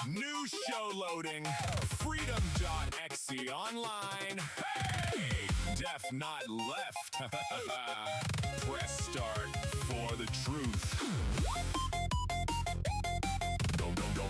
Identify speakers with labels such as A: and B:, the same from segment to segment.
A: New show loading. Freedom.exe online. Hey! Def not left. Press start for the truth. Go, go, go.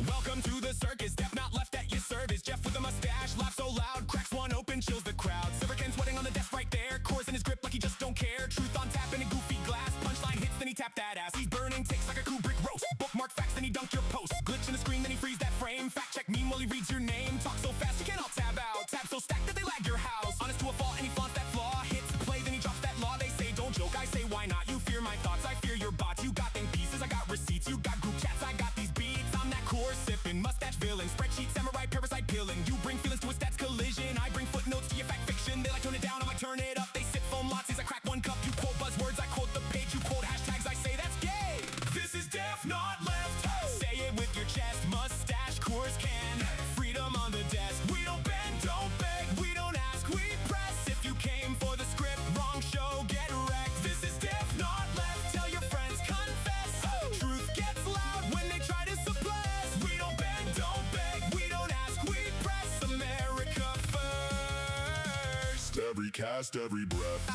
A: Welcome to the circus. Def not left at your service. Jeff with a mustache laughs so loud, cracks one open, chills the crowd. Silver Ken sweating on the desk right there, chords in his grip like he just don't care. Truth on tap in a goofy glass. Punchline hits, then he tap that ass. He's burning, takes like a Kubrick roast. Bookmark facts, then he dunk your post. Glitch in the screen, then he frees that frame. Fact check meme while he reads your name. Talk so fast you can't all tab out. Tab so stacked that they lag your house. Honest to a fault, and he flaunts that flaw. Hits the play, then he drops that law. They say don't joke, I say why not. You fear my thoughts, I fear your bots. You got think pieces, I got receipts. You got group chats, I got these beats. I'm that core sipping, mustache villain, spreadsheet samurai, parasite killing. You bring feelings to a stats collision, I bring footnotes to your fact fiction. They like tone it down, I like turn it up. They sip foam lattes, I crack one cup. You quote buzzwords, I quote the page. You quote hashtags, I say that's gay. This is Def not left. Say it with your chest, mustache, course can. Freedom on the desk. We don't bend, don't beg, we don't ask, we press. If you came for the script, wrong show, get wrecked. This is Def not left. Tell your friends, confess. Truth gets loud when they try to suppress. We don't bend, don't beg, we don't ask, we press. America first.
B: Every cast, every breath.
A: I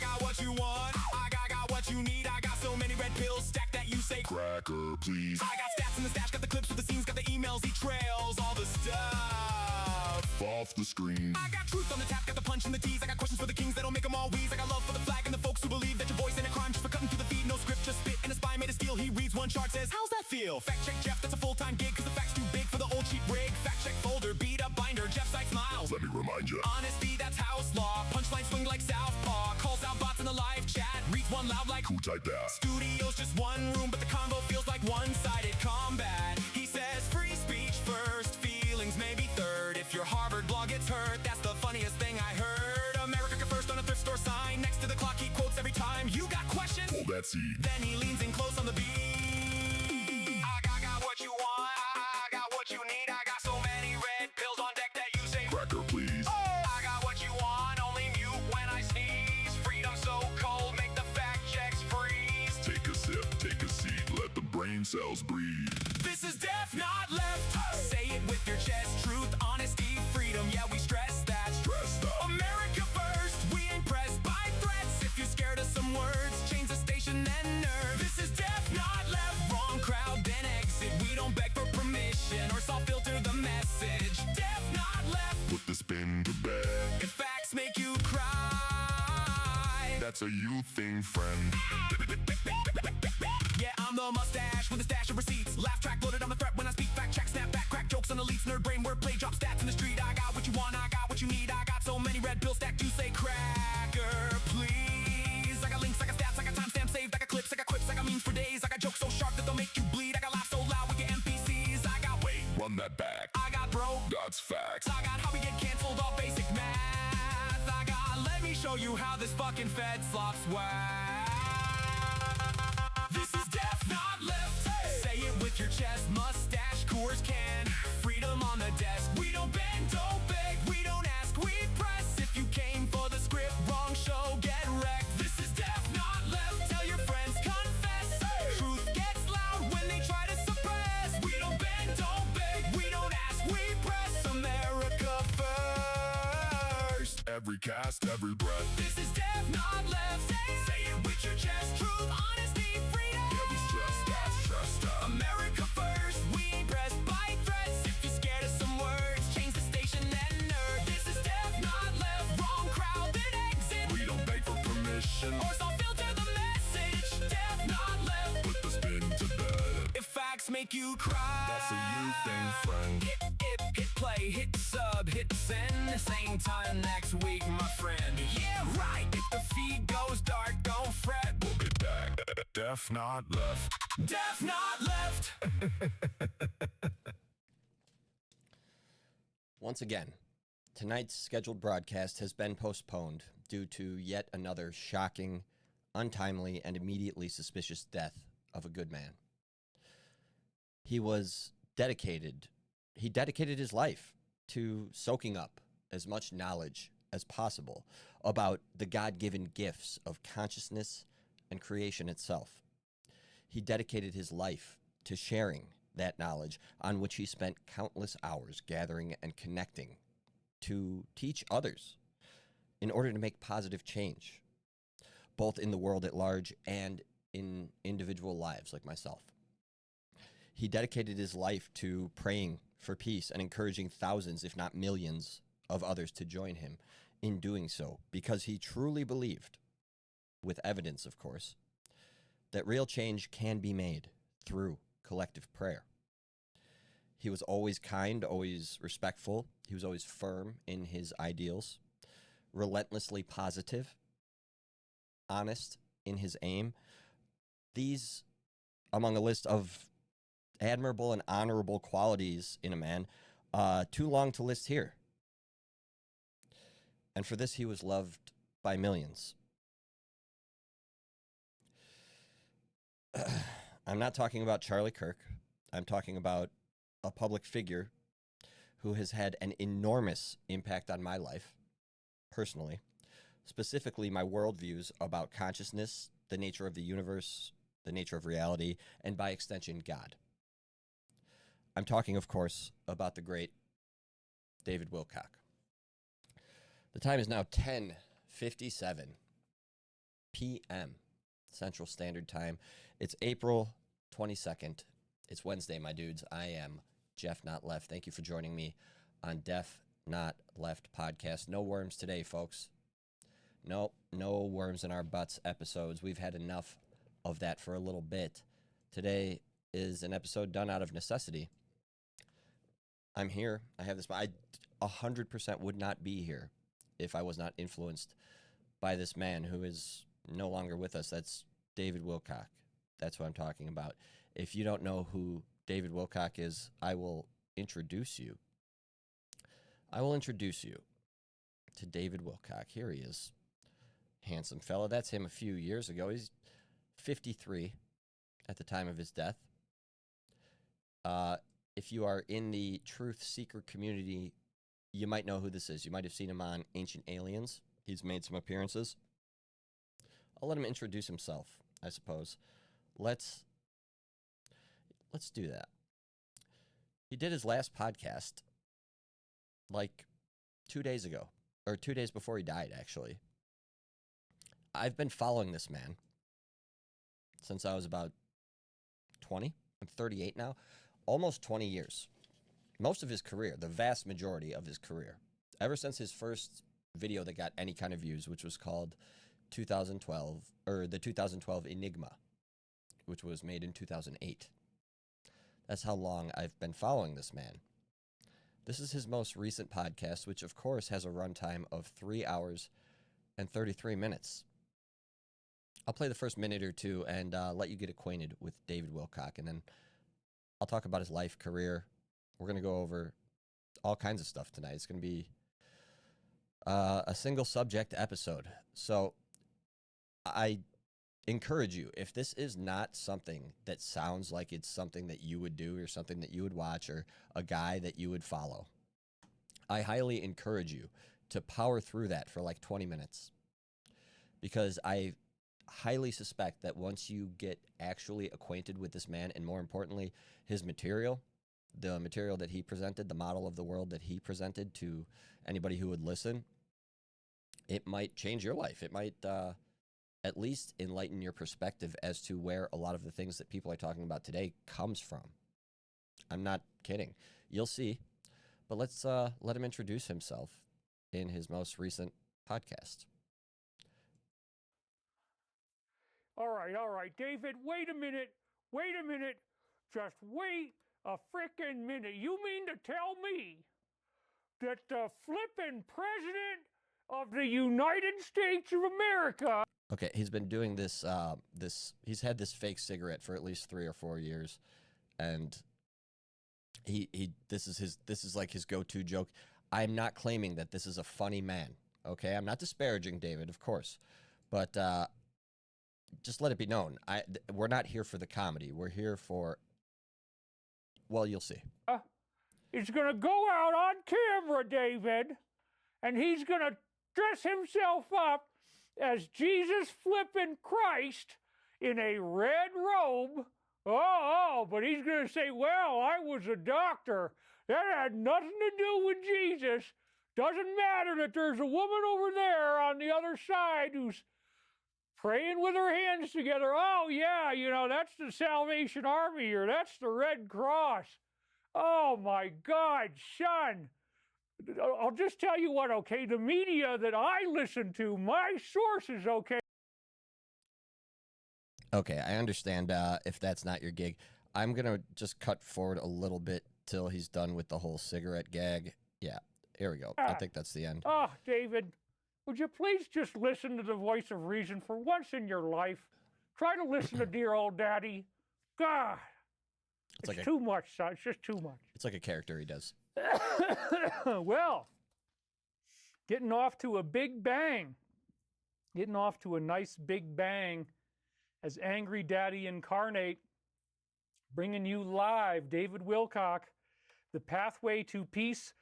A: got what you want. I got what you need. I got so many red pills stacked that you say
B: Cracker, please.
A: I got stats in the stash, got the clips with the scenes, got the emails, he trails, all the stuff
B: Off the screen.
A: I got truth on the tap, got the punch and the tease. I got questions for the kings that'll make them all wheeze. I got love for the flag and the folks who believe that your voice ain't a crime just for cutting through the feed. No script, just spit and a spy made of steel. He reads one chart, says, how's that feel? Fact check Jeff, that's a full-time gig, cause the fact's too big for the old cheap rig. Fact check folder, beat up binder, Jeff side smiles.
B: Let me remind you.
A: Honesty, that's house law. Punchline swing like Southpaw. Calls out bots in the live chat. Reads one loud like
B: Who typed that?
A: Studio's just one room, but the convo feels like one-sided combat. He says
B: seat.
A: Then he leans in close on the beat. I got what you want, I got what you need. I got so many red pills on deck that you say
B: Cracker, please.
A: I got what you want, only mute when I sneeze. Freedom so cold, make the fact checks freeze.
B: Take a sip, take a seat, let the brain cells breathe.
A: This is deaf, not left. Say it with your chest. Truth, honesty, freedom. Yeah, we stress that.
B: Stressed up.
A: America first. We ain't pressed by threats. If you're scared of some words, change the station, then nerve. This is deaf, not left. Wrong crowd, then exit. We don't beg for permission or soft filter the message. Deaf, not left.
B: Put the spin to bed.
A: If facts make you cry,
B: That's a you thing, friend.
A: yeah, I'm the mustache with a stash of receipts. Laugh track loaded on the threat when I speak. Fact check, snap back, crack jokes on elites. Nerd brain, wordplay, drop stats in the street. I got what you want, I got what you need. I got so many red pills stacked, you say cracker, please. I got links, I got stats, I got timestamps saved. I got clips, I got quips, I got memes for days. I got jokes so sharp that they'll make you bleed. I got laughs so loud with your NPCs. I got
B: Wait, run that back.
A: I got broke.
B: That's facts.
A: I got how we get canceled off basic math. I got let me show you how this fucking Fed slops whack. This is deaf, not left. Say it with your chest. Mustache, Coors can. Freedom on the desk. We don't bend, don't beg. We don't ask, we press. If you came for the script, wrong show, get wrecked. This is deaf, not left. Tell your friends, confess. Truth gets loud when they try to suppress. We don't bend, don't beg. We don't ask, we press. America first.
B: Every cast, every breath.
A: This is deaf, not left. Say it with your chest. Truth, honesty, freedom.
B: Yeah, we stressed out, stressed out.
A: America first. We ain't pressed by threats. If you're scared of some words, change the station, then nerd. This is deaf, not left. Wrong crowd, then exit.
B: We don't beg for permission
A: Or soft filter the message. Deaf, not left.
B: Put the spin to bed.
A: If facts make you cry,
B: That's a you thing, friend.
A: hit play, hit sub, hit send. Same time next week, my friend. Yeah, right. If the feed goes dark, don't fret.
B: We'll be back. Deaf, not left.
A: Deaf, not left.
C: Once again, tonight's scheduled broadcast has been postponed due to yet another shocking, untimely, and immediately suspicious death of a good man. He dedicated his life to soaking up as much knowledge as possible about the God-given gifts of consciousness and creation itself. He dedicated his life to sharing that knowledge, on which he spent countless hours gathering and connecting to teach others in order to make positive change, both in the world at large and in individual lives like myself. He dedicated his life to praying for peace and encouraging thousands, if not millions, of others to join him in doing so, because he truly believed, with evidence, of course, that real change can be made through collective prayer. He was always kind, always respectful. He was always firm in his ideals, relentlessly positive, honest in his aim. These, among a list of admirable and honorable qualities in a man, too long to list here. And for this, he was loved by millions. I'm not talking about Charlie Kirk. I'm talking about a public figure who has had an enormous impact on my life, personally, specifically my worldviews about consciousness, the nature of the universe, the nature of reality, and by extension, God. I'm talking, of course, about the great David Wilcock. The time is now 10:57 p.m. Central Standard Time. It's April 22nd. It's Wednesday, my dudes. I am Jeff Not Left. Thank you for joining me on Deaf Not Left podcast. No worms today, folks. No worms in our butts episodes. We've had enough of that for a little bit. Today is an episode done out of necessity. I'm here. I have this. I 100% would not be here if I was not influenced by this man who is no longer with us. That's David Wilcock. That's what I'm talking about. If you don't know who David Wilcock is, I will introduce you. I will introduce you to David Wilcock. Here he is. Handsome fella. That's him a few years ago. He's 53 at the time of his death. If you are in the truth seeker community, you might know who this is. You might have seen him on Ancient Aliens. He's made some appearances. I'll let him introduce himself, I suppose. Let's do that. He did his last podcast like 2 days ago, or 2 days before he died, actually. I've been following this man since I was about 20. I'm 38 now. Almost 20 years. Most of his career, the vast majority of his career. Ever since his first video that got any kind of views, which was called 2012, or the 2012 Enigma, which was made in 2008. That's how long I've been following this man. This is his most recent podcast, which of course has a runtime of 3 hours and 33 minutes. I'll play the first minute or two and let you get acquainted with David Wilcock, and then I'll talk about his life, career. We're going to go over all kinds of stuff tonight. It's going to be a single subject episode. So I encourage you, if this is not something that sounds like it's something that you would do or something that you would watch or a guy that you would follow, I highly encourage you to power through that for like 20 minutes. Because I highly suspect that once you get actually acquainted with this man, and more importantly, his material, the material that he presented, the model of the world that he presented to anybody who would listen, it might change your life. It might at least enlighten your perspective as to where a lot of the things that people are talking about today comes from. I'm not kidding. You'll see. But let's let him introduce himself in his most recent podcast.
D: All right, David, wait a minute. Just wait a frickin' minute. You mean to tell me that the flippin' president of the United States of America...
C: Okay, he's been doing this, he's had this fake cigarette for at least 3 or 4 years, and this is like his go-to joke. I'm not claiming that this is a funny man, okay? I'm not disparaging David, of course, but just let it be known. We're not here for the comedy. We're here for, well, you'll see.
D: He's gonna go out on camera, David, and he's gonna dress himself up as Jesus flippin' Christ in a red robe. But he's gonna say, well, I was a doctor. That had nothing to do with Jesus. Doesn't matter that there's a woman over there on the other side who's praying with her hands together. Oh, yeah, that's the Salvation Army, or that's the Red Cross. Oh, my God, son. I'll just tell you what, okay? The media that I listen to, my sources, okay?
C: Okay, I understand if that's not your gig. I'm going to just cut forward a little bit till he's done with the whole cigarette gag. Yeah, here we go. I think that's the end.
D: Oh, David, would you please just listen to the voice of reason for once in your life? Try to listen to dear old daddy. God, it's too much, son. It's just too much.
C: It's like a character he does.
D: Well, getting off to a big bang. Getting off to a nice big bang as Angry Daddy Incarnate, bringing you live David Wilcock, The Pathway to Peace, ?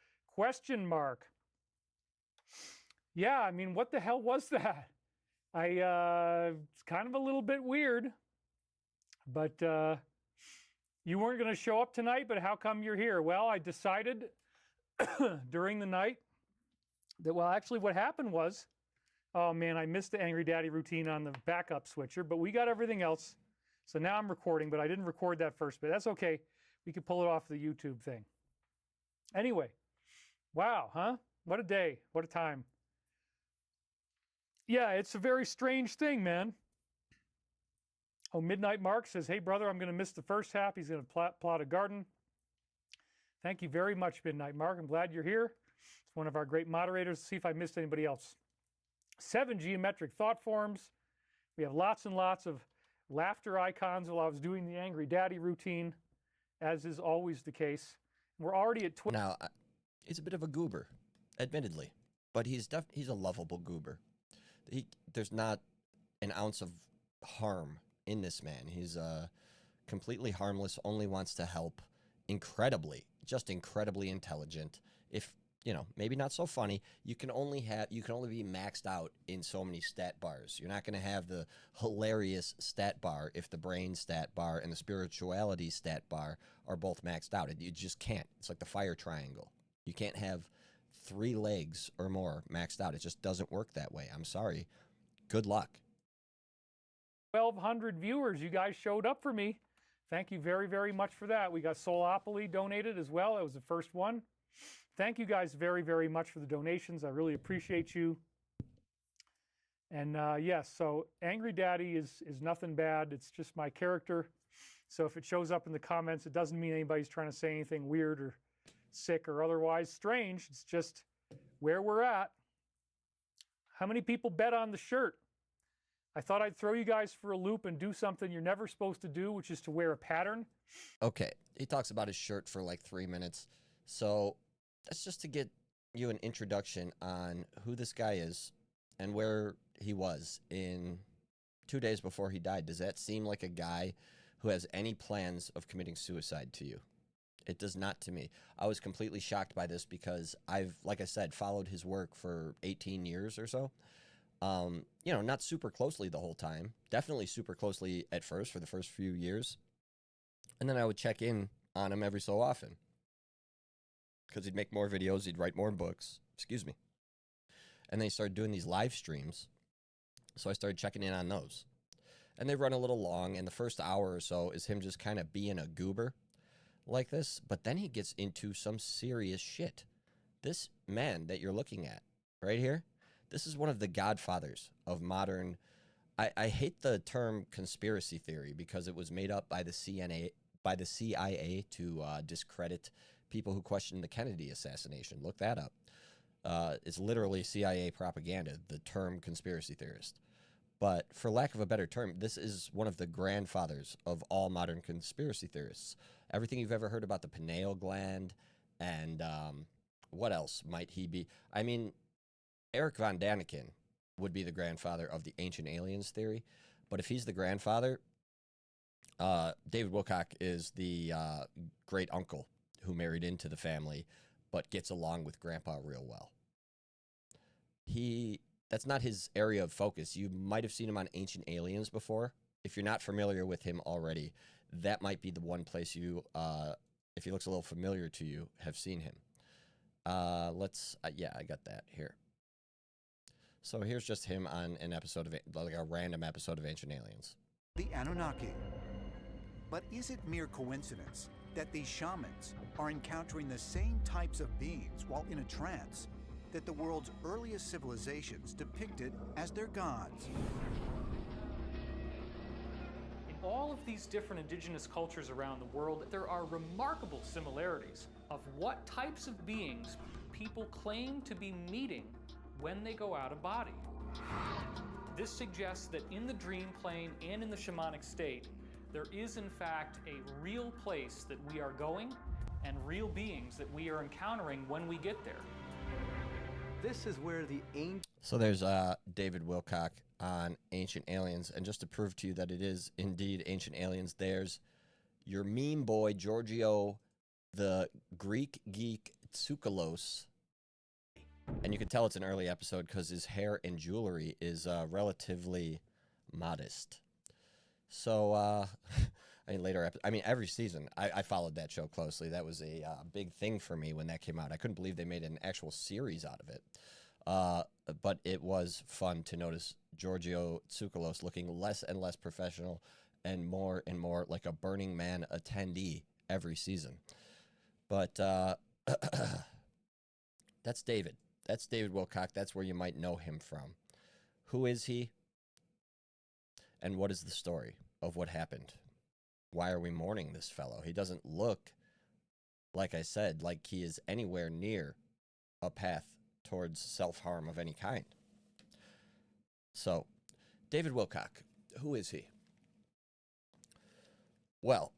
D: Yeah, I mean, what the hell was that? It's kind of a little bit weird, but you weren't going to show up tonight, but how come you're here? Well, I decided during the night that, well, actually what happened was, oh man, I missed the Angry Daddy routine on the backup switcher, but we got everything else. So now I'm recording, but I didn't record that first bit. That's okay. We could pull it off the YouTube thing. Anyway, wow, huh? What a day. What a time. Yeah, it's a very strange thing, man. Oh, Midnight Mark says, hey, brother, I'm going to miss the first half. He's going to plot a garden. Thank you very much, Midnight Mark. I'm glad you're here. It's one of our great moderators. See if I missed anybody else. 7 geometric thought forms. We have lots and lots of laughter icons while I was doing the Angry Daddy routine, as is always the case. We're already at 20.
C: Now, he's a bit of a goober, admittedly, but he's a lovable goober. There's not an ounce of harm in this man. He's completely harmless, only wants to help, just incredibly intelligent. If, maybe not so funny, you can only be maxed out in so many stat bars. You're not going to have the hilarious stat bar if the brain stat bar and the spirituality stat bar are both maxed out. You just can't. It's like the fire triangle. You can't have 3 legs or more maxed out. It just doesn't work that way. I'm sorry. Good luck.
D: 1,200 viewers. You guys showed up for me. Thank you very, very much for that. We got Solopoly donated as well. That was the first one. Thank you guys very, very much for the donations. I really appreciate you. And yes, so Angry Daddy is nothing bad. It's just my character. So if it shows up in the comments, it doesn't mean anybody's trying to say anything weird or sick or otherwise strange. It's just where we're at. How many people bet on the shirt? I thought I'd throw you guys for a loop and do something you're never supposed to do, which is to wear a pattern.
C: Okay, he talks about his shirt for like 3 minutes. So that's just to get you an introduction on who this guy is and where he was in 2 days before he died. Does that seem like a guy who has any plans of committing suicide to you? It does not to me. I was completely shocked by this because I've, like I said, followed his work for 18 years or so. Not super closely the whole time. Definitely super closely at first for the first few years. And then I would check in on him every so often. Because he'd make more videos, he'd write more books. Excuse me. And then he started doing these live streams. So I started checking in on those. And they run a little long, and the first hour or so is him just kind of being a goober like this. But then he gets into some serious shit. This man that you're looking at right here, this is one of the godfathers of modern... I hate the term conspiracy theory because it was made up by the CIA to discredit people who questioned the Kennedy assassination. Look that up. It's literally CIA propaganda, the term conspiracy theorist. But for lack of a better term, this is one of the grandfathers of all modern conspiracy theorists. Everything you've ever heard about the pineal gland and what else might he be? I mean, Eric von Daniken would be the grandfather of the ancient aliens theory. But if he's the grandfather, David Wilcock is the great uncle who married into the family but gets along with Grandpa real well. That's not his area of focus. You might have seen him on Ancient Aliens before. If you're not familiar with him already, that might be the one place you, if he looks a little familiar to you, have seen him. Yeah, I got that here. So here's just him on an episode of, like a random episode of Ancient Aliens.
E: The Anunnaki. But is it mere coincidence that these shamans are encountering the same types of beings while in a trance that the world's earliest civilizations depicted as their gods?
D: In all of these different indigenous cultures around the world, there are remarkable similarities of what types of beings people claim to be meeting when they go out of body. This suggests that in the dream plane and in the shamanic state, there is in fact a real place that we are going and real beings that we are encountering when we get there.
E: This is where the ancient...
C: So there's David Wilcock on Ancient Aliens, and just to prove to you that it is indeed Ancient Aliens, there's your meme boy, Giorgio, the Greek geek Tsoukalos. And you can tell it's an early episode because his hair and jewelry is relatively modest. So, every season, I followed that show closely. That was a big thing for me when that came out. I couldn't believe they made an actual series out of it. But it was fun to notice Giorgio Tsoukalos looking less and less professional and more like a Burning Man attendee every season. But that's David. That's David Wilcock. That's where you might know him from. Who is he? And what is the story of what happened? Why are we mourning this fellow? He doesn't look, like I said, like he is anywhere near a path towards self-harm of any kind. So, David Wilcock, who is he? Well,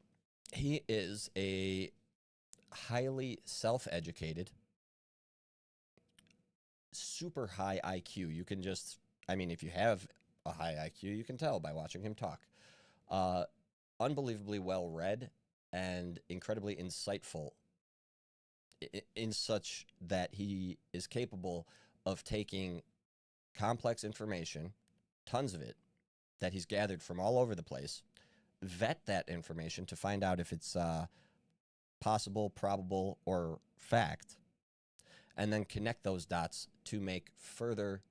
C: he is a highly self-educated, super high IQ. You can just, if you have a high IQ, you can tell by watching him talk. Unbelievably well read and incredibly insightful in such that he is capable of taking complex information, tons of it, that he's gathered from all over the place, vet that information to find out if it's possible, probable, or fact, and then connect those dots to make further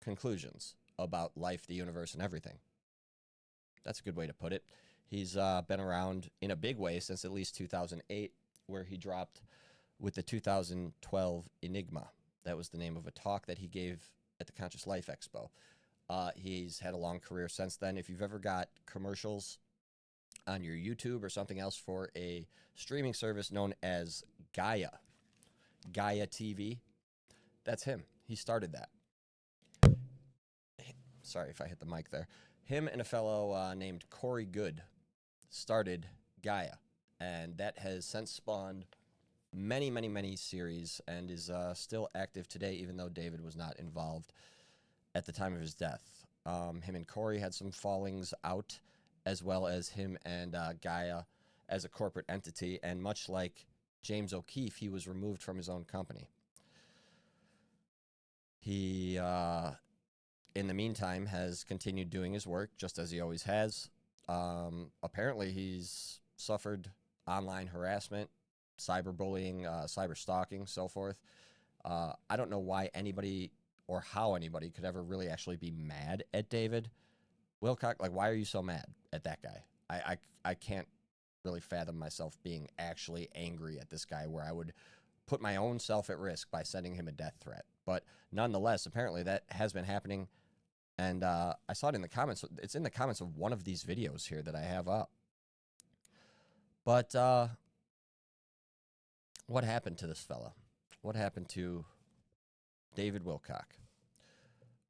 C: conclusions about life, the universe, and everything. That's a good way to put it. He's been around in a big way since at least 2008, where he dropped with the 2012 Enigma. That was the name of a talk that he gave at the Conscious Life Expo. He's had a long career since then. If you've ever got commercials on your YouTube or something else for a streaming service known as Gaia TV, that's him. He started that. Sorry if I hit the mic there. Him and a fellow named Corey Good started Gaia, and that has since spawned many, many, many series and is still active today, even though David was not involved at the time of his death. Him and Corey had some fallings out, as well as him and Gaia as a corporate entity, and much like James O'Keefe, he was removed from his own company. He, in the meantime, has continued doing his work, just as he always has. Apparently, he's suffered online harassment, cyberbullying, cyber stalking, so forth. I don't know why anybody or how anybody could ever really actually be mad at David Wilcock. Like, why are you so mad at that guy? I can't really fathom myself being actually angry at this guy, where I would put my own self at risk by sending him a death threat. But nonetheless, apparently that has been happening. And I saw it in the comments. It's in the comments of one of these videos here that I have up. But what happened to this fella? What happened to David Wilcock?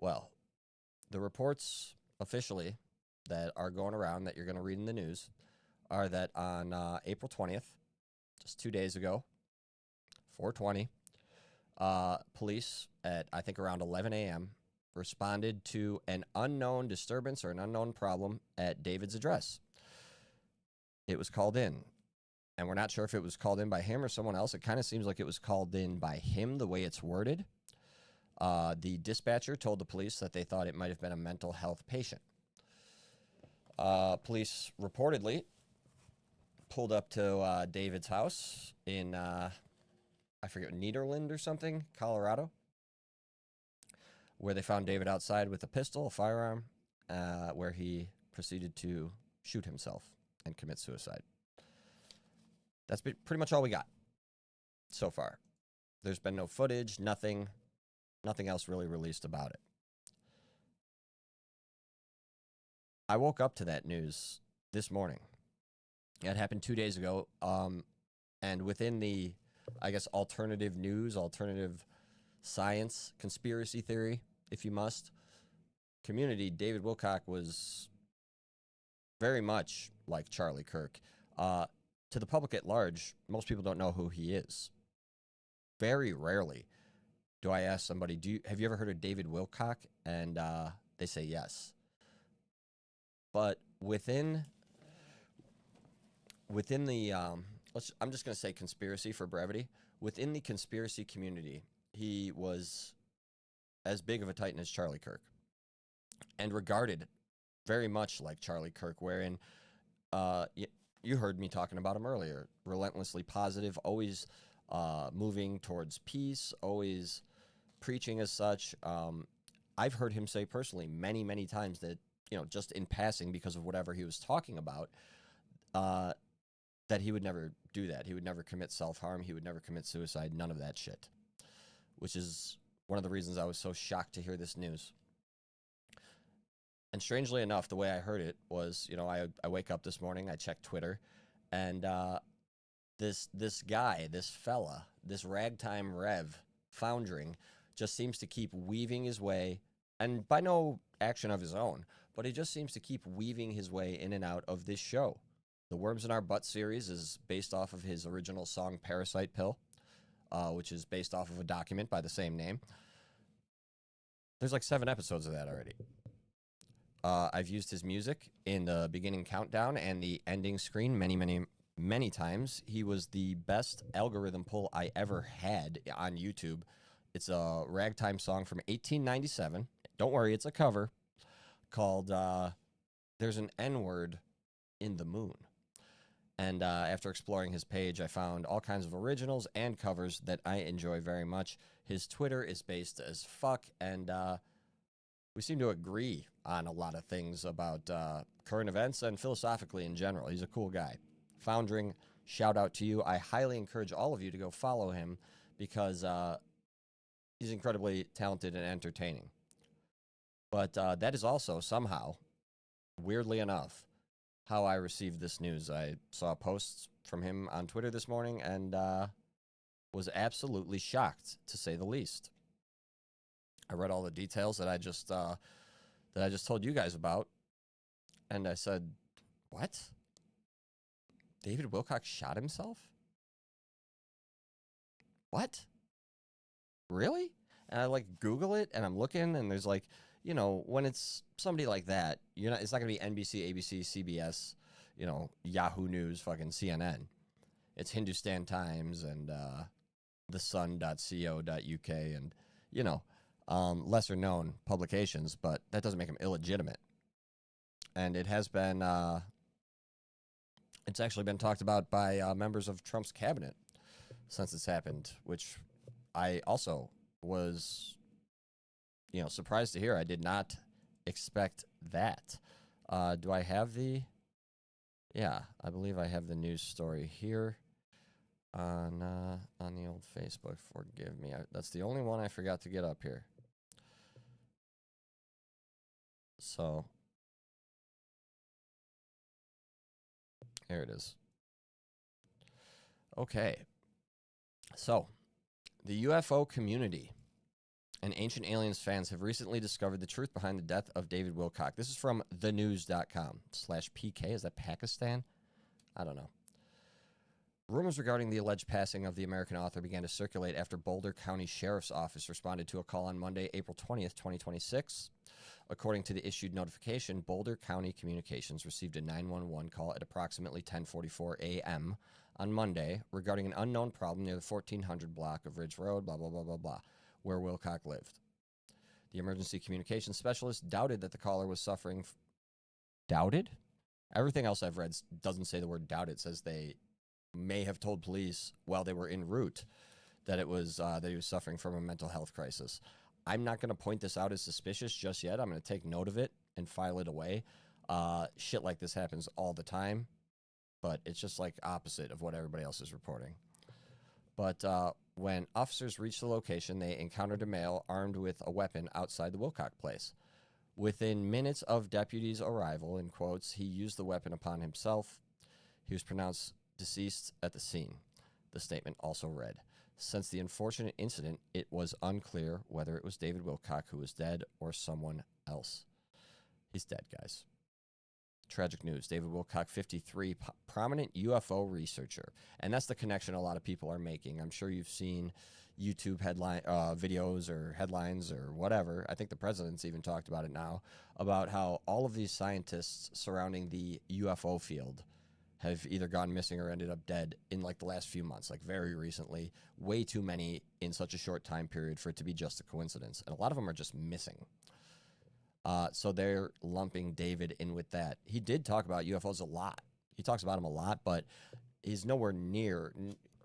C: Well, the reports officially that are going around that you're going to read in the news are that on April 20th, just 2 days ago, 4:20, police at, I think, around 11 a.m. responded to an unknown disturbance or an unknown problem at David's address. It was called in, and we're not sure if it was called in by him or someone else. It kind of seems like it was called in by him, the way it's worded. The dispatcher told the police that they thought it might have been a mental health patient. Police reportedly pulled up to David's house in, I forget, Nederland or something, Colorado, where they found David outside with a pistol, a firearm, where he proceeded to shoot himself and commit suicide. That's pretty much all we got so far. There's been no footage, nothing else really released about it. I woke up to that news this morning. It happened 2 days ago, and within the, I guess, alternative news, alternative science, conspiracy theory, if you must, community, David Wilcock was very much like Charlie Kirk. To the public at large, most people don't know who he is. Very rarely do I ask somebody, have you ever heard of David Wilcock? And they say yes. But within the, I'm just going to say conspiracy for brevity. Within the conspiracy community, he was as big of a titan as Charlie Kirk, and regarded very much like Charlie Kirk, wherein you heard me talking about him earlier. Relentlessly positive, always moving towards peace, always preaching as such. I've heard him say personally many, many times that, just in passing, because of whatever he was talking about, that he would never do that. He would never commit self-harm. He would never commit suicide. None of that shit. Which is one of the reasons I was so shocked to hear this news. And strangely enough, the way I heard it was, I wake up this morning, I check Twitter, and this guy, this fella, this ragtime Rev foundering, just seems to keep weaving his way, and by no action of his own, but he just seems to keep weaving his way in and out of this show. The Worms in Our Butt series is based off of his original song Parasite Pill, which is based off of a document by the same name. There's like 7 episodes of that already. I've used his music in the beginning countdown and the ending screen many times. He was the best algorithm pull I ever had on YouTube. It's a ragtime song from 1897. Don't worry, it's a cover called There's an N-Word in the Moon. And after exploring his page, I found all kinds of originals and covers that I enjoy very much. His Twitter is based as fuck, and we seem to agree on a lot of things about current events and philosophically in general. He's a cool guy. Foundering, shout out to you. I highly encourage all of you to go follow him because he's incredibly talented and entertaining. But that is also somehow, weirdly enough, how I received this news. I saw posts from him on Twitter this morning and was absolutely shocked, to say the least. I read all the details that I just told you guys about, and I said, "What? David Wilcock shot himself? What? Really?" And I Google it, and I'm looking, and there's when it's somebody like that, it's not going to be NBC, ABC, CBS, Yahoo News, fucking CNN. It's Hindustan Times and thesun.co.uk and, lesser known publications, but that doesn't make them illegitimate. And it has been, it's actually been talked about by members of Trump's cabinet since it's happened, which I also was surprised to hear. I did not expect that. Do I have the... Yeah, I believe I have the news story here on the old Facebook. Forgive me. That's the only one I forgot to get up here. So, here it is. Okay. So, the UFO community and Ancient Aliens fans have recently discovered the truth behind the death of David Wilcock. This is from thenews.com/PK. Is that Pakistan? I don't know. Rumors regarding the alleged passing of the American author began to circulate after Boulder County Sheriff's Office responded to a call on Monday, April 20th, 2026. According to the issued notification, Boulder County Communications received a 911 call at approximately 10:44 a.m. on Monday regarding an unknown problem near the 1400 block of Ridge Road, blah, blah, blah, blah, blah, where Wilcock lived. The emergency communications specialist doubted that the caller was suffering. Doubted? Everything else I've read doesn't say the word doubted. It says they may have told police while they were en route that he was suffering from a mental health crisis. I'm not going to point this out as suspicious just yet. I'm going to take note of it and file it away. Shit like this happens all the time, but it's just opposite of what everybody else is reporting. But when officers reached the location, they encountered a male armed with a weapon outside the Wilcock place. Within minutes of deputies' arrival, in quotes, he used the weapon upon himself. He was pronounced deceased at the scene. The statement also read, since the unfortunate incident, it was unclear whether it was David Wilcock who was dead or someone else. He's dead, guys. Tragic news. David Wilcock, 53, prominent UFO researcher. And that's the connection a lot of people are making. I'm sure you've seen YouTube headline videos or headlines or whatever. I think the president's even talked about it now, about how all of these scientists surrounding the UFO field have either gone missing or ended up dead in the last few months, very recently. Way too many in such a short time period for it to be just a coincidence. And a lot of them are just missing. So they're lumping David in with that. He did talk about UFOs a lot. He talks about them a lot, but he's nowhere near.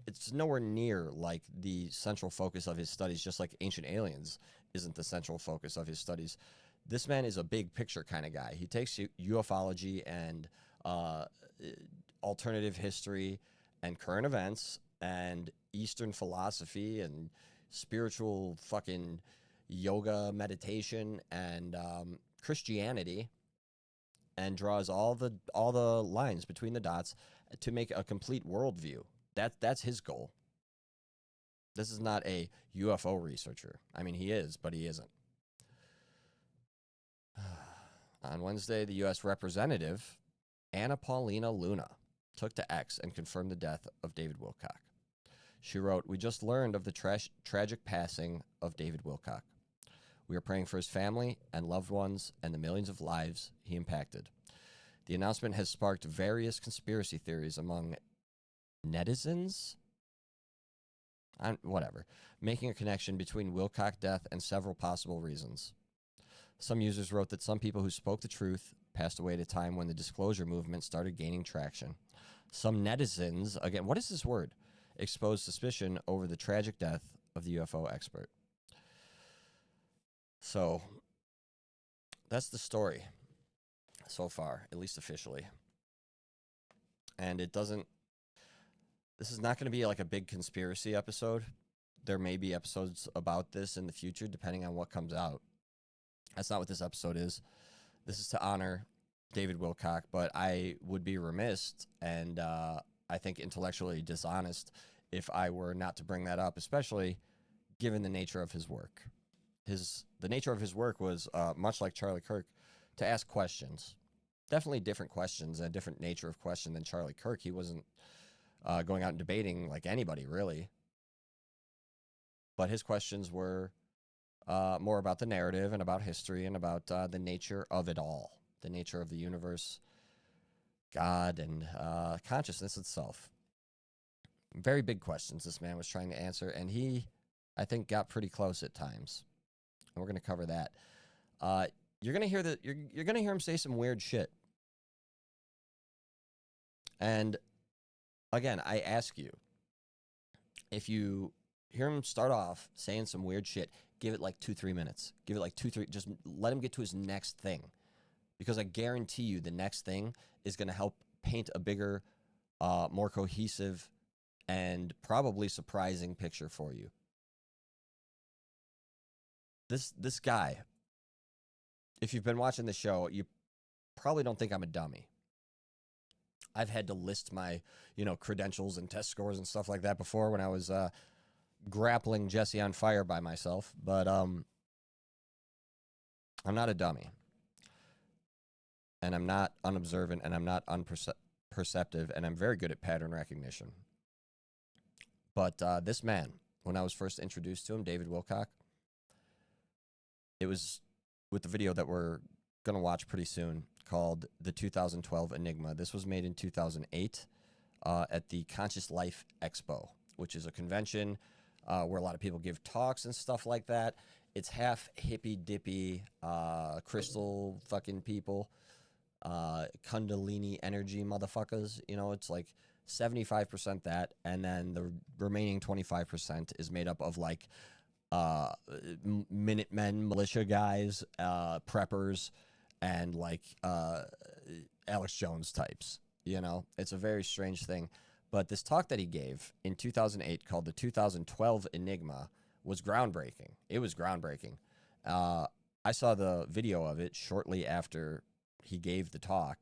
C: It's nowhere near the central focus of his studies, just like Ancient Aliens isn't the central focus of his studies. This man is a big picture kind of guy. He takes ufology and alternative history and current events and Eastern philosophy and spiritual fucking yoga, meditation, and Christianity, and draws all the lines between the dots to make a complete worldview. That's his goal. This is not a UFO researcher. I mean, he is, but he isn't. On Wednesday, the U.S. Representative Anna Paulina Luna took to X and confirmed the death of David Wilcock. She wrote, "We just learned of the tragic passing of David Wilcock. We are praying for his family and loved ones and the millions of lives he impacted. The announcement has sparked various conspiracy theories among netizens, whatever, making a connection between Wilcock death and several possible reasons. Some users wrote that some people who spoke the truth passed away at a time when the disclosure movement started gaining traction. Some netizens, again, what is this word? Exposed suspicion over the tragic death of the UFO expert. So, that's the story so far, at least officially. And it doesn't, this is not going to be like a big conspiracy episode. There may be episodes about this in the future, depending on what comes out. That's not what this episode is. This is to honor David Wilcock, but I would be remiss and I think intellectually dishonest if I were not to bring that up, especially given the nature of his work. The nature of his work was, much like Charlie Kirk, to ask questions. Definitely different questions and a different nature of question than Charlie Kirk. He wasn't going out and debating like anybody, really. But his questions were more about the narrative and about history and about the nature of it all, the nature of the universe, God, and consciousness itself. Very big questions this man was trying to answer, and he, I think, got pretty close at times. And we're going to cover that. You're going to hear that. You're going to hear him say some weird shit. And again, I ask you, if you hear him start off saying some weird shit, give it like 2-3 minutes. Give it like 2-3. Just let him get to his next thing, because I guarantee you, the next thing is going to help paint a bigger, more cohesive, and probably surprising picture for you. This guy, if you've been watching the show, you probably don't think I'm a dummy. I've had to list my, credentials and test scores and stuff like that before when I was grappling Jesse on fire by myself. But I'm not a dummy. And I'm not unobservant, and I'm not unperceptive, and I'm very good at pattern recognition. But this man, when I was first introduced to him, David Wilcock, it was with the video that we're going to watch pretty soon called the 2012 Enigma. This was made in 2008 at the Conscious Life Expo, which is a convention where a lot of people give talks and stuff like that. It's half hippy-dippy, crystal fucking people, Kundalini energy motherfuckers. It's like 75% that, and then the remaining 25% is made up of like Minutemen, militia guys, preppers, and like Alex Jones types. It's a very strange thing. But this talk that he gave in 2008 called the 2012 Enigma was groundbreaking. It was groundbreaking. I saw the video of it shortly after he gave the talk,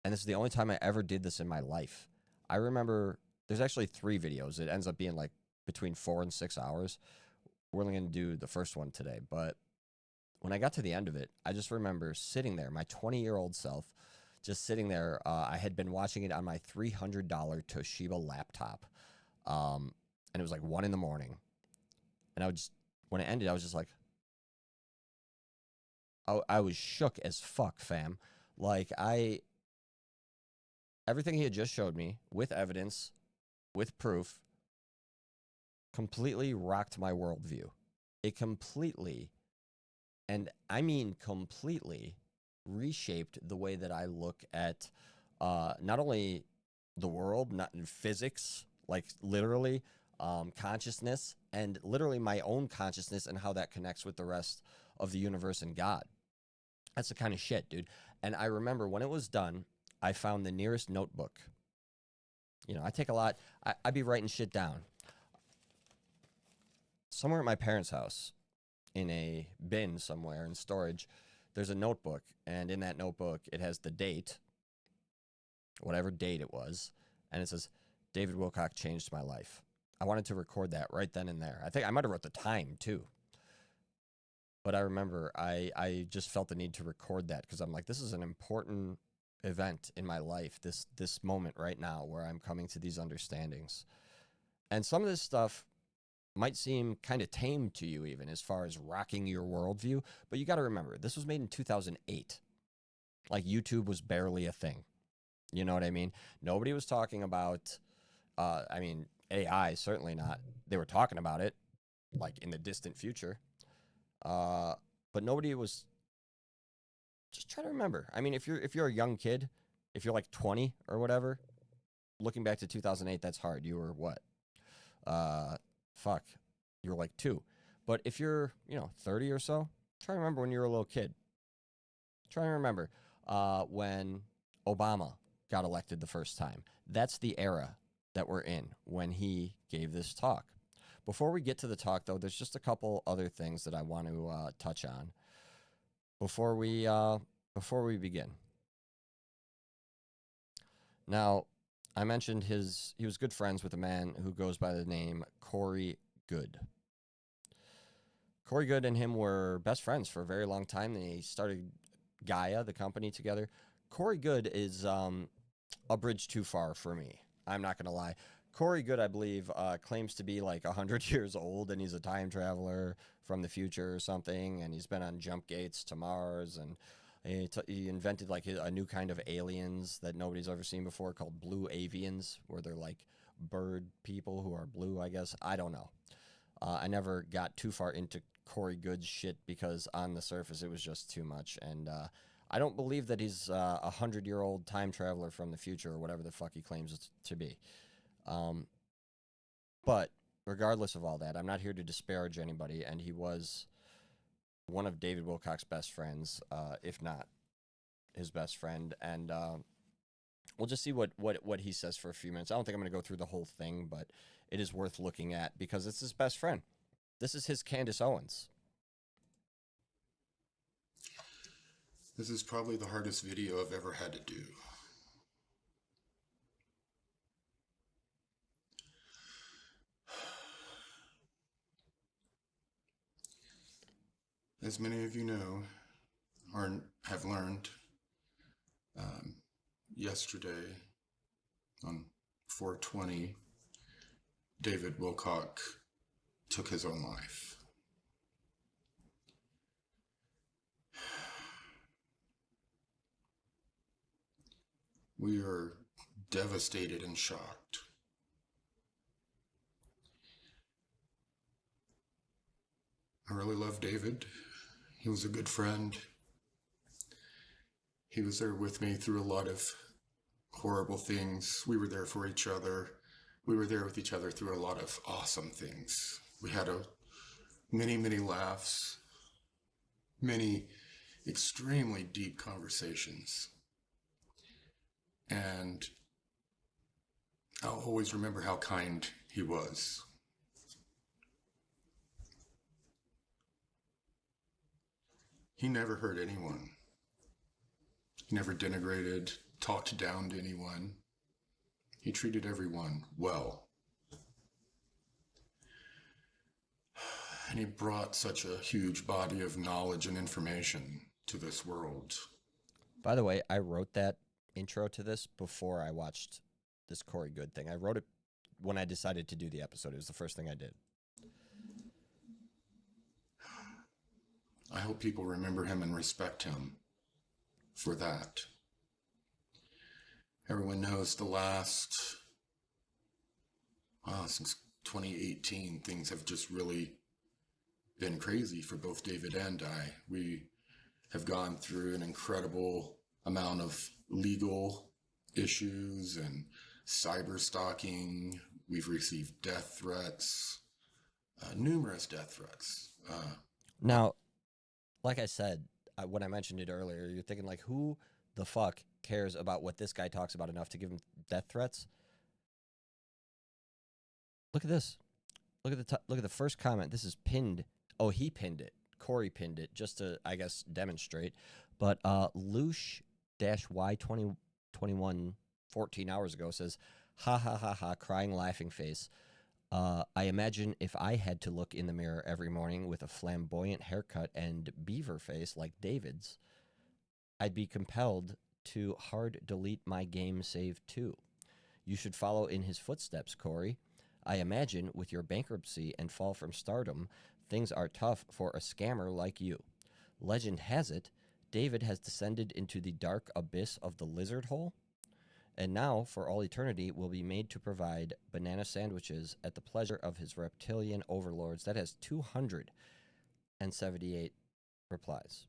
C: and this is the only time I ever did this in my life. I remember there's actually 3 videos. It ends up being like between 4 and 6 hours. We're only going to do the first one today, but when I got to the end of it, I just remember sitting there, my 20-year-old self, just sitting there. I had been watching it on my $300 Toshiba laptop, and it was like 1 a.m. And when it ended, I was just like, I was shook as fuck, fam. Like, everything he had just showed me, with evidence, with proof, completely rocked my worldview. It completely, and I mean completely, reshaped the way that I look at not only the world, not in physics, like literally, consciousness, and literally my own consciousness and how that connects with the rest of the universe and God. That's the kind of shit, dude. And I remember when it was done, I found the nearest notebook. I take a lot. I'd be writing shit down. Somewhere at my parents' house, in a bin somewhere in storage, there's a notebook. And in that notebook, it has the date, whatever date it was. And it says, David Wilcock changed my life. I wanted to record that right then and there. I think I might have wrote the time, too. But I remember I just felt the need to record that because I'm like, this is an important event in my life, this moment right now where I'm coming to these understandings. And some of this stuff might seem kind of tame to you even as far as rocking your worldview, but you got to remember, this was made in 2008. Like, YouTube was barely a thing. You know what I mean? Nobody was talking about, AI, certainly not. They were talking about it, like, in the distant future. But nobody was... Just try to remember. I mean, if you're a young kid, if you're like 20 or whatever, looking back to 2008, that's hard. You were what? You were like 2. But if you're, 30 or so, try to remember when you were a little kid. Try to remember when Obama got elected the first time. That's the era that we're in when he gave this talk. Before we get to the talk, though, there's just a couple other things that I want to touch on before we begin. Now, I mentioned he was good friends with a man who goes by the name Corey Goode. Corey Goode and him were best friends for a very long time. They started Gaia, the company, together. Corey Goode is a bridge too far for me. I'm not going to lie. Corey Goode, I believe, claims to be like 100 years old, and he's a time traveler from the future or something, and he's been on jump gates to Mars, and he invented like a new kind of aliens that nobody's ever seen before called blue avians, where they're like bird people who are blue, I guess. I don't know. I never got too far into Corey Goode's shit because on the surface it was just too much, and I don't believe that he's a 100-year-old time traveler from the future or whatever the fuck he claims it to be. But regardless of all that, I'm not here to disparage anybody, and he was one of David Wilcock's best friends, if not his best friend, and we'll just see what he says for a few minutes. I don't think I'm going to go through the whole thing, but it is worth looking at because it's his best friend. This is his Candace Owens.
F: This is probably the hardest video I've ever had to do. As many of you know, or have learned, yesterday on 4/20, David Wilcock took his own life. We are devastated and shocked. I really love David. He was a good friend. He was there with me through a lot of horrible things. We were there for each other. We were there with each other through a lot of awesome things. We had many, many laughs, many extremely deep conversations. And I'll always remember how kind he was. He never hurt anyone. He never denigrated, talked down to anyone. He treated everyone well. And he brought such a huge body of knowledge and information to this world.
C: By the way, I wrote that intro to this before I watched this Corey Goode thing. I wrote it when I decided to do the episode. It was the first thing I did.
F: I hope people remember him and respect him for that. Everyone knows the last, since 2018, things have just really been crazy for both David and I. We have gone through an incredible amount of legal issues and cyber stalking. We've received death threats, numerous death threats.
C: Now, like I said, when I mentioned it earlier, you're thinking like, who the fuck cares about what this guy talks about enough to give him death threats? Look at this. Look at the first comment. This is pinned. Oh, he pinned it. Corey pinned it just to, I guess, demonstrate. But Loosh-Y2021 14 hours ago says, ha ha ha ha, crying laughing face. I imagine if I had to look in the mirror every morning with a flamboyant haircut and beaver face like David's, I'd be compelled to hard delete my game save too. You should follow in his footsteps, Corey. I imagine with your bankruptcy and fall from stardom, things are tough for a scammer like you. Legend has it, David has descended into the dark abyss of the lizard hole, and now, for all eternity, will be made to provide banana sandwiches at the pleasure of his reptilian overlords. That has 278 replies.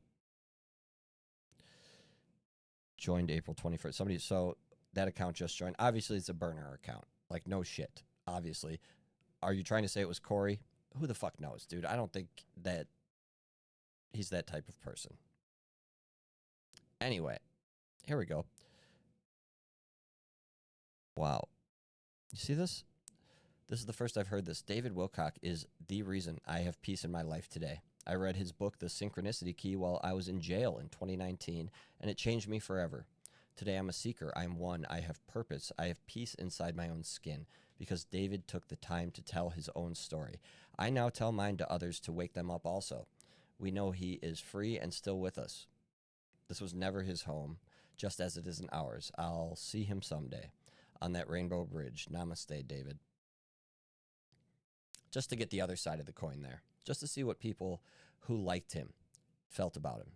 C: Joined April 21st. Somebody, so that account just joined. Obviously, it's a burner account. Like, no shit. Obviously. Are you trying to say it was Corey? Who the fuck knows, dude? I don't think that he's that type of person. Anyway, here we go. Wow. You see this? This is the first I've heard this. David Wilcock is the reason I have peace in my life today. I read his book, The Synchronicity Key, while I was in jail in 2019, and it changed me forever. Today I'm a seeker. I'm one. I have purpose. I have peace inside my own skin because David took the time to tell his own story. I now tell mine to others to wake them up also. We know he is free and still with us. This was never his home, just as it isn't ours. I'll see him someday on that rainbow bridge. Namaste, David. Just to get the other side of the coin there. Just to see what people who liked him felt about him.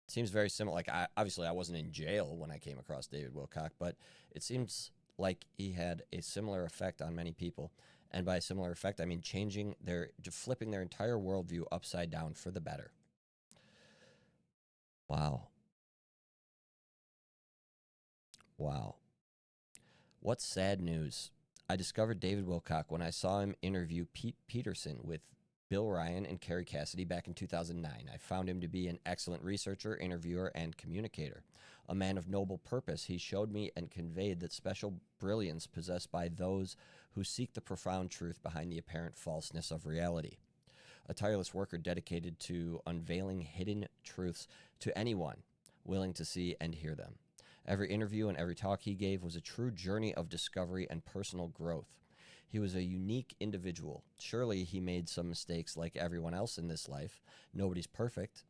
C: Seems very similar. Like, obviously, I wasn't in jail when I came across David Wilcock, but it seems like he had a similar effect on many people. And by a similar effect, I mean flipping their entire worldview upside down for the better. Wow. Wow. What sad news. I discovered David Wilcock when I saw him interview Pete Peterson with Bill Ryan and Carrie Cassidy back in 2009. I found him to be an excellent researcher, interviewer, and communicator. A man of noble purpose, he showed me and conveyed that special brilliance possessed by those who seek the profound truth behind the apparent falseness of reality. A tireless worker dedicated to unveiling hidden truths to anyone willing to see and hear them. Every interview and every talk he gave was a true journey of discovery and personal growth. He was a unique individual. Surely he made some mistakes like everyone else in this life. Nobody's perfect.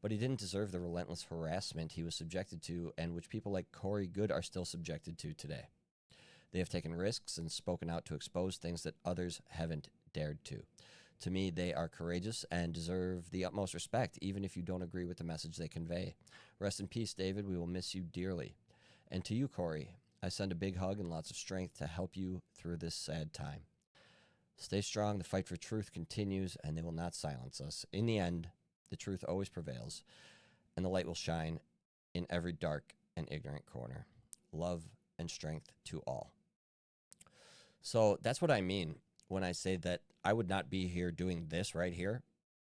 C: But he didn't deserve the relentless harassment he was subjected to and which people like Corey Good are still subjected to today. They have taken risks and spoken out to expose things that others haven't dared to. To me, they are courageous and deserve the utmost respect, even if you don't agree with the message they convey. Rest in peace, David. We will miss you dearly. And to you, Corey, I send a big hug and lots of strength to help you through this sad time. Stay strong. The fight for truth continues, and they will not silence us. In the end, the truth always prevails, and the light will shine in every dark and ignorant corner. Love and strength to all. So that's what I mean when I say that I would not be here doing this right here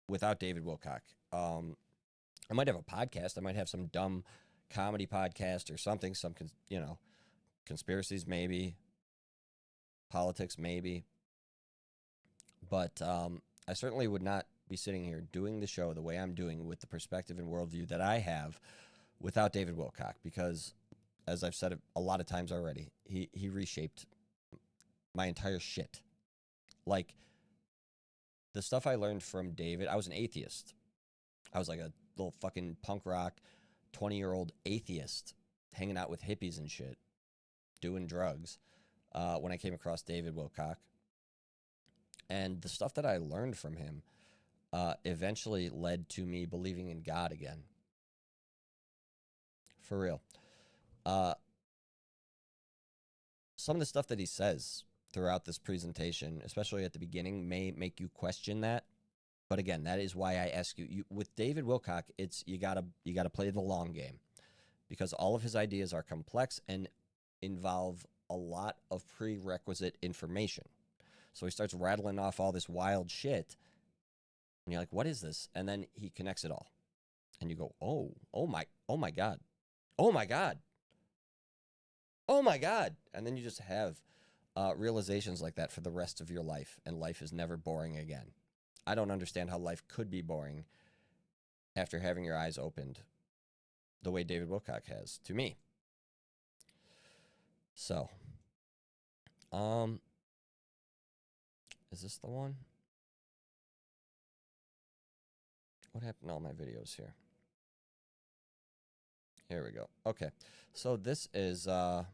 C: without David Wilcock. I might have a podcast. I might have some dumb comedy podcast or something, conspiracies maybe, politics maybe. But I certainly would not be sitting here doing the show the way I'm doing with the perspective and worldview that I have without David Wilcock, because, as I've said a lot of times already, he reshaped my entire shit. Like, the stuff I learned from David, I was an atheist. I was like a little fucking punk rock 20-year-old atheist hanging out with hippies and shit, doing drugs, when I came across David Wilcock. And the stuff that I learned from him eventually led to me believing in God again. For real. Some of the stuff that he says throughout this presentation, especially at the beginning, may make you question that. But again, that is why I ask you with David Wilcock, it's you gotta play the long game, because all of his ideas are complex and involve a lot of prerequisite information. So he starts rattling off all this wild shit, and you're like, what is this? And then he connects it all. And you go, oh my God. Oh my God. Oh my God. And then you just have realizations like that for the rest of your life, and life is never boring again. I don't understand how life could be boring after having your eyes opened the way David Wilcock has to me. So, is this the one? What happened to all my videos here? Here we go. Okay. So this is, oh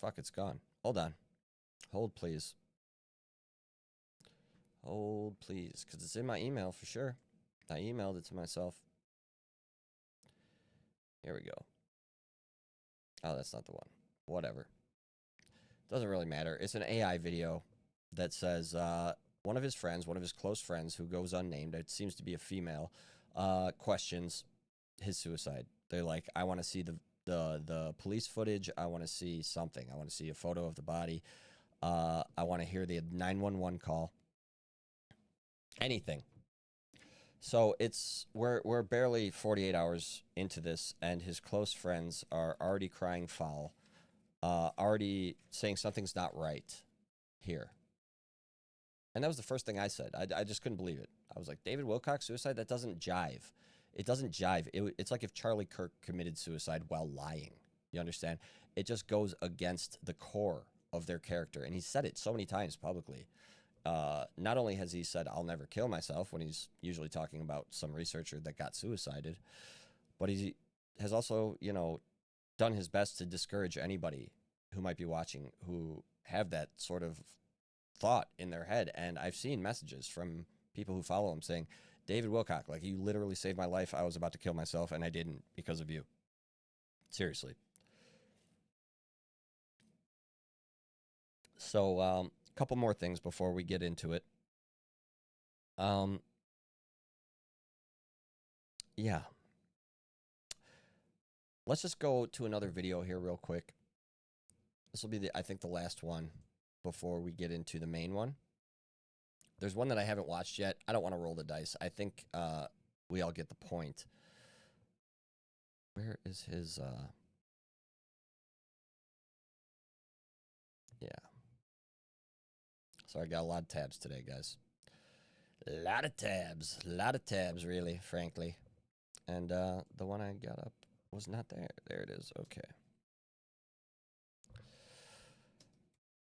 C: fuck, it's gone. Hold on. Hold, please. Hold, please, because it's in my email for sure. I emailed it to myself. Here we go. Oh, that's not the one. Whatever. Doesn't really matter. It's an AI video that says one of his friends, one of his close friends who goes unnamed, it seems to be a female, questions his suicide. They're like, I want to see the police footage. I want to see something. I want to see a photo of the body. I want to hear the 911 call. Anything. So we're barely 48 hours into this, and his close friends are already crying foul, already saying something's not right here. And that was the first thing I said. I just couldn't believe it. I was like, David Wilcock suicide? That doesn't jive. It doesn't jive. It's like if Charlie Kirk committed suicide while lying. You understand? It just goes against the core of their character. And he said it so many times publicly. Not only has he said, I'll never kill myself, when he's usually talking about some researcher that got suicided, but he has also, you know, done his best to discourage anybody who might be watching who have that sort of thought in their head. And I've seen messages from people who follow him saying, David Wilcock, like, you literally saved my life. I was about to kill myself and I didn't because of you. Seriously. So, a couple more things before we get into it. Yeah. Let's just go to another video here real quick. This will be, I think, the last one before we get into the main one. There's one that I haven't watched yet. I don't want to roll the dice. I think we all get the point. Where is his... Yeah. Sorry, I got a lot of tabs today, guys. A lot of tabs, really, frankly. And the one I got up was not there. There it is. Okay.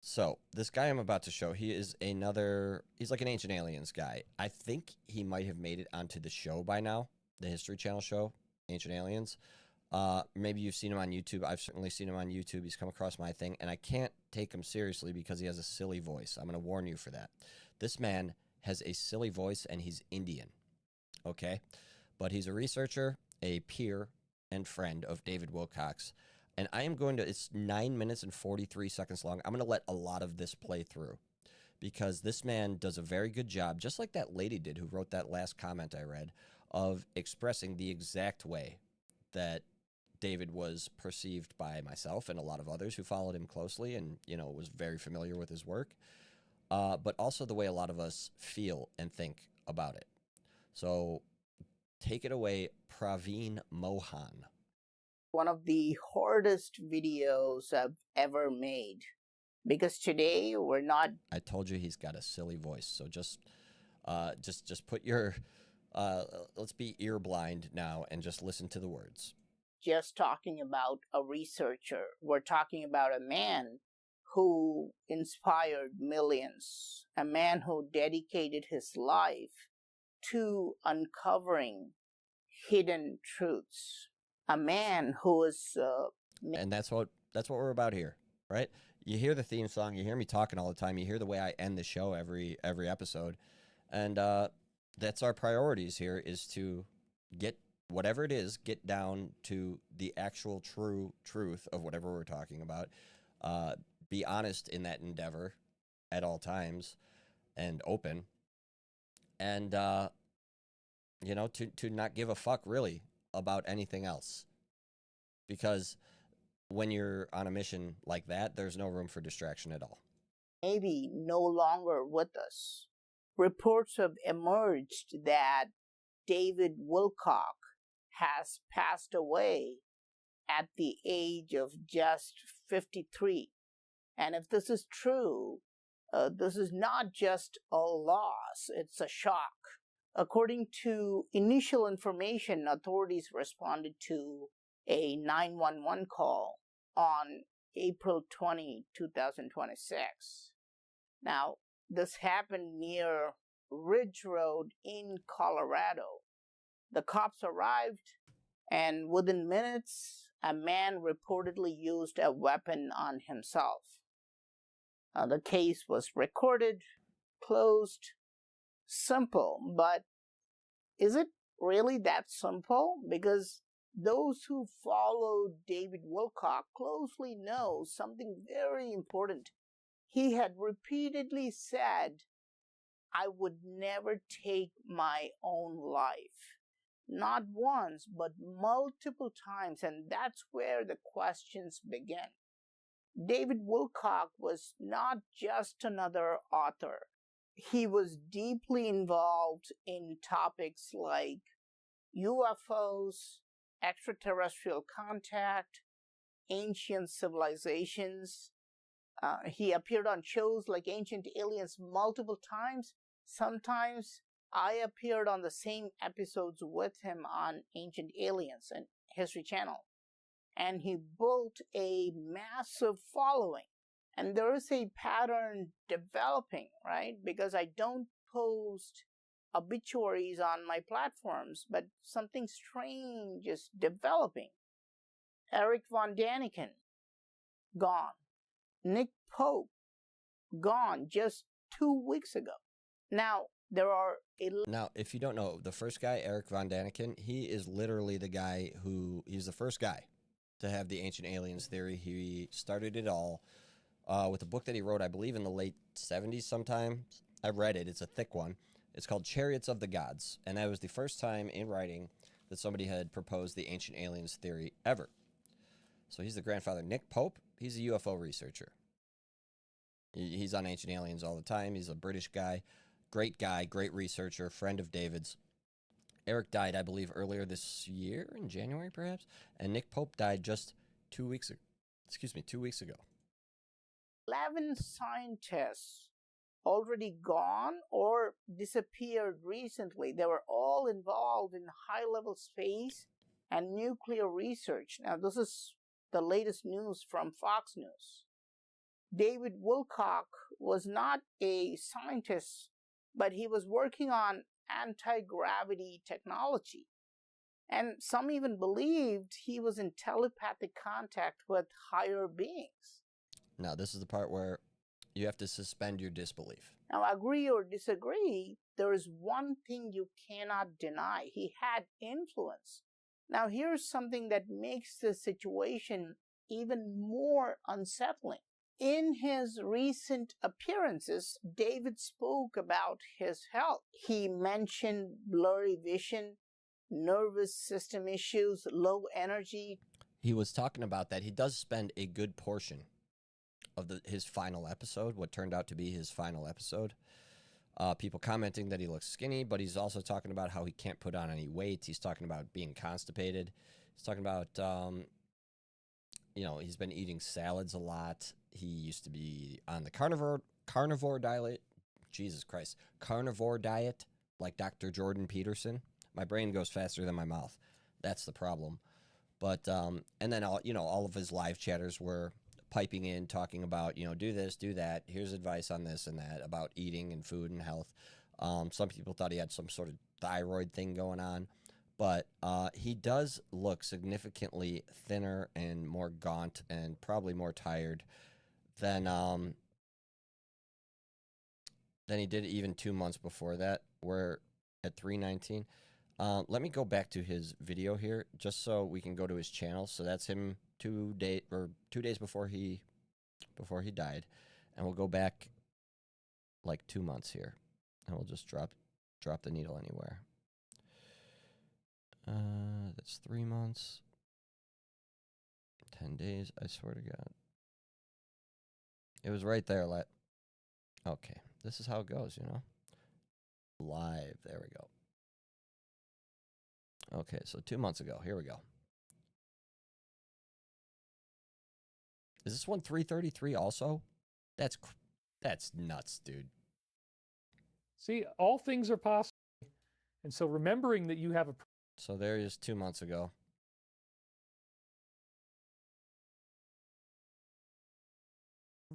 C: So, this guy I'm about to show, he's like an Ancient Aliens guy. I think he might have made it onto the show by now, the History Channel show, Ancient Aliens. Maybe you've seen him on YouTube. I've certainly seen him on YouTube. He's come across my thing, and I can't take him seriously because he has a silly voice. I'm going to warn you for that. This man has a silly voice, and he's Indian, okay? But he's a researcher, a peer, and friend of David Wilcock's. And I am going to, it's 9 minutes and 43 seconds long. I'm going to let a lot of this play through because this man does a very good job, just like that lady did who wrote that last comment I read, of expressing the exact way that David was perceived by myself and a lot of others who followed him closely and, you know, was very familiar with his work, but also the way a lot of us feel and think about it. So take it away, Praveen Mohan.
G: One of the hardest videos I've ever made, because today we're not...
C: I told you he's got a silly voice, so just put your, let's be ear blind now and just listen to the words.
G: Just talking about a researcher. We're talking about a man who inspired millions, a man who dedicated his life to uncovering hidden truths, a man who is...
C: And that's what we're about here, right? You hear the theme song, you hear me talking all the time, you hear the way I end the show every episode, and that's our priorities here, is to get whatever it is, get down to the actual true truth of whatever we're talking about, be honest in that endeavor at all times, and open, and, you know, to not give a fuck, really, about anything else. Because when you're on a mission like that, there's no room for distraction at all.
G: Maybe no longer with us. Reports have emerged that David Wilcock has passed away at the age of just 53. And if this is true, this is not just a loss, it's a shock. According to initial information, authorities responded to a 911 call on April 20, 2026. Now, this happened near Ridge Road in Colorado. The cops arrived, and within minutes, a man reportedly used a weapon on himself. The case was recorded, closed, simple. But is it really that simple? Because those who follow David Wilcock closely know something very important. He had repeatedly said, I would never take my own life. Not once, but multiple times, and that's where the questions begin. David Wilcock was not just another author. He was deeply involved in topics like UFOs, extraterrestrial contact, ancient civilizations. He appeared on shows like Ancient Aliens multiple times. Sometimes I appeared on the same episodes with him on Ancient Aliens and History Channel. And he built a massive following. And there is a pattern developing, right? Because I don't post obituaries on my platforms, but something strange is developing. Eric Von Daniken, gone. Nick Pope, gone just 2 weeks ago. Now, there are...
C: Now, if you don't know, the first guy, Eric Von Daniken, he is literally the guy he's the first guy to have the Ancient Aliens theory. He started it all with a book that he wrote, I believe, in the late 70s sometime. I read it. It's a thick one. It's called Chariots of the Gods, and that was the first time in writing that somebody had proposed the Ancient Aliens theory ever. So he's the grandfather. Nick Pope, he's a UFO researcher. He's on Ancient Aliens all the time. He's a British guy, great researcher, friend of David's. Eric died, I believe, earlier this year, in January, perhaps, and Nick Pope died just 2 weeks ago. 2 weeks ago.
G: 11 scientists already gone or disappeared recently. They were all involved in high-level space and nuclear research. Now, this is the latest news from Fox News. David Wilcock was not a scientist, but he was working on anti-gravity technology. And some even believed he was in telepathic contact with higher beings.
C: Now, this is the part where you have to suspend your disbelief.
G: Now, agree or disagree, there is one thing you cannot deny. He had influence. Now, here's something that makes the situation even more unsettling. In his recent appearances, David spoke about his health. He mentioned blurry vision, nervous system issues, low energy.
C: He was talking about that. He does spend a good portion of his final episode, what turned out to be his final episode. People commenting that he looks skinny, but he's also talking about how he can't put on any weight. He's talking about being constipated. He's talking about, he's been eating salads a lot. He used to be on the carnivore diet. Jesus Christ. Carnivore diet, like Dr. Jordan Peterson. My brain goes faster than my mouth. That's the problem. But, and then, all of his live chatters were piping in, talking about, do this, do that. Here's advice on this and that about eating and food and health. Some people thought he had some sort of thyroid thing going on. But he does look significantly thinner and more gaunt and probably more tired than he did even 2 months before that. We're at 319. Let me go back to his video here just so we can go to his channel. So that's him 2 days before he died, and we'll go back like 2 months here, and we'll just drop the needle anywhere. That's 3 months, 10 days. I swear to God, it was right there. Okay, this is how it goes, Live. There we go. Okay, so 2 months ago. Here we go. Is this one 333 also? That's nuts, dude.
D: See, all things are possible. And so remembering that you have a...
C: So there is 2 months ago.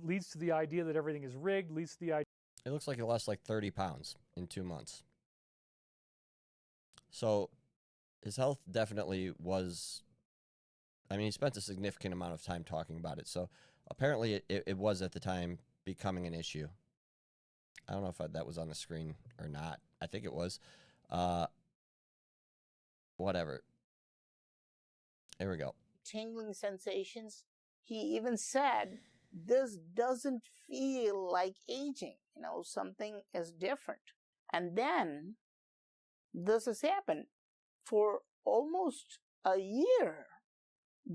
D: Leads to the idea that everything is rigged, leads to the idea...
C: It looks like he lost like 30 pounds in 2 months. So his health definitely was... he spent a significant amount of time talking about it. So apparently it was at the time becoming an issue. I don't know if that was on the screen or not. I think it was. Whatever. There we go.
G: Tingling sensations. He even said, this doesn't feel like aging. Something is different. And then this has happened. For almost a year,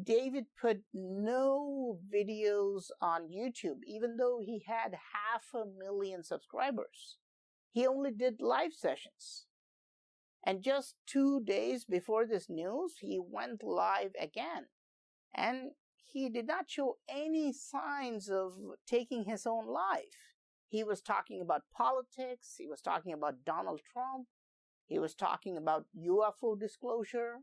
G: David put no videos on YouTube, even though he had 500,000 subscribers. He only did live sessions. And just 2 days before this news, he went live again. And he did not show any signs of taking his own life. He was talking about politics. He was talking about Donald Trump. He was talking about UFO disclosure.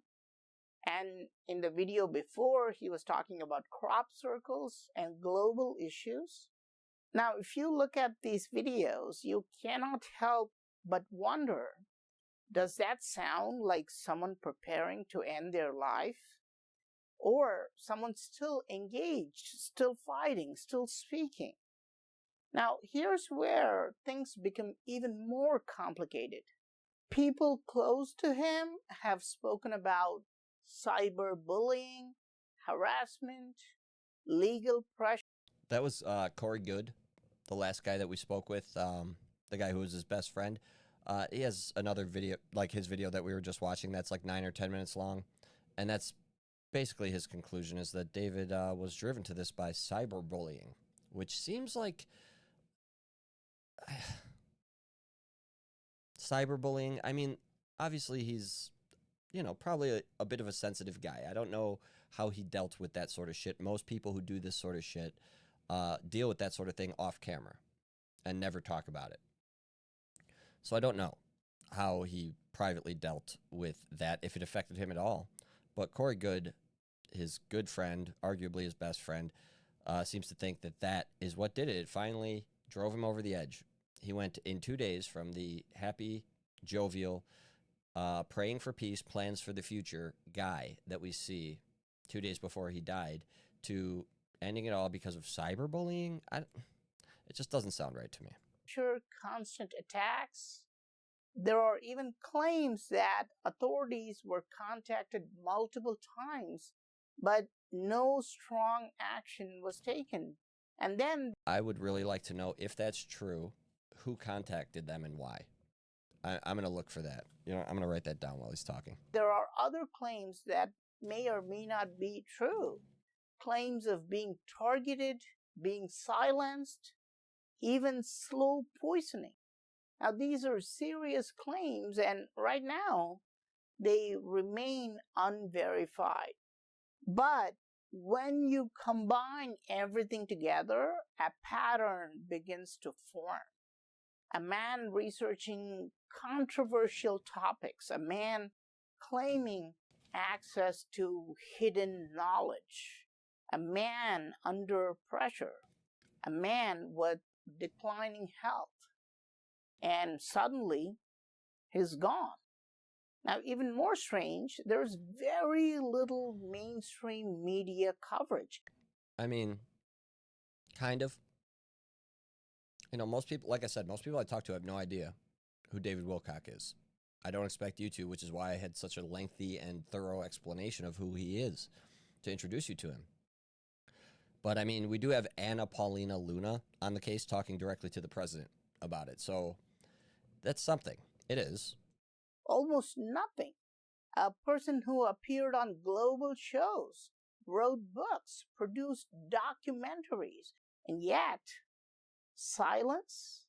G: And in the video before, he was talking about crop circles and global issues. Now, if you look at these videos, you cannot help but wonder, does that sound like someone preparing to end their life? Or someone still engaged, still fighting, still speaking? Now, here's where things become even more complicated. People close to him have spoken about cyberbullying, harassment, legal pressure.
C: That was Corey Good, the last guy that we spoke with, the guy who was his best friend. He has another video, like his video that we were just watching, that's like 9 or 10 minutes long. And that's basically his conclusion, is that David was driven to this by cyberbullying, which seems like... cyberbullying, I mean, obviously he's, probably a bit of a sensitive guy. I don't know how he dealt with that sort of shit. Most people who do this sort of shit deal with that sort of thing off camera and never talk about it. So I don't know how he privately dealt with that, if it affected him at all. But Corey Good, his good friend, arguably his best friend, seems to think that that is what did it. It finally drove him over the edge. He went in 2 days from the happy, jovial, praying for peace, plans for the future guy that we see 2 days before he died to ending it all because of cyberbullying. It just doesn't sound right to me.
G: Sure, constant attacks. There are even claims that authorities were contacted multiple times, but no strong action was taken. And then
C: I would really like to know, if that's true, who contacted them and why. I'm going to look for that. I'm going to write that down while he's talking.
G: there are other claims that may or may not be true. Claims of being targeted, being silenced, even slow poisoning. Now, these are serious claims, and right now, they remain unverified. But when you combine everything together, a pattern begins to form. A man researching controversial topics, a man claiming access to hidden knowledge, a man under pressure, a man with declining health, and suddenly he's gone. Now, even more strange, there's very little mainstream media coverage.
C: I mean, kind of. Most people, like I said, most people I talk to have no idea who David Wilcock is. I don't expect you to, which is why I had such a lengthy and thorough explanation of who he is to introduce you to him. But, I mean, we do have Anna Paulina Luna on the case talking directly to the president about it. So that's something. It is.
G: Almost nothing. A person who appeared on global shows, wrote books, produced documentaries, and yet silence.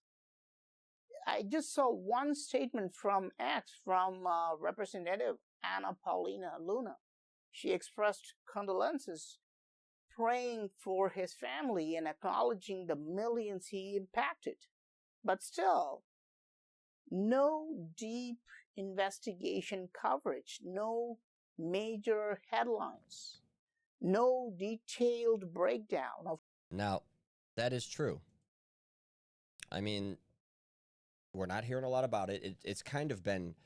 G: I just saw one statement from X, from Representative Anna Paulina Luna. She expressed condolences, praying for his family and acknowledging the millions he impacted. But still, no deep investigation coverage, no major headlines, no detailed breakdown of...
C: Now, that is true. I mean, we're not hearing a lot about it. It's kind of been,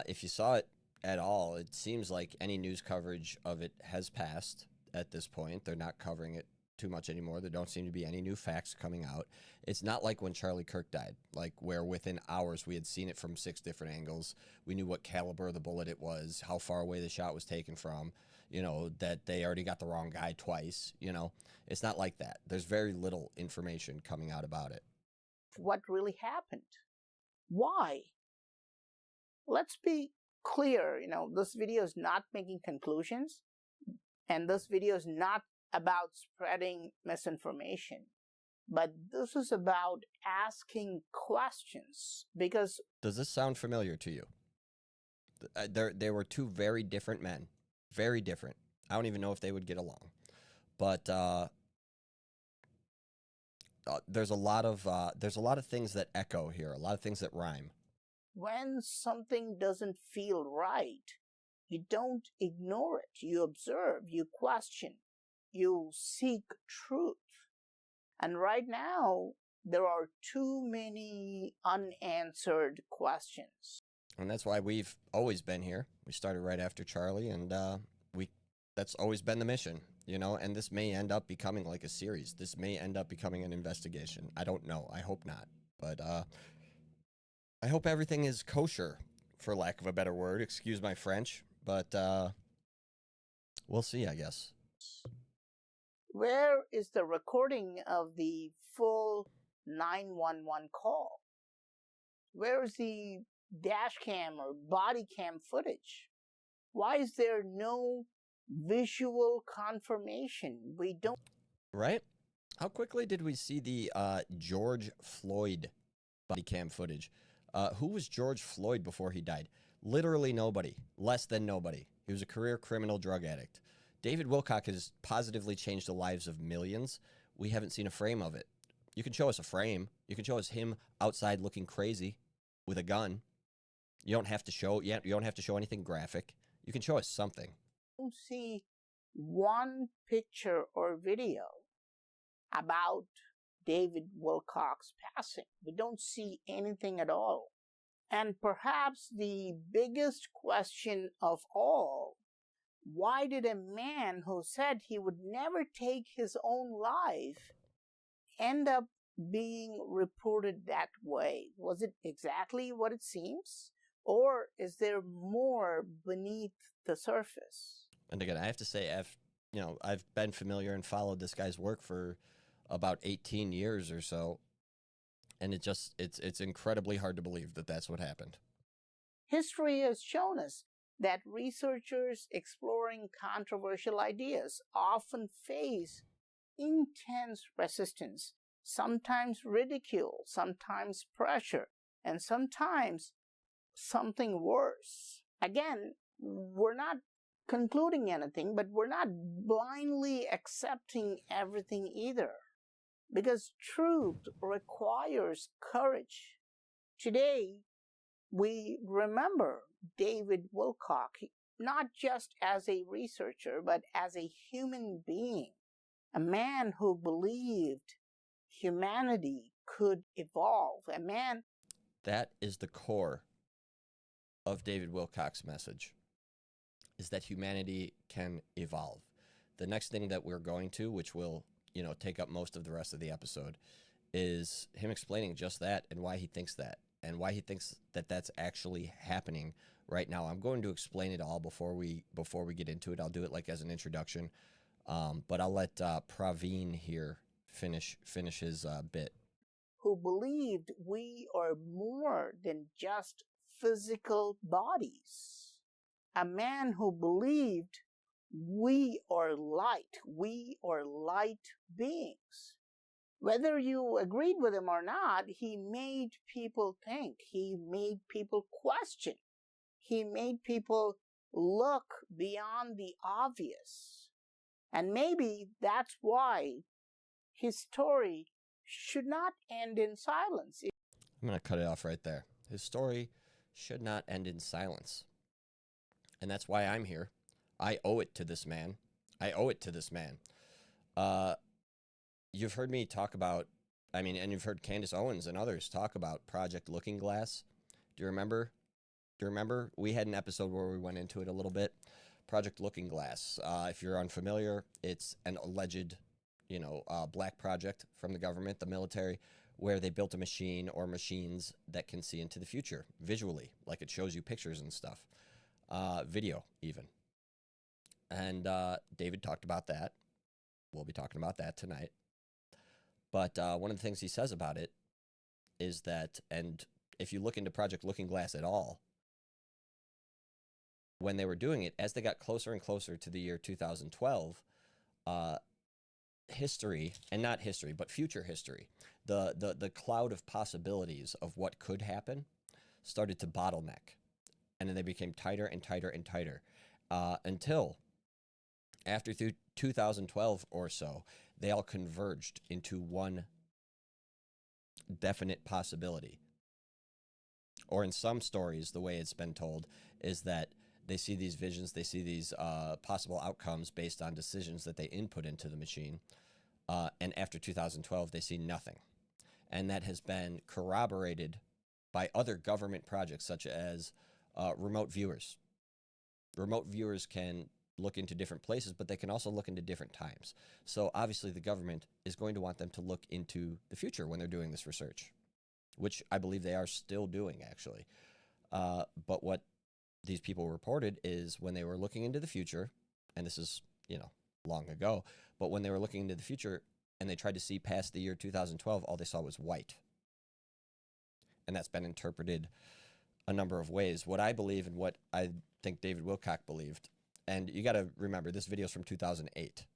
C: if you saw it at all, it seems like any news coverage of it has passed at this point. They're not covering it too much anymore. There don't seem to be any new facts coming out. It's not like when Charlie Kirk died, like where within hours we had seen it from 6 different angles. We knew what caliber of the bullet it was, how far away the shot was taken from, you know, that they already got the wrong guy twice, you know. It's not like that. There's very little information coming out about it.
G: What really happened? Why? Let's be clear, you know, this video is not making conclusions, and this video is not about spreading misinformation, but this is about asking questions. Because
C: does this sound familiar to you? There were 2 very different men, very different. I don't even know if they would get along, but there's a lot of things that echo here, a lot of things that rhyme.
G: when something doesn't feel right, you don't ignore it. You observe, you question, you seek truth. And right now, there are too many unanswered questions.
C: And that's why we've always been here. We started right after Charlie, and that's always been the mission, you know, and this may end up becoming like a series. This may end up becoming an investigation. I don't know. I hope not. But I hope everything is kosher, for lack of a better word. Excuse my French, but we'll see, I guess.
G: Where is the recording of the full 911 call? Where is the dash cam or body cam footage? Why is there no visual confirmation? We don't...
C: Right? How quickly did we see the George Floyd body cam footage? Who was George Floyd before he died? Literally nobody. Less than nobody. He was a career criminal drug addict. David Wilcock has positively changed the lives of millions. We haven't seen a frame of it. You can show us a frame. You can show us him outside looking crazy with a gun. You don't have to show anything graphic. You can show us something.
G: don't see one picture or video about David Wilcock's passing. We don't see anything at all. And perhaps the biggest question of all, why did a man who said he would never take his own life end up being reported that way? Was it exactly what it seems? Or is there more beneath the surface?
C: And again, I have to say, I've been familiar and followed this guy's work for about 18 years or so, and it's incredibly hard to believe that that's what happened.
G: History has shown us that researchers exploring controversial ideas often face intense resistance, sometimes ridicule, sometimes pressure, and sometimes something worse. Again, we're not concluding anything, but we're not blindly accepting everything either, because truth requires courage. Today, we remember David Wilcock, not just as a researcher, but as a human being, a man who believed humanity could evolve, a man...
C: That is the core of David Wilcock's message, is that humanity can evolve. The next thing that we're going to, which will, take up most of the rest of the episode, is him explaining just that and why he thinks that, and why he thinks that that's actually happening right now. I'm going to explain it all before we get into it. I'll do it like as an introduction, but I'll let Praveen here finish his bit.
G: Who believed we are more than just physical bodies. A man who believed we are light beings. Whether you agreed with him or not, he made people think. He made people question. He made people look beyond the obvious. And maybe that's why his story should not end in silence.
C: I'm going to cut it off right there. His story should not end in silence. And that's why I'm here. I owe it to this man. You've heard me talk about, and you've heard Candace Owens and others talk about Project Looking Glass. Do you remember? We had an episode where we went into it a little bit. Project Looking Glass. If you're unfamiliar, it's an alleged black project from the government, the military, where they built a machine or machines that can see into the future visually, like it shows you pictures and stuff, video even. And David talked about that. We'll be talking about that tonight. But one of the things he says about it is that, and if you look into Project Looking Glass at all, when they were doing it, as they got closer and closer to the year 2012, history, and not history, but future history, the cloud of possibilities of what could happen started to bottleneck. And then they became tighter and tighter and tighter until after 2012 or so, they all converged into one definite possibility. Or in some stories, the way it's been told is that they see these visions, they see these possible outcomes based on decisions that they input into the machine. And after 2012, they see nothing. And that has been corroborated by other government projects, such as remote viewers. Remote viewers can look into different places, but they can also look into different times. So obviously the government is going to want them to look into the future when they're doing this research, which I believe they are still doing, actually. But what these people reported is when they were looking into the future, and this is, long ago, but when they were looking into the future and they tried to see past the year 2012, all they saw was white. And that's been interpreted a number of ways. What I believe and what I think David Wilcock believed, and you got to remember, this video is from 2008,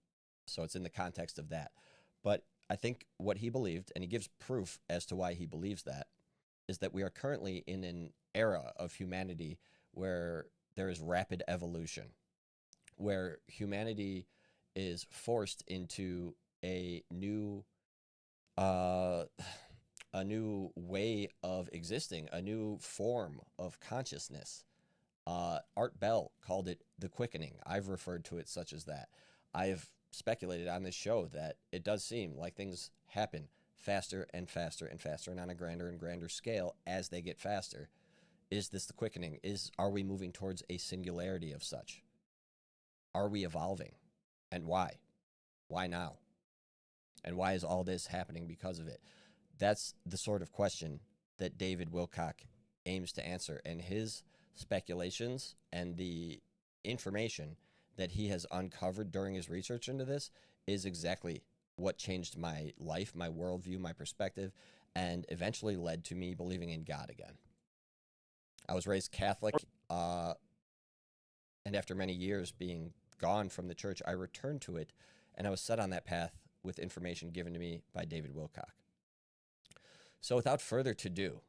C: so it's in the context of that. But I think what he believed, and he gives proof as to why he believes that, is that we are currently in an era of humanity where there is rapid evolution, where humanity is forced into a new way of existing, a new form of consciousness. Art Bell called it the quickening. I've referred to it such as that. I've speculated on this show that it does seem like things happen faster and faster and faster and on a grander and grander scale as they get faster. Is this the quickening? Are we moving towards a singularity of such? Are we evolving? And why? Why now? And why is all this happening because of it? That's the sort of question that David Wilcock aims to answer. And his speculations and the information that he has uncovered during his research into this is exactly what changed my life, my worldview, my perspective, and eventually led to me believing in God again. I was raised Catholic, and after many years being gone from the church, I returned to it, and I was set on that path with information given to me by David Wilcock. So without further to-do,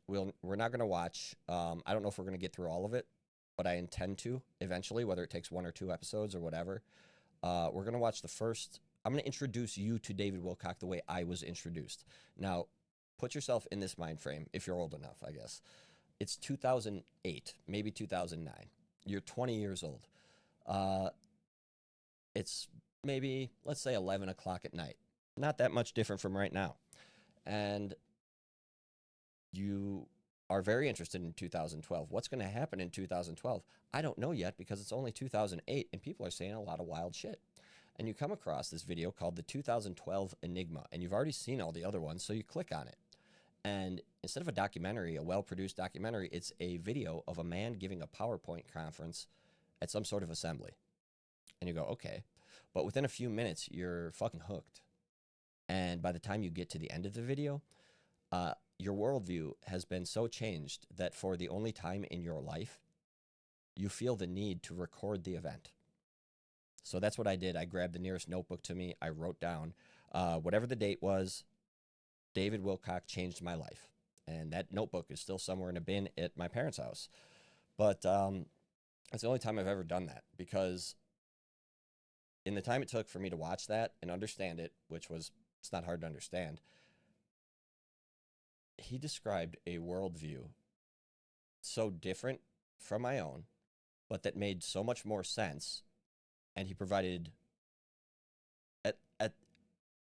C: we're not going to watch, I don't know if we're going to get through all of it, but I intend to eventually, whether it takes 1 or 2 episodes or whatever. We're going to watch the first. I'm going to introduce you to David Wilcock the way I was introduced. Now, put yourself in this mind frame, if you're old enough, I guess. It's 2008, maybe 2009. You're 20 years old. It's maybe, let's say, 11 o'clock at night. Not that much different from right now. And you are very interested in 2012. What's going to happen in 2012? I don't know yet because it's only 2008 and people are saying a lot of wild shit. And you come across this video called the 2012 Enigma, and you've already seen all the other ones, so you click on it. And instead of a documentary, a well-produced documentary, it's a video of a man giving a PowerPoint conference at some sort of assembly. And you go, okay. But within a few minutes, you're fucking hooked. And by the time you get to the end of the video, your worldview has been so changed that for the only time in your life, you feel the need to record the event. So that's what I did. I grabbed the nearest notebook to me. I wrote down whatever the date was. David Wilcock changed my life. And that notebook is still somewhere in a bin at my parents' house. But that's the only time I've ever done that, because in the time it took for me to watch that and understand it, which was, it's not hard to understand, he described a worldview so different from my own, but that made so much more sense. And he provided,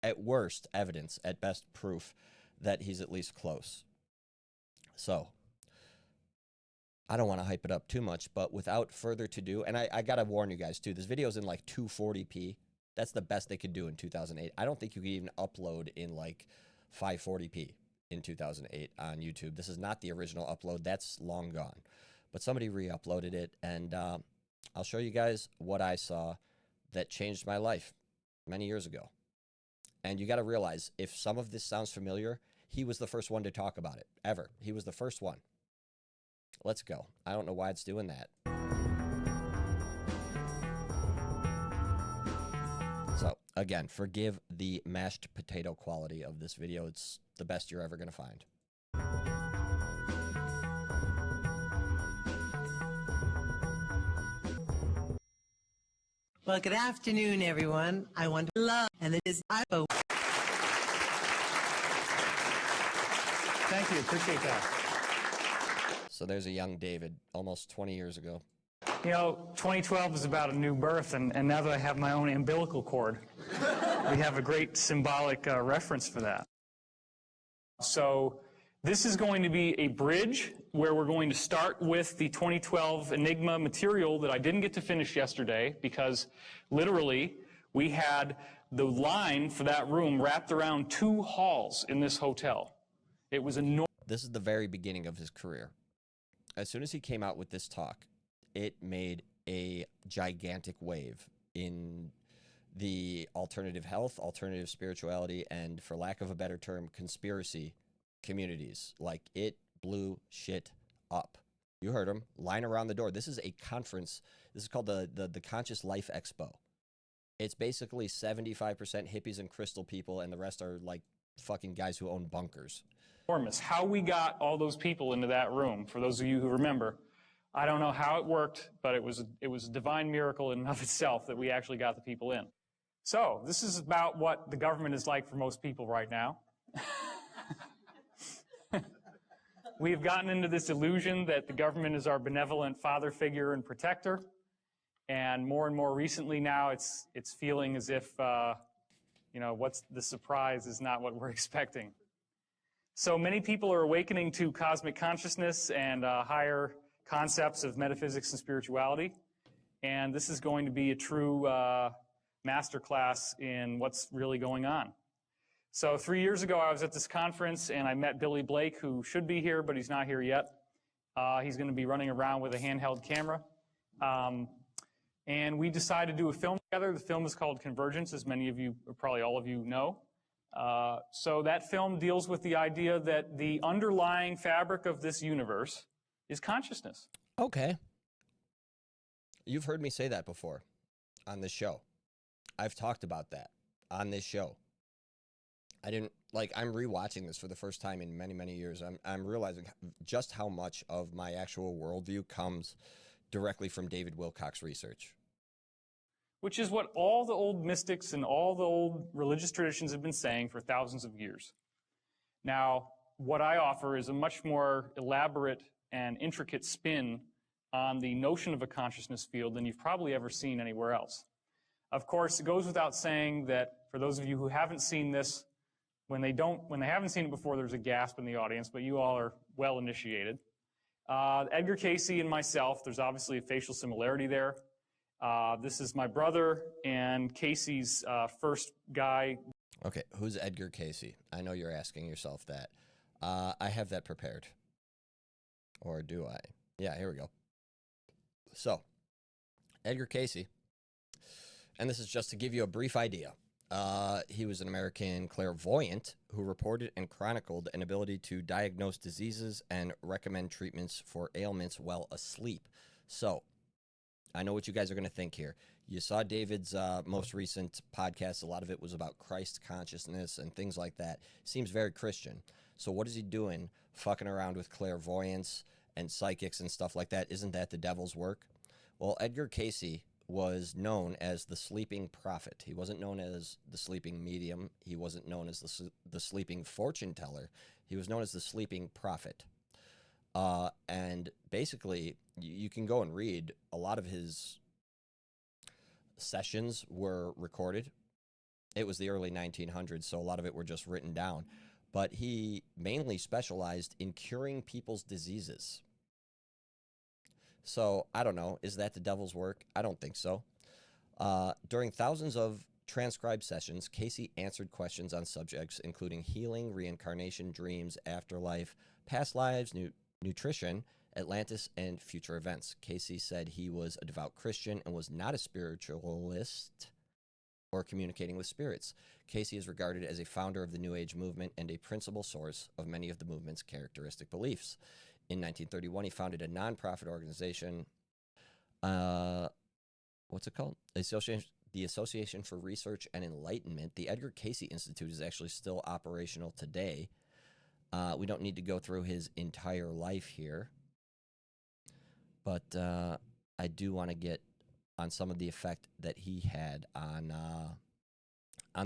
C: at worst, evidence, at best, proof that he's at least close. So, I don't want to hype it up too much, but without further to do, and I got to warn you guys too, this video is in like 240p, That's the best they could do in 2008. I don't think you could even upload in like 540p in 2008 on YouTube. This is not the original upload. That's long gone. But somebody re-uploaded it, and I'll show you guys what I saw that changed my life many years ago. And you got to realize, if some of this sounds familiar, he was the first one to talk about it, ever. He was the first one. Let's go. I don't know why it's doing that. So, again, forgive the mashed potato quality of this video. It's the best you're ever going to find.
H: Well, good afternoon, everyone. I want to love, and it is I.
D: Thank you. Appreciate that.
C: So there's a young David, almost 20 years ago.
D: You know, 2012 is about a new birth, and now that I have my own umbilical cord, we have a great symbolic reference for that. So this is going to be a bridge where we're going to start with the 2012 Enigma material that I didn't get to finish yesterday because literally we had the line for that room wrapped around 2 halls in this hotel. It was enormous.
C: This is the very beginning of his career. As soon as he came out with this talk, it made a gigantic wave in the alternative health, alternative spirituality, and, for lack of a better term, conspiracy communities. Like, it blew shit up. You heard him. Line around the door. This is a conference. This is called the Conscious Life Expo. It's basically 75% hippies and crystal people, and the rest are like fucking guys who own bunkers.
D: How we got all those people into that room, for those of you who remember, I don't know how it worked, but it was a divine miracle in and of itself that we actually got the people in. So this is about what the government is like for most people right now. We have gotten into this illusion that the government is our benevolent father figure and protector, and more recently now it's feeling as if what's the surprise is not what we're expecting. So many people are awakening to cosmic consciousness and higher concepts of metaphysics and spirituality, and this is going to be a true masterclass in what's really going on. So 3 years ago, I was at this conference, and I met Billy Blake, who should be here, but he's not here yet. He's going to be running around with a handheld camera. And we decided to do a film together. The film is called Convergence, as many of you, or probably all of you, know. So that film deals with the idea that the underlying fabric of this universe is consciousness.
C: Okay. You've heard me say that before on this show. I've talked about that on this show. I'm rewatching this for the first time in many, many years. I'm realizing just how much of my actual worldview comes directly from David Wilcock's research.
D: Which is what all the old mystics and all the old religious traditions have been saying for thousands of years. Now, what I offer is a much more elaborate and intricate spin on the notion of a consciousness field than you've probably ever seen anywhere else. Of course, it goes without saying that for those of you who haven't seen this, when they haven't seen it before, there's a gasp in the audience, but you all are well initiated. Edgar Casey and myself, there's obviously a facial similarity there. This is my brother and Casey's first guy.
C: Okay, who's Edgar Casey? I know you're asking yourself that. I have that prepared. Or do I? Yeah, here we go. So, Edgar Casey, and this is just to give you a brief idea. He was an American clairvoyant who reported and chronicled an ability to diagnose diseases and recommend treatments for ailments while asleep. So, I know what you guys are going to think here. You saw David's most recent podcast. A lot of it was about Christ consciousness and things like that. Seems very Christian. So what is he doing fucking around with clairvoyance and psychics and stuff like that? Isn't that the devil's work? Well, Edgar Casey was known as the sleeping prophet. He wasn't known as the sleeping medium. He wasn't known as the sleeping fortune teller. He was known as the sleeping prophet. And basically, you can go and read a lot of his sessions were recorded. It was the early 1900s, so a lot of it were just written down. But he mainly specialized in curing people's diseases. So, I don't know, is that the devil's work? I don't think so. During thousands of transcribed sessions, Casey answered questions on subjects including healing, reincarnation, dreams, afterlife, past lives, nutrition, Atlantis, and future events. Casey said he was a devout Christian and was not a spiritualist or communicating with spirits. Casey is regarded as a founder of the New Age movement and a principal source of many of the movement's characteristic beliefs. In 1931, he founded a nonprofit organization, what's it called? The Association for Research and Enlightenment. The Edgar Casey Institute is actually still operational today. We don't need to go through his entire life here, but I do want to get on some of the effect that he had on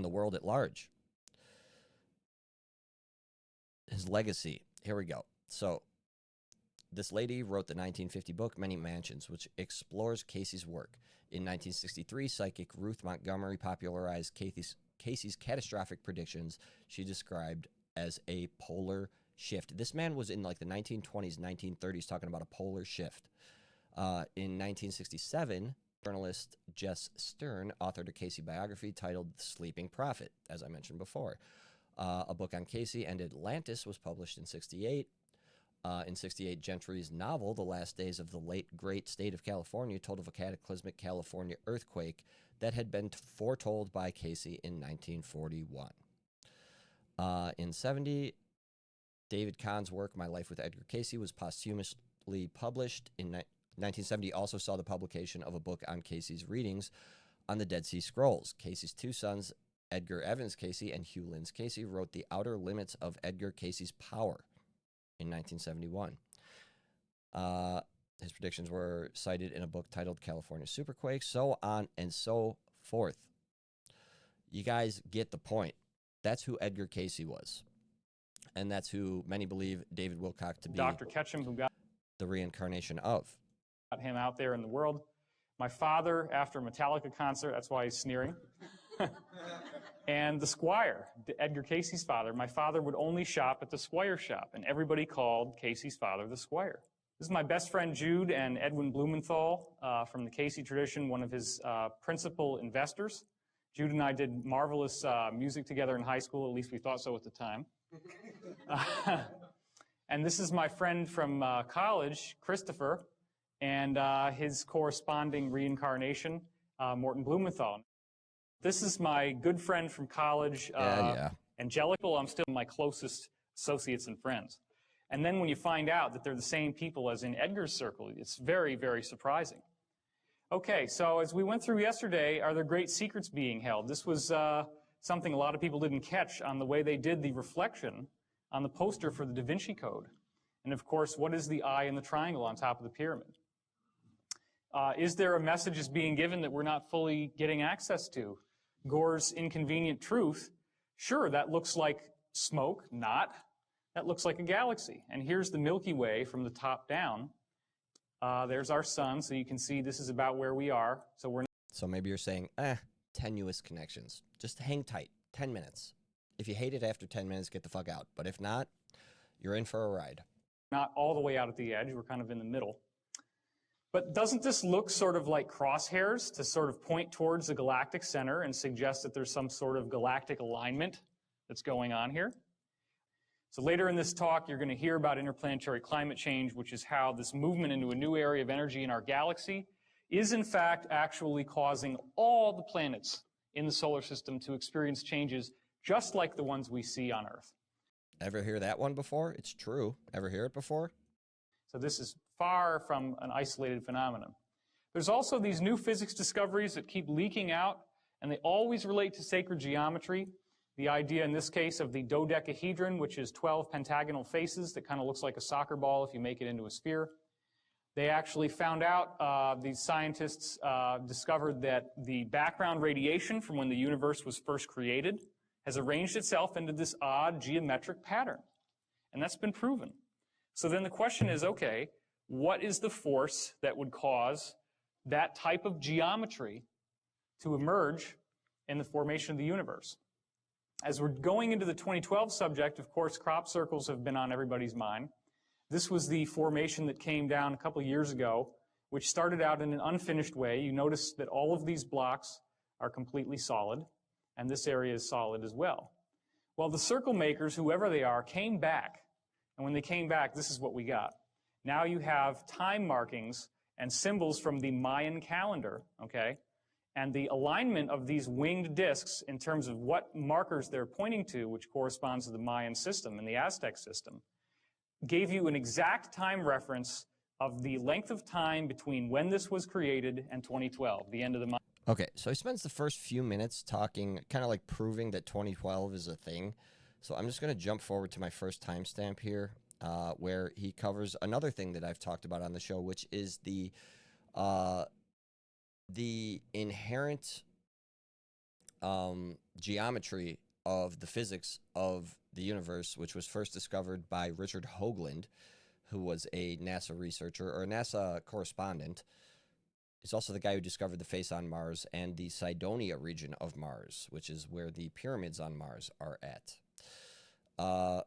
C: the world at large. His legacy. Here we go. So, this lady wrote the 1950 book, Many Mansions, which explores Casey's work. In 1963, psychic Ruth Montgomery popularized Casey's catastrophic predictions she described as a polar shift. This man was in like the 1920s, 1930s talking about a polar shift. In 1967, journalist Jess Stern authored a Casey biography titled The Sleeping Prophet, as I mentioned before. A book on Casey and Atlantis was published in 68. In 68, Gentry's novel, The Last Days of the Late Great State of California, told of a cataclysmic California earthquake that had been foretold by Casey in 1941. In 70, David Kahn's work, My Life with Edgar Casey, was posthumously published. In 1970 also saw the publication of a book on Casey's readings on the Dead Sea Scrolls. Casey's two sons, Edgar Evans Casey and Hugh Lins Casey, wrote The Outer Limits of Edgar Casey's Power in 1971. His predictions were cited in a book titled California Superquake, so on and so forth. You guys get the point. That's who Edgar Casey was. And that's who many believe David Wilcock to be
I: Dr. Ketchum, who got
C: the reincarnation of.
I: Him out there in the world. My father, after a Metallica concert, that's why he's sneering. And the Squire, Edgar Casey's father, my father would only shop at the Squire shop, and everybody called Casey's father the Squire. This is my best friend Jude and Edwin Blumenthal from the Casey tradition, one of his principal investors. Jude and I did marvelous music together in high school, at least we thought so at the time. And this is my friend from college, Christopher, and his corresponding reincarnation, Morton Blumenthal. This is my good friend from college, Angelica. I'm still my closest associates and friends. And then when you find out that they're the same people as in Edgar's circle, it's very, very surprising. Okay, so as we went through yesterday, are there great secrets being held? This was something a lot of people didn't catch on the way they did the reflection on the poster for the Da Vinci Code. And of course, what is the eye in the triangle on top of the pyramid? Is there a message is being given that we're not fully getting access to? Gore's inconvenient truth, sure, that looks like smoke, not. That looks like a galaxy. And here's the Milky Way from the top down. There's our sun, so you can see this is about where we are.
C: So maybe you're saying, tenuous connections. Just hang tight, 10 minutes. If you hate it after 10 minutes, get the fuck out. But if not, you're in for a ride.
I: Not all the way out at the edge, we're kind of in the middle. But doesn't this look sort of like crosshairs to sort of point towards the galactic center and suggest that there's some sort of galactic alignment that's going on here? So later in this talk, you're going to hear about interplanetary climate change, which is how this movement into a new area of energy in our galaxy is in fact actually causing all the planets in the solar system to experience changes just like the ones we see on Earth.
C: Ever hear that one before? It's true. Ever hear it before?
I: So this is far from an isolated phenomenon. There's also these new physics discoveries that keep leaking out, and they always relate to sacred geometry. The idea in this case of the dodecahedron, which is 12 pentagonal faces that kind of looks like a soccer ball if you make it into a sphere. They actually found out, these scientists discovered that the background radiation from when the universe was first created has arranged itself into this odd geometric pattern. And that's been proven. So then the question is, okay, what is the force that would cause that type of geometry to emerge in the formation of the universe? As we're going into the 2012 subject, of course, crop circles have been on everybody's mind. This was the formation that came down a couple of years ago, which started out in an unfinished way. You notice that all of these blocks are completely solid. and this area is solid as well. Well, the circle makers, whoever they are, came back, and when they came back, this is what we got. Now you have time markings and symbols from the Mayan calendar, okay? And the alignment of these winged discs in terms of what markers they're pointing to, which corresponds to the Mayan system and the Aztec system, gave you an exact time reference of the length of time between when this was created and 2012, the end of the Mayan.
C: Okay, so he spends the first few minutes talking, kind of like proving that 2012 is a thing. So I'm just going to jump forward to my first timestamp here, where he covers another thing that I've talked about on the show, which is the inherent geometry of the physics of the universe, which was first discovered by Richard Hoagland, who was a NASA researcher or a NASA correspondent. He's also the guy who discovered the face on Mars and the Cydonia region of Mars, which is where the pyramids on Mars are at. But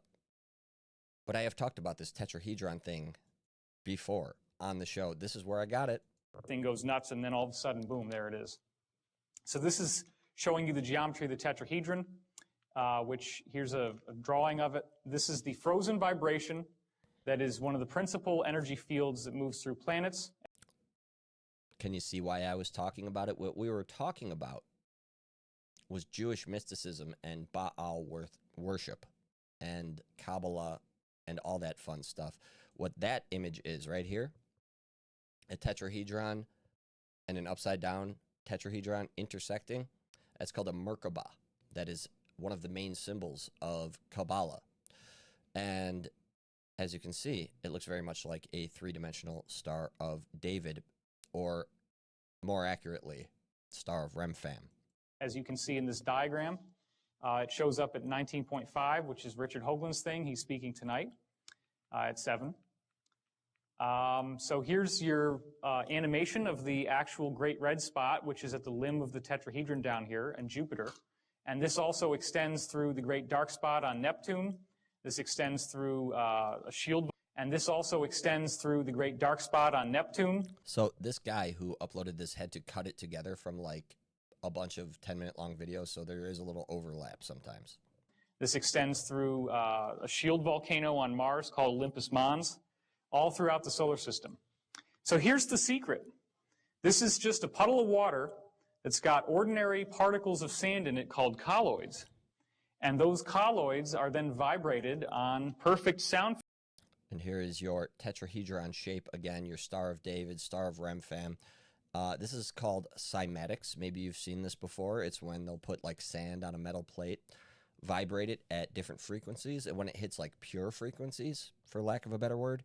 C: I have talked about this tetrahedron thing before on the show. This is where I got it.
I: Thing goes nuts, and then all of a sudden, boom, there it is. So this is showing you the geometry of the tetrahedron, which here's a drawing of it. This is the frozen vibration that is one of the principal energy fields that moves through planets.
C: Can you see why I was talking about it? What we were talking about was Jewish mysticism and Baal worship and Kabbalah and all that fun stuff. What that image is right here, a tetrahedron and an upside down tetrahedron intersecting, that's called a Merkabah. That is one of the main symbols of Kabbalah. And as you can see, it looks very much like a three-dimensional Star of David, or more accurately, Star of Remphan.
I: As you can see in this diagram, it shows up at 19.5, which is Richard Hoagland's thing. He's speaking tonight at 7. So here's your animation of the actual Great Red Spot, which is at the limb of the tetrahedron down here, and Jupiter. And this also extends through the Great Dark Spot on Neptune. This extends through a shield, and this also extends through the Great Dark Spot on Neptune.
C: So this guy who uploaded this had to cut it together from like a bunch of 10-minute long videos, so there is a little overlap sometimes.
I: This extends through a shield volcano on Mars called Olympus Mons, all throughout the solar system. So here's the secret. This is just a puddle of water that's got ordinary particles of sand in it called colloids. And those colloids are then vibrated on perfect sound.
C: And here is your tetrahedron shape again, your Star of David, Star of Remphan. This is called cymatics. Maybe you've seen this before. It's when they'll put like sand on a metal plate, vibrate it at different frequencies, and when it hits like pure frequencies, for lack of a better word,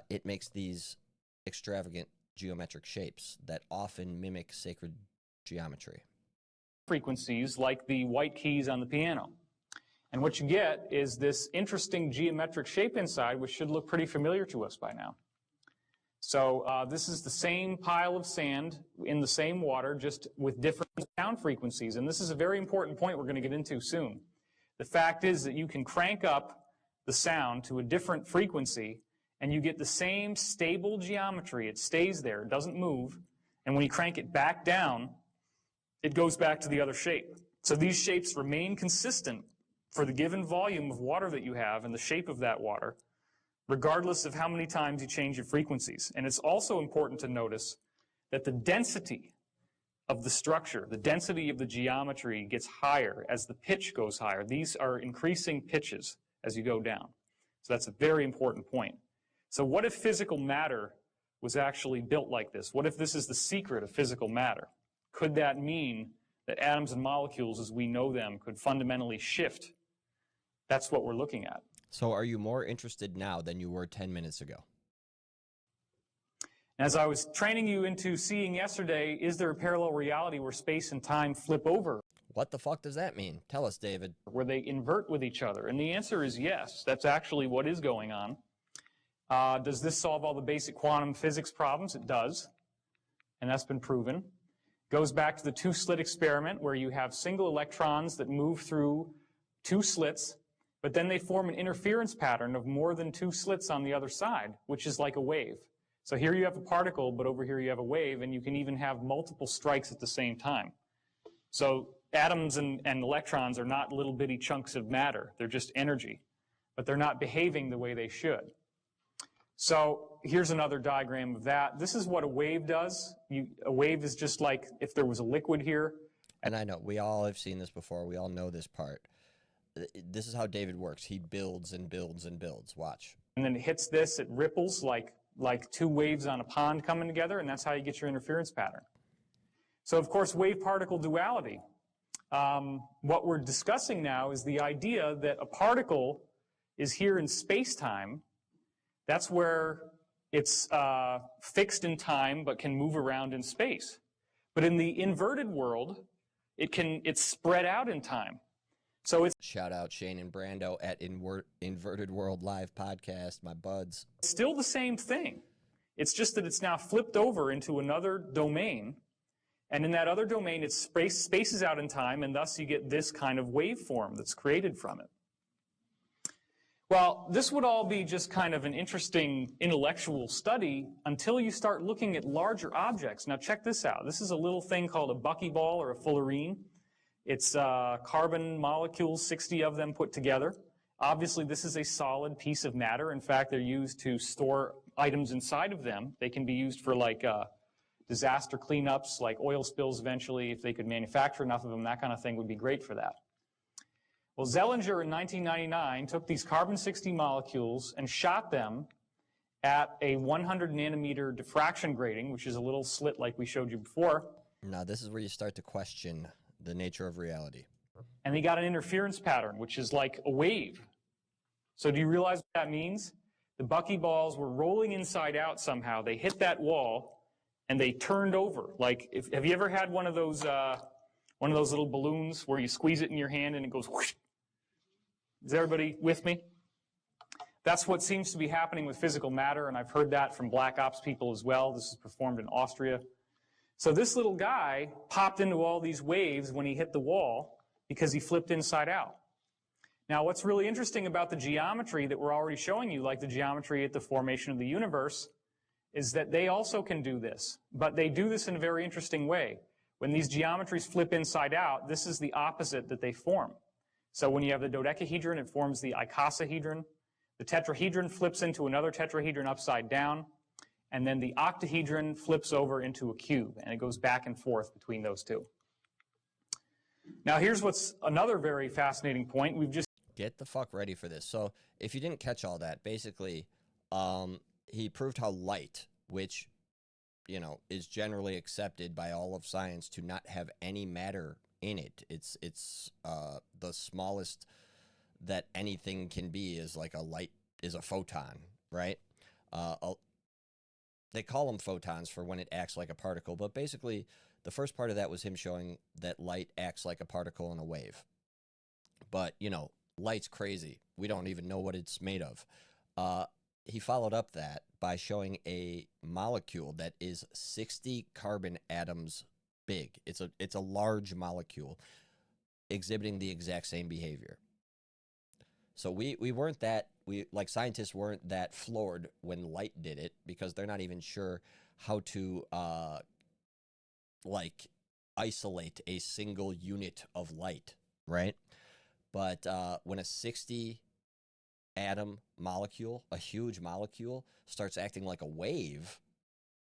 C: it makes these extravagant geometric shapes that often mimic sacred geometry.
I: Frequencies like the white keys on the piano. And what you get is this interesting geometric shape inside, which should look pretty familiar to us by now. So this is the same pile of sand in the same water, just with different sound frequencies. And this is a very important point we're going to get into soon. The fact is that you can crank up the sound to a different frequency, and you get the same stable geometry. It stays there, it doesn't move. And when you crank it back down, it goes back to the other shape. So these shapes remain consistent for the given volume of water that you have and the shape of that water, regardless of how many times you change your frequencies. And it's also important to notice that the density of the structure, the density of the geometry gets higher as the pitch goes higher. These are increasing pitches as you go down. So that's a very important point. So what if physical matter was actually built like this? What if this is the secret of physical matter? Could that mean that atoms and molecules as we know them could fundamentally shift? That's what we're looking at.
C: So are you more interested now than you were 10 minutes ago?
I: As I was training you into seeing yesterday, is there a parallel reality where space and time flip over?
C: What the fuck does that mean? Tell us, David.
I: Where they invert with each other? And the answer is yes. That's actually what is going on. Does this solve all the basic quantum physics problems? It does. And that's been proven. Goes back to the two-slit experiment where you have single electrons that move through two slits, but then they form an interference pattern of more than two slits on the other side, which is like a wave. So here you have a particle, but over here you have a wave, and you can even have multiple strikes at the same time. So atoms and electrons are not little bitty chunks of matter. They're just energy, but they're not behaving the way they should. So here's another diagram of that. This is what a wave does. A wave is just like if there was a liquid here.
C: And I know, we all have seen this before. We all know this part. This is how David works. He builds and builds and builds. Watch.
I: And then it hits this, it ripples like two waves on a pond coming together, and that's how you get your interference pattern. So, of course, wave-particle duality. What we're discussing now is the idea that a particle is here in space-time. That's where it's fixed in time but can move around in space. But in the inverted world, it's spread out in time. So it's
C: shout out Shane and Brando at Inverted World Live podcast, my buds.
I: Still the same thing. It's just that it's now flipped over into another domain. And in that other domain, it spaces out in time, and thus you get this kind of waveform that's created from it. Well, this would all be just kind of an interesting intellectual study until you start looking at larger objects. Now check this out. This is a little thing called a buckyball or a fullerene. It's carbon molecules, 60 of them put together. Obviously, this is a solid piece of matter. In fact, they're used to store items inside of them. They can be used for like disaster cleanups, like oil spills eventually. If they could manufacture enough of them, that kind of thing would be great for that. Well, Zellinger in 1999 took these carbon-60 molecules and shot them at a 100 nanometer diffraction grating, which is a little slit like we showed you before.
C: Now, this is where you start to question the nature of reality.
I: And they got an interference pattern, which is like a wave. So do you realize what that means? The buckyballs were rolling inside out somehow. They hit that wall, and they turned over. Like, have you ever had one of those little balloons where you squeeze it in your hand and it goes whoosh? Is everybody with me? That's what seems to be happening with physical matter, and I've heard that from black ops people as well. This is performed in Austria. So this little guy popped into all these waves when he hit the wall because he flipped inside out. Now, what's really interesting about the geometry that we're already showing you, like the geometry at the formation of the universe, is that they also can do this. But they do this in a very interesting way. When these geometries flip inside out, this is the opposite that they form. So when you have the dodecahedron, it forms the icosahedron. The tetrahedron flips into another tetrahedron upside down. And then the octahedron flips over into a cube, and it goes back and forth between those two. Now, here's what's another very fascinating point. We've just
C: get the fuck ready for this. So, if you didn't catch all that, basically, he proved how light, which, you know, is generally accepted by all of science to not have any matter in it. It's the smallest that anything can be is like a light is a photon, right? They call them photons for when it acts like a particle, but basically the first part of that was him showing that light acts like a particle in a wave. But, you know, light's crazy. We don't even know what it's made of. He followed up that by showing a molecule that is 60 carbon atoms big. It's a large molecule exhibiting the exact same behavior. So we weren't that, like scientists weren't that floored when light did it because they're not even sure how to like isolate a single unit of light, right? But when a 60 atom molecule, a huge molecule, starts acting like a wave,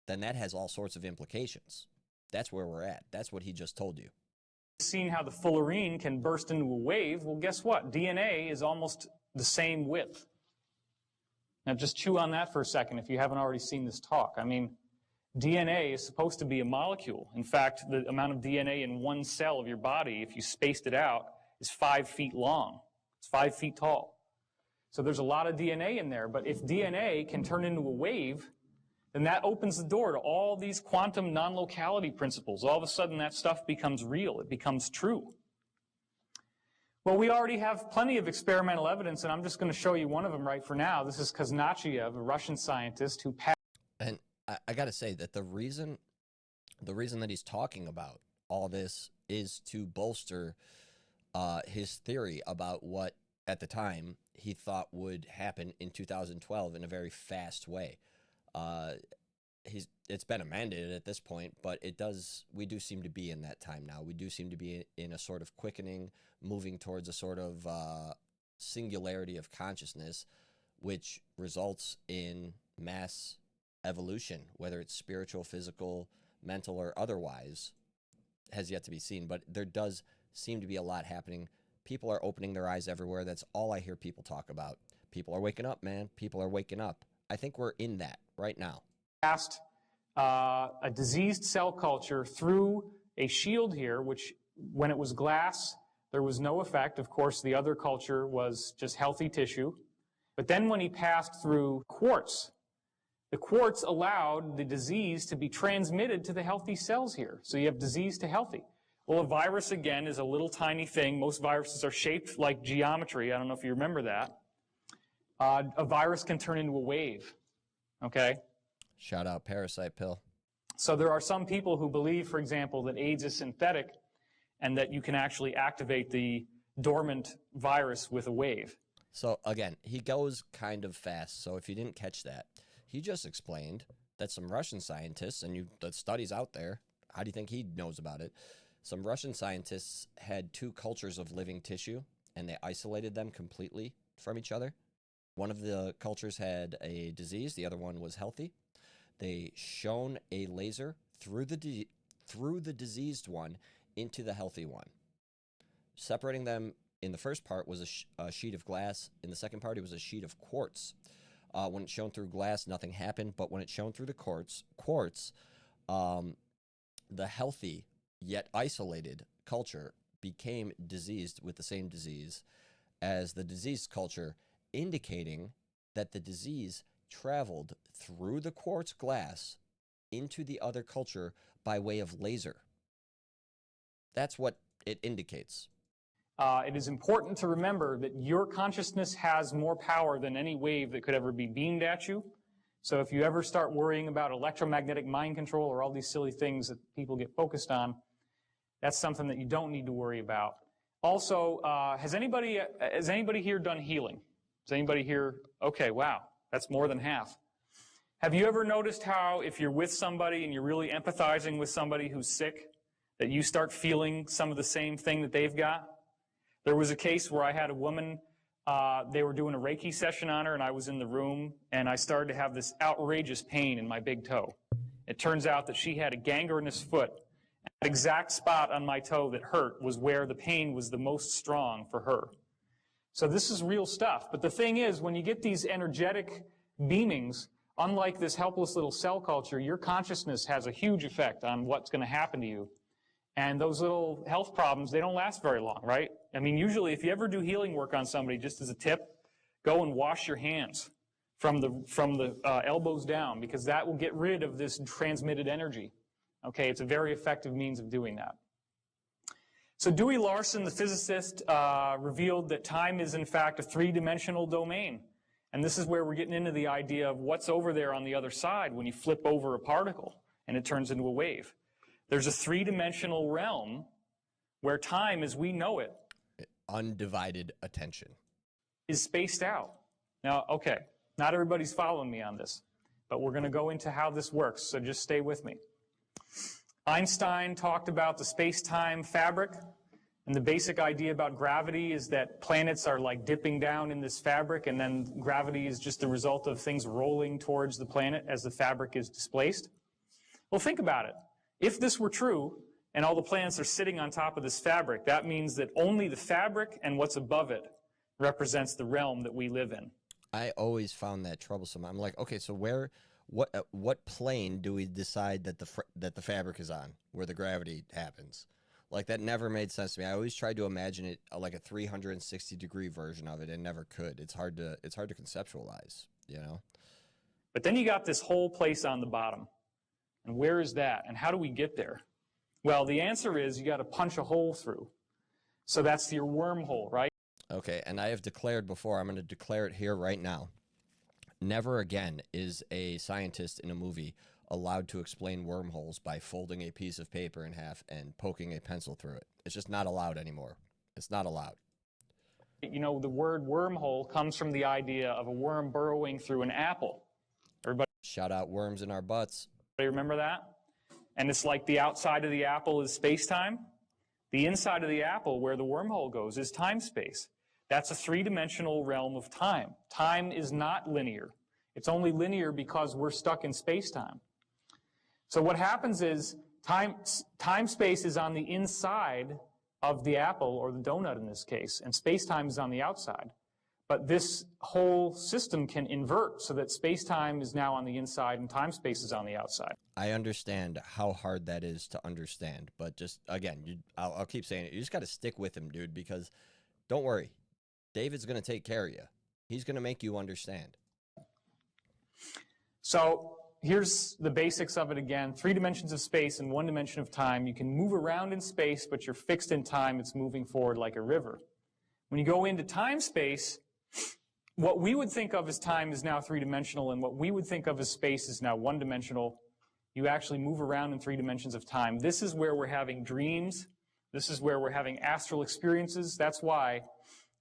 C: then that has all sorts of implications. That's where we're at. That's what he just told you.
I: seen how the fullerene can burst into a wave. Well, guess what? DNA is almost the same width. Now, just chew on that for a second if you haven't already seen this talk. I mean, DNA is supposed to be a molecule. In fact, the amount of DNA in one cell of your body, if you spaced it out, is 5 feet long. It's 5 feet tall. So there's a lot of DNA in there. But if DNA can turn into a wave, then that opens the door to all these quantum non-locality principles. All of a sudden, that stuff becomes real. It becomes true. Well, we already have plenty of experimental evidence, and I'm just going to show you one of them right for now. This is Kuznetsov, a Russian scientist who passed.
C: And I got to say that the reason that he's talking about all this is to bolster his theory about what, at the time, he thought would happen in 2012 in a very fast way. it's been amended at this point, but we do seem to be in that time now. We do seem to be in a sort of quickening, moving towards a sort of singularity of consciousness, which results in mass evolution, whether it's spiritual, physical, mental, or otherwise, has yet to be seen. But there does seem to be a lot happening. People are opening their eyes everywhere. That's all I hear people talk about. People are waking up, man. People are waking up. I think we're in that right now.
I: Passed a diseased cell culture through a shield here, which when it was glass, there was no effect. Of course, the other culture was just healthy tissue. But then when he passed through quartz, the quartz allowed the disease to be transmitted to the healthy cells here. So you have disease to healthy. Well, a virus, again, is a little tiny thing. Most viruses are shaped like geometry. I don't know if you remember that. A virus can turn into a wave, okay?
C: Shout out parasite pill.
I: So there are some people who believe, for example, that AIDS is synthetic and that you can actually activate the dormant virus with a wave.
C: So, again, he goes kind of fast. So if you didn't catch that, he just explained that some Russian scientists, and the studies out there, how do you think he knows about it? Some Russian scientists had two cultures of living tissue, and they isolated them completely from each other. One of the cultures had a disease. The other one was healthy. They shone a laser through the diseased one into the healthy one. Separating them in the first part was a sheet of glass. In the second part, it was a sheet of quartz. When it shone through glass, nothing happened. But when it shone through the quartz, the healthy yet isolated culture became diseased with the same disease as the diseased culture, indicating that the disease traveled through the quartz glass into the other culture by way of laser. That's what it indicates.
I: It is important to remember that your consciousness has more power than any wave that could ever be beamed at you. So if you ever start worrying about electromagnetic mind control or all these silly things that people get focused on, that's something that you don't need to worry about. Also, has anybody here done healing? Is anybody here? Okay, wow, that's more than half. Have you ever noticed how if you're with somebody and you're really empathizing with somebody who's sick, that you start feeling some of the same thing that they've got? There was a case where I had a woman, they were doing a Reiki session on her, and I was in the room, and I started to have this outrageous pain in my big toe. It turns out that she had a gangrenous foot. That exact spot on my toe that hurt was where the pain was the most strong for her. So this is real stuff. But the thing is, when you get these energetic beamings, unlike this helpless little cell culture, your consciousness has a huge effect on what's going to happen to you. And those little health problems, they don't last very long, right? I mean, usually if you ever do healing work on somebody, just as a tip, go and wash your hands from the elbows down, because that will get rid of this transmitted energy. Okay, it's a very effective means of doing that. So Dewey Larson, the physicist, revealed that time is in fact a three-dimensional domain. And this is where we're getting into the idea of what's over there on the other side when you flip over a particle and it turns into a wave. There's a three-dimensional realm where time as we know it,
C: undivided attention,
I: is spaced out. Now, okay, not everybody's following me on this, but we're going to go into how this works, so just stay with me. Einstein talked about the space-time fabric, and the basic idea about gravity is that planets are like dipping down in this fabric, and then gravity is just the result of things rolling towards the planet as the fabric is displaced. Well, think about it. If this were true, and all the planets are sitting on top of this fabric, that means that only the fabric and what's above it represents the realm that we live in.
C: I always found that troublesome. I'm like, okay, so what plane do we decide that the fabric is on, where the gravity happens? Like, that never made sense to me. I always tried to imagine it like a 360-degree version of it, and never could. It's hard to conceptualize, you know.
I: But then you got this whole place on the bottom. And where is that? And how do we get there? Well, the answer is you got to punch a hole through. So that's your wormhole, right?
C: Okay, and I have declared before, I'm going to declare it here right now. Never again is a scientist in a movie allowed to explain wormholes by folding a piece of paper in half and poking a pencil through it. It's just not allowed anymore. It's not allowed.
I: You know, the word wormhole comes from the idea of a worm burrowing through an apple. Everybody.
C: Shout out worms in our butts.
I: Remember that? And it's like the outside of the apple is space-time. The inside of the apple, where the wormhole goes, is time-space. That's a three-dimensional realm of time. Time is not linear. It's only linear because we're stuck in space-time. So what happens is time-space is on the inside of the apple, or the donut in this case, and space-time is on the outside. But this whole system can invert so that space-time is now on the inside and time-space is on the outside.
C: I understand how hard that is to understand, but just, again, I'll keep saying it. You just got to stick with him, dude, because don't worry. David's going to take care of you. He's going to make you understand.
I: So here's the basics of it again. 3 dimensions of space and 1 dimension of time. You can move around in space, but you're fixed in time. It's moving forward like a river. When you go into time-space, what we would think of as time is now 3-dimensional, and what we would think of as space is now 1-dimensional. You actually move around in 3 dimensions of time. This is where we're having dreams. This is where we're having astral experiences. That's why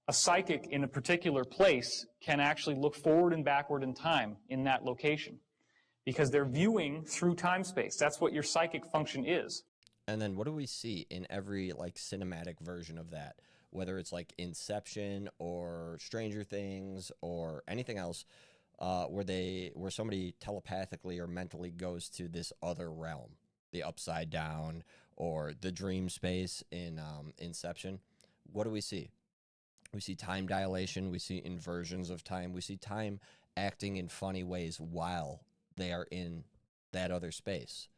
I: a psychic in a particular place can actually look forward and backward in time in that location, because they're viewing through time-space. That's what your psychic function is.
C: And then what do we see in every like cinematic version of that? Whether it's like Inception or Stranger Things or anything else, where somebody telepathically or mentally goes to this other realm, the upside down or the dream space in Inception. What do we see? We see time dilation. We see inversions of time. We see time acting in funny ways while they are in that other space.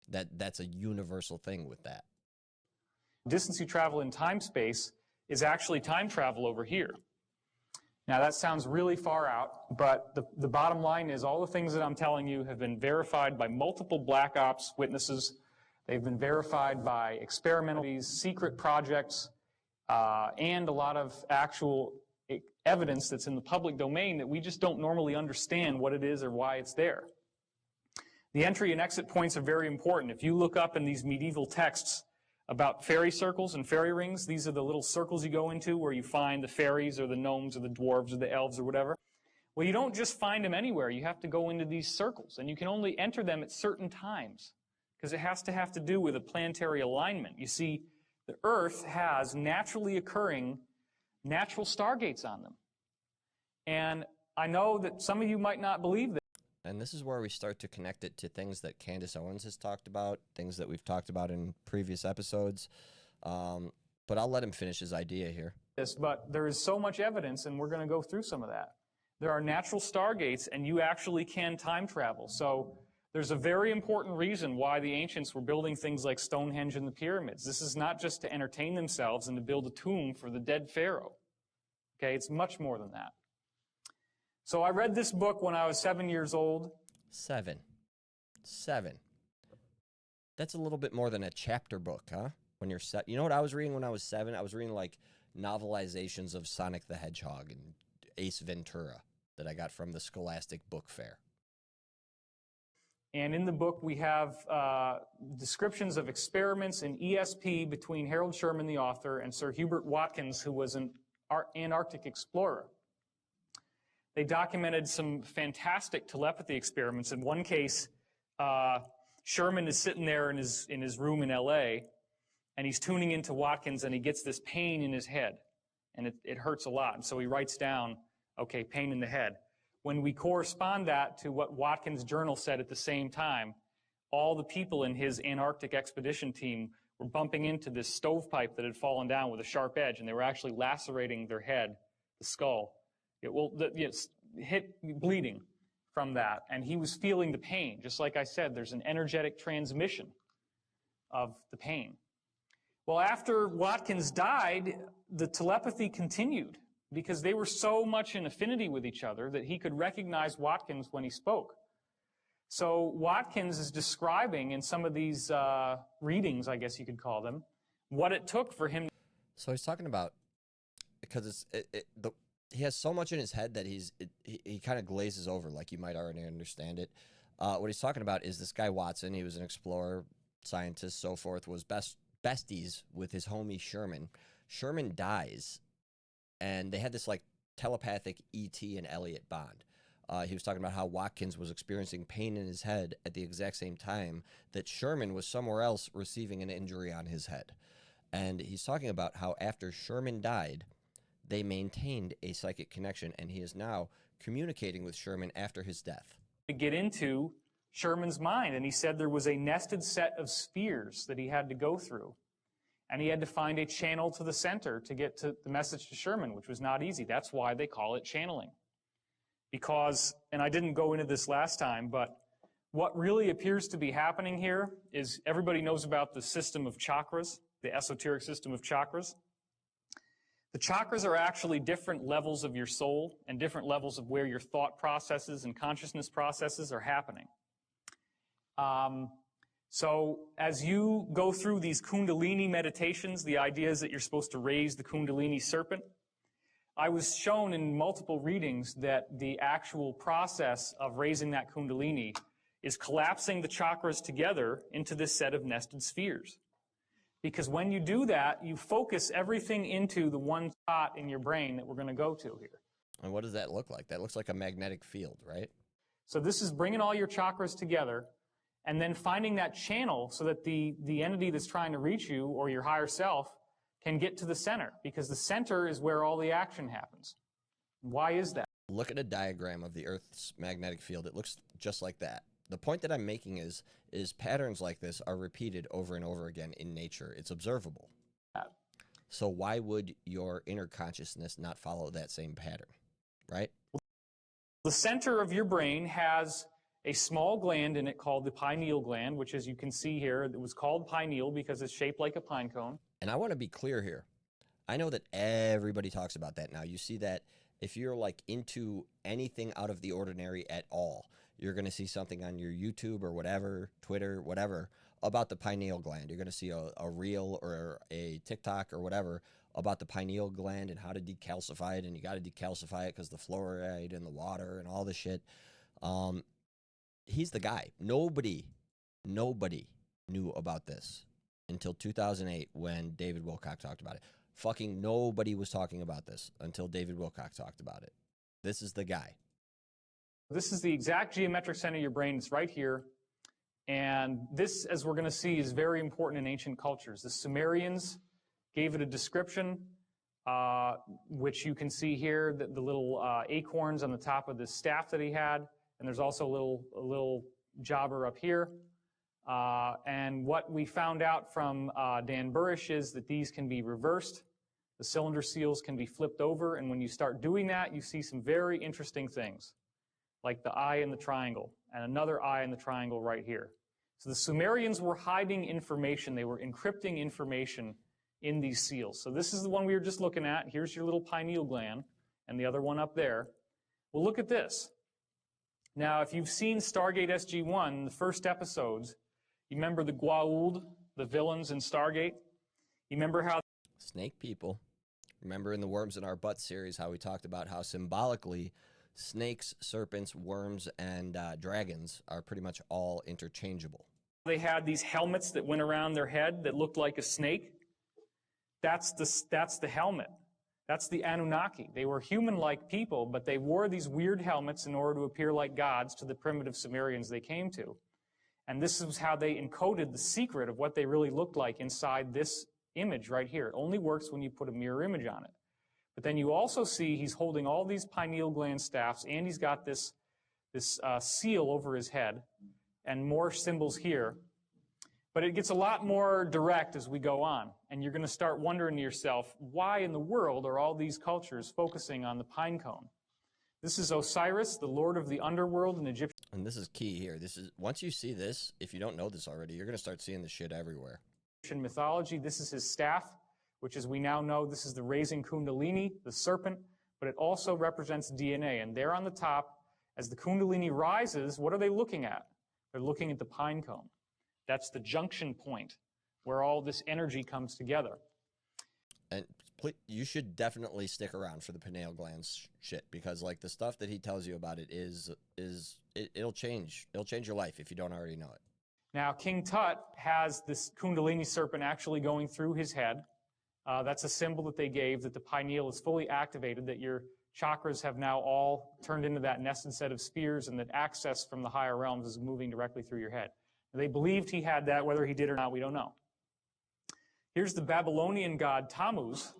C: That's a universal thing with that.
I: Distance you travel in time-space is actually time travel over here. Now that sounds really far out, but the bottom line is all the things that I'm telling you have been verified by multiple black ops witnesses. They've been verified by experimental, secret projects, and a lot of actual evidence that's in the public domain that we just don't normally understand what it is or why it's there. The entry and exit points are very important. If you look up in these medieval texts about fairy circles and fairy rings, these are the little circles you go into where you find the fairies or the gnomes or the dwarves or the elves or whatever. Well, you don't just find them anywhere. You have to go into these circles, and you can only enter them at certain times because it has to do with a planetary alignment. You see, the Earth has naturally occurring natural stargates on them. And I know that some of you might not believe that.
C: And this is where we start to connect it to things that Candace Owens has talked about, things that we've talked about in previous episodes. But I'll let him finish his idea here.
I: Yes, but there is so much evidence, and we're going to go through some of that. There are natural stargates, and you actually can time travel. So there's a very important reason why the ancients were building things like Stonehenge and the pyramids. This is not just to entertain themselves and to build a tomb for the dead pharaoh. Okay, it's much more than that. So I read this book when I was 7 years old.
C: 7. That's a little bit more than a chapter book, huh? When you're you know what I was reading when I was 7? I was reading like novelizations of Sonic the Hedgehog and Ace Ventura that I got from the Scholastic Book Fair.
I: And in the book we have descriptions of experiments in ESP between Harold Sherman, the author, and Sir Hubert Watkins, who was an Antarctic explorer. They documented some fantastic telepathy experiments. In one case, Sherman is sitting there in his room in L.A., and he's tuning into Watkins, and he gets this pain in his head, and it hurts a lot. And so he writes down, okay, pain in the head. When we correspond that to what Watkins' journal said at the same time, all the people in his Antarctic expedition team were bumping into this stovepipe that had fallen down with a sharp edge, and they were actually lacerating their head, the skull. Bleeding from that, and he was feeling the pain. Just like I said, there's an energetic transmission of the pain. Well, after Watkins died, the telepathy continued because they were so much in affinity with each other that he could recognize Watkins when he spoke. So Watkins is describing in some of these readings, I guess you could call them, what it took for him.
C: So he's talking about, because he has so much in his head that he kind of glazes over, like you might already understand it. What he's talking about is this guy Watson. He was an explorer, scientist, so forth, was besties with his homie Sherman. Sherman dies, and they had this like telepathic E.T. and Elliot bond. He was talking about how Watkins was experiencing pain in his head at the exact same time that Sherman was somewhere else receiving an injury on his head. And he's talking about how after Sherman died, they maintained a psychic connection, and he is now communicating with Sherman after his death.
I: To get into Sherman's mind, and he said there was a nested set of spheres that he had to go through. And he had to find a channel to the center to get to the message to Sherman, which was not easy. That's why they call it channeling. Because, and I didn't go into this last time, but what really appears to be happening here is everybody knows about the system of chakras, the esoteric system of chakras. The chakras are actually different levels of your soul and different levels of where your thought processes and consciousness processes are happening. So as you go through these Kundalini meditations, the idea is that you're supposed to raise the Kundalini serpent. I was shown in multiple readings that the actual process of raising that Kundalini is collapsing the chakras together into this set of nested spheres. Because when you do that, you focus everything into the one spot in your brain that we're going to go to here.
C: And what does that look like? That looks like a magnetic field, right?
I: So this is bringing all your chakras together and then finding that channel so that the entity that's trying to reach you or your higher self can get to the center, because the center is where all the action happens. Why is that?
C: Look at a diagram of the Earth's magnetic field. It looks just like that. The point that I'm making is patterns like this are repeated over and over again in nature. It's observable. So why would your inner consciousness not follow that same pattern, right?
I: The center of your brain has a small gland in it called the pineal gland, which, as you can see here, it was called pineal because it's shaped like a pine cone.
C: And I want to be clear here. I know that everybody talks about that now. You see that if you're like into anything out of the ordinary at all, you're going to see something on your YouTube or whatever, Twitter, whatever, about the pineal gland. You're going to see a reel or a TikTok or whatever about the pineal gland and how to decalcify it. And you got to decalcify it because the fluoride in the water and all this shit. He's the guy. Nobody knew about this until 2008 when David Wilcock talked about it. Fucking nobody was talking about this until David Wilcock talked about it. This is the guy.
I: This is the exact geometric center of your brain. It's right here. And this, as we're going to see, is very important in ancient cultures. The Sumerians gave it a description, which you can see here, the little acorns on the top of the staff that he had. And there's also a little jobber up here. And what we found out from Dan Burish is that these can be reversed. The cylinder seals can be flipped over. And when you start doing that, you see some very interesting things, like the eye in the triangle and another eye in the triangle right here. So the Sumerians were hiding information. They were encrypting information in these seals. So this is the one we were just looking at. Here's your little pineal gland and the other one up there. Well, look at this. Now, if you've seen Stargate SG-1, the first episodes, you remember the Goa'uld, the villains in Stargate? You remember how...
C: Snake people. Remember in the Worms in Our Butt series how we talked about how symbolically snakes, serpents, worms, and dragons are pretty much all interchangeable.
I: They had these helmets that went around their head that looked like a snake. That's the helmet. That's the Anunnaki. They were human-like people, but they wore these weird helmets in order to appear like gods to the primitive Sumerians they came to. And this is how they encoded the secret of what they really looked like inside this image right here. It only works when you put a mirror image on it. But then you also see he's holding all these pineal gland staffs, and he's got this seal over his head, and more symbols here. But it gets a lot more direct as we go on, and you're going to start wondering to yourself, why in the world are all these cultures focusing on the pine cone? This is Osiris, the lord of the underworld in Egyptian.
C: And this is key here. This is, once you see this, if you don't know this already, you're going to start seeing this shit everywhere.
I: Mythology. This is his staff, which, as we now know, this is the raising Kundalini, the serpent, but it also represents DNA. And there on the top, as the Kundalini rises, what are they looking at? They're looking at the pine cone. That's the junction point where all this energy comes together.
C: And you should definitely stick around for the pineal glands shit, because like the stuff that he tells you about it it'll change your life if you don't already know it.
I: Now, King Tut has this Kundalini serpent actually going through his head. That's a symbol that they gave that the pineal is fully activated, that your chakras have now all turned into that nested set of spheres, and that access from the higher realms is moving directly through your head. They believed he had that. Whether he did or not, we don't know. Here's the Babylonian god Tammuz,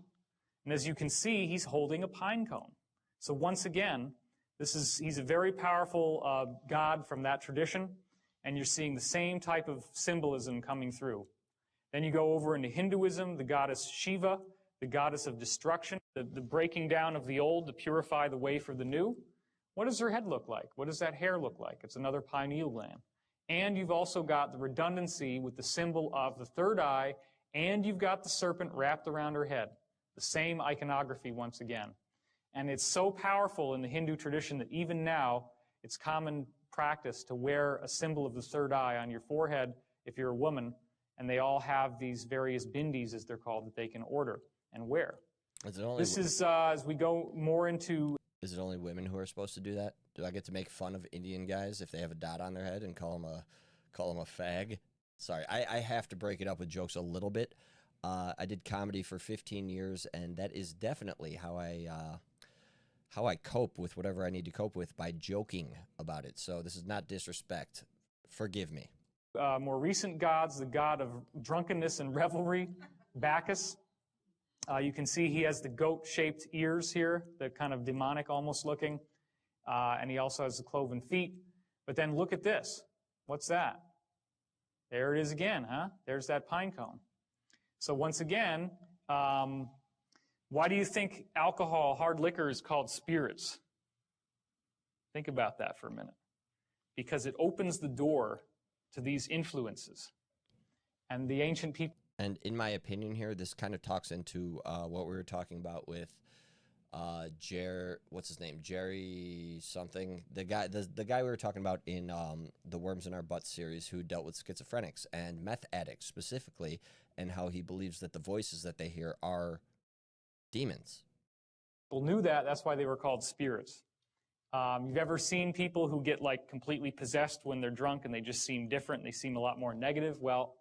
I: and as you can see, he's holding a pine cone. So once again, he's a very powerful god from that tradition, and you're seeing the same type of symbolism coming through. Then you go over into Hinduism, the goddess Shiva, the goddess of destruction, the breaking down of the old to purify the way for the new. What does her head look like? What does that hair look like? It's another pineal gland. And you've also got the redundancy with the symbol of the third eye, and you've got the serpent wrapped around her head. The same iconography once again. And it's so powerful in the Hindu tradition that even now, it's common practice to wear a symbol of the third eye on your forehead if you're a woman, and they all have these various bindis, as they're called, that they can order and wear. This is, as we go more into...
C: Is it only women who are supposed to do that? Do I get to make fun of Indian guys if they have a dot on their head and call them a fag? Sorry, I have to break it up with jokes a little bit. I did comedy for 15 years, and that is definitely how I cope with whatever I need to cope with, by joking about it. So this is not disrespect. Forgive me.
I: More recent gods, the god of drunkenness and revelry, Bacchus. You can see he has the goat-shaped ears here, the kind of demonic almost looking, and he also has the cloven feet. But then look at this. What's that? There it is again, huh? There's that pine cone. So once again, why do you think alcohol, hard liquor, is called spirits? Think about that for a minute. Because it opens the door to these influences. And the ancient people...
C: And in my opinion here, this kind of talks into what we were talking about with what's his name? Jerry something. The guy we were talking about in the Worms in Our Butts series, who dealt with schizophrenics and meth addicts specifically, and how he believes that the voices that they hear are demons.
I: People knew that. That's why they were called spirits. You've ever seen people who get like completely possessed when they're drunk and they just seem different? They seem a lot more negative. Well,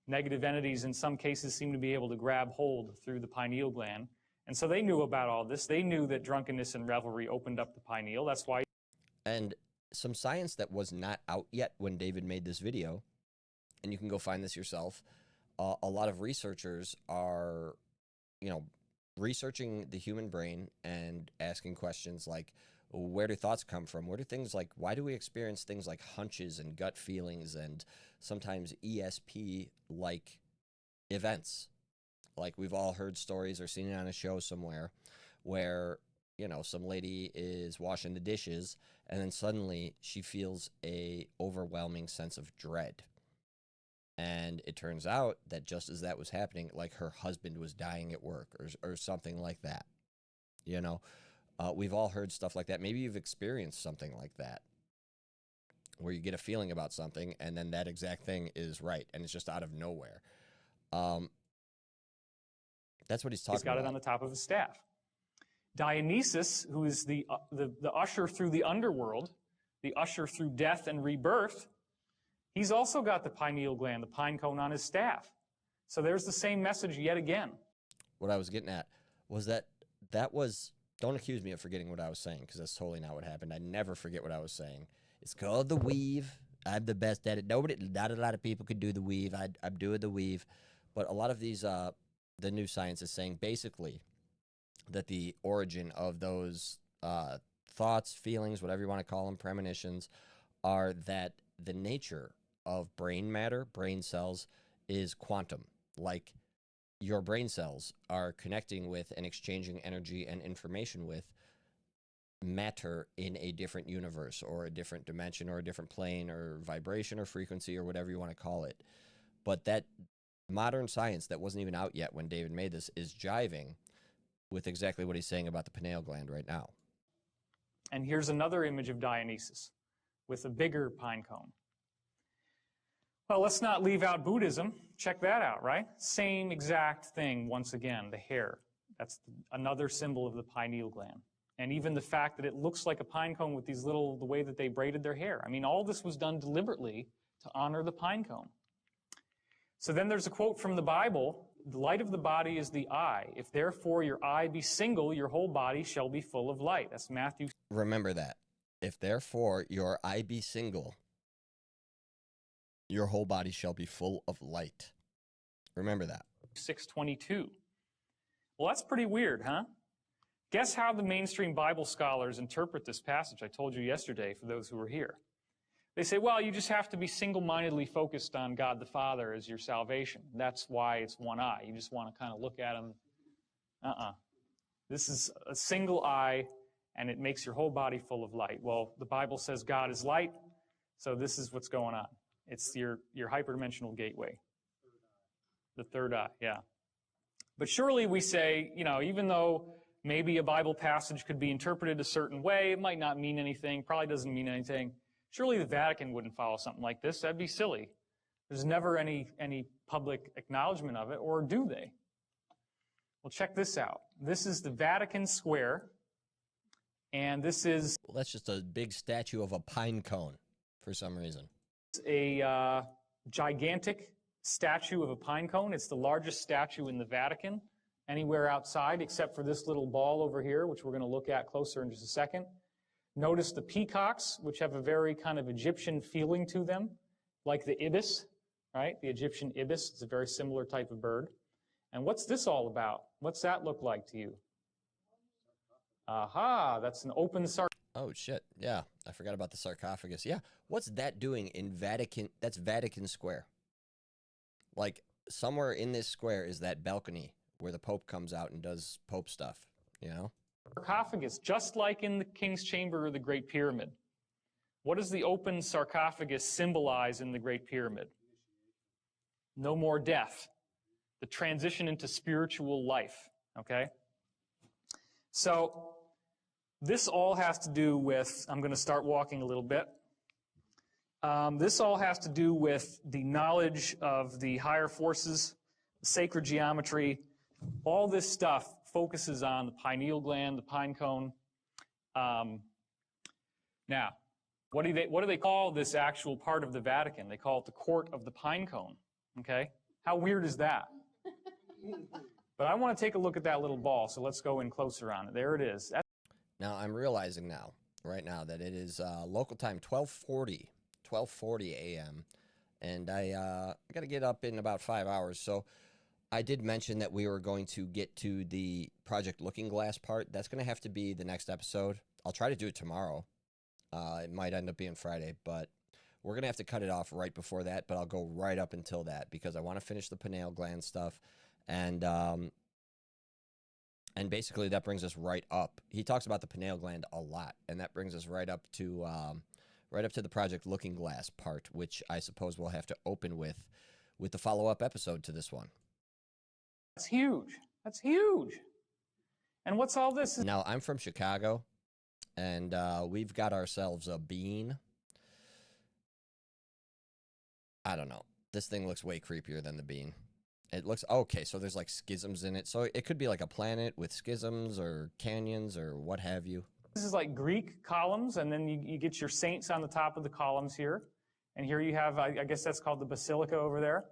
I: negative entities in some cases seem to be able to grab hold through the pineal gland. And so they knew about all this. They knew that drunkenness and revelry opened up the pineal. That's why.
C: And some science that was not out yet when David made this video, and you can go find this yourself, a lot of researchers are, researching the human brain and asking questions like, where do thoughts come from? Where do things like, why do we experience things like hunches and gut feelings and sometimes ESP-like events? Like we've all heard stories or seen it on a show somewhere where, some lady is washing the dishes and then suddenly she feels a overwhelming sense of dread. And it turns out that just as that was happening, like her husband was dying at work or something like that. We've all heard stuff like that. Maybe you've experienced something like that, where you get a feeling about something and then that exact thing is right, and it's just out of nowhere. That's what he's talking about.
I: He's got it on the top of his staff. Dionysus, who is the usher through the underworld, the usher through death and rebirth, he's also got the pineal gland, the pine cone on his staff. So there's the same message yet again.
C: What I was getting at was that was... Don't accuse me of forgetting what I was saying, because that's totally not what happened. I never forget what I was saying. It's called the weave. I'm the best at it. Not a lot of people could do the weave. I'm doing the weave. But a lot of these, the new science is saying basically that the origin of those thoughts, feelings, whatever you want to call them, premonitions, are that the nature of brain matter, brain cells, is quantum. Like, your brain cells are connecting with and exchanging energy and information with matter in a different universe or a different dimension or a different plane or vibration or frequency or whatever you want to call it. But that modern science that wasn't even out yet when David made this is jiving with exactly what he's saying about the pineal gland right now.
I: And here's another image of Dionysus with a bigger pine cone. Well, let's not leave out Buddhism. Check that out, right? Same exact thing once again, the hair. That's another symbol of the pineal gland. And even the fact that it looks like a pine cone with the way that they braided their hair. I mean, all this was done deliberately to honor the pine cone. So then there's a quote from the Bible The light of the body is the eye. If therefore your eye be single, your whole body shall be full of light. That's Matthew.
C: Remember that. If therefore your eye be single, your whole body shall be full of light. Remember that.
I: 6:22. Well, that's pretty weird, huh? Guess how the mainstream Bible scholars interpret this passage I told you yesterday for those who were here. They say, well, you just have to be single-mindedly focused on God the Father as your salvation. That's why it's one eye. You just want to kind of look at him. This is a single eye, and it makes your whole body full of light. Well, the Bible says God is light, so this is what's going on. It's your hyperdimensional gateway. The third eye, yeah. But surely we say, even though maybe a Bible passage could be interpreted a certain way, it might not mean anything, probably doesn't mean anything. Surely the Vatican wouldn't follow something like this. That'd be silly. There's never any public acknowledgement of it, or do they? Well, check this out. This is the Vatican Square, and this is...
C: Well, that's just a big statue of a pine cone for some reason.
I: A gigantic statue of a pine cone. It's the largest statue in the Vatican, anywhere outside, except for this little ball over here, which we're going to look at closer in just a second. Notice the peacocks, which have a very kind of Egyptian feeling to them, like the ibis, right? The Egyptian ibis is a very similar type of bird. And what's this all about? What's that look like to you? Aha, that's an open sarcophagus.
C: Oh, shit. Yeah, I forgot about the sarcophagus. Yeah, what's that doing in Vatican? That's Vatican Square. Like, somewhere in this square is that balcony where the Pope comes out and does Pope stuff,
I: Sarcophagus, just like in the King's Chamber or the Great Pyramid. What does the open sarcophagus symbolize in the Great Pyramid? No more death. The transition into spiritual life, okay? So, this all has to do with, I'm going to start walking a little bit. This all has to do with the knowledge of the higher forces, sacred geometry. All this stuff focuses on the pineal gland, the pine cone. Now, what do they call this actual part of the Vatican? They call it the court of the pine cone, okay? How weird is that? But I want to take a look at that little ball, so let's go in closer on it. There it is.
C: Now, I'm realizing right now, that it is local time 12:40 a.m., and I got to get up in about 5 hours, so I did mention that we were going to get to the Project Looking Glass part. That's going to have to be the next episode. I'll try to do it tomorrow. It might end up being Friday, but we're going to have to cut it off right before that, but I'll go right up until that because I want to finish the pineal gland stuff, and basically that brings us right up. He talks about the pineal gland a lot, and that brings us right up to the Project Looking Glass part, which I suppose we'll have to open with the follow-up episode to this one.
I: That's huge. That's huge. And what's all this?
C: Now, I'm from Chicago, and we've got ourselves a bean. I don't know. This thing looks way creepier than the bean. It looks, okay, so there's like schisms in it. So it could be like a planet with schisms or canyons or what have you.
I: This is like Greek columns, and then you get your saints on the top of the columns here. And here you have, I guess that's called the basilica over there.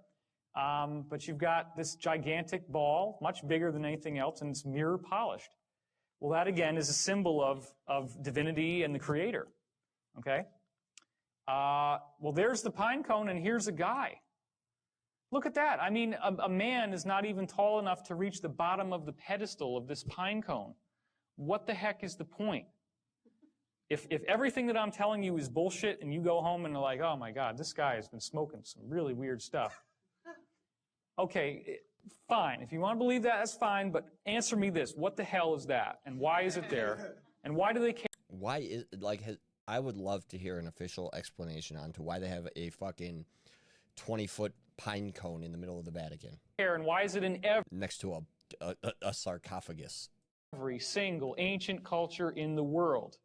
I: But you've got this gigantic ball, much bigger than anything else, and it's mirror polished. Well, that again is a symbol of divinity and the creator. Okay? Well, there's the pine cone, and here's a guy. Look at that. I mean, a man is not even tall enough to reach the bottom of the pedestal of this pine cone. What the heck is the point? If everything that I'm telling you is bullshit and you go home and are like, oh my God, this guy has been smoking some really weird stuff. Okay, fine. If you want to believe that, that's fine, but answer me this. What the hell is that? And why is it there? And why do they care?
C: Why is, I would love to hear an official explanation on to why they have a fucking 20-foot pine cone in the middle of the Vatican.
I: And why is it in
C: next to a sarcophagus?
I: Every single ancient culture in the world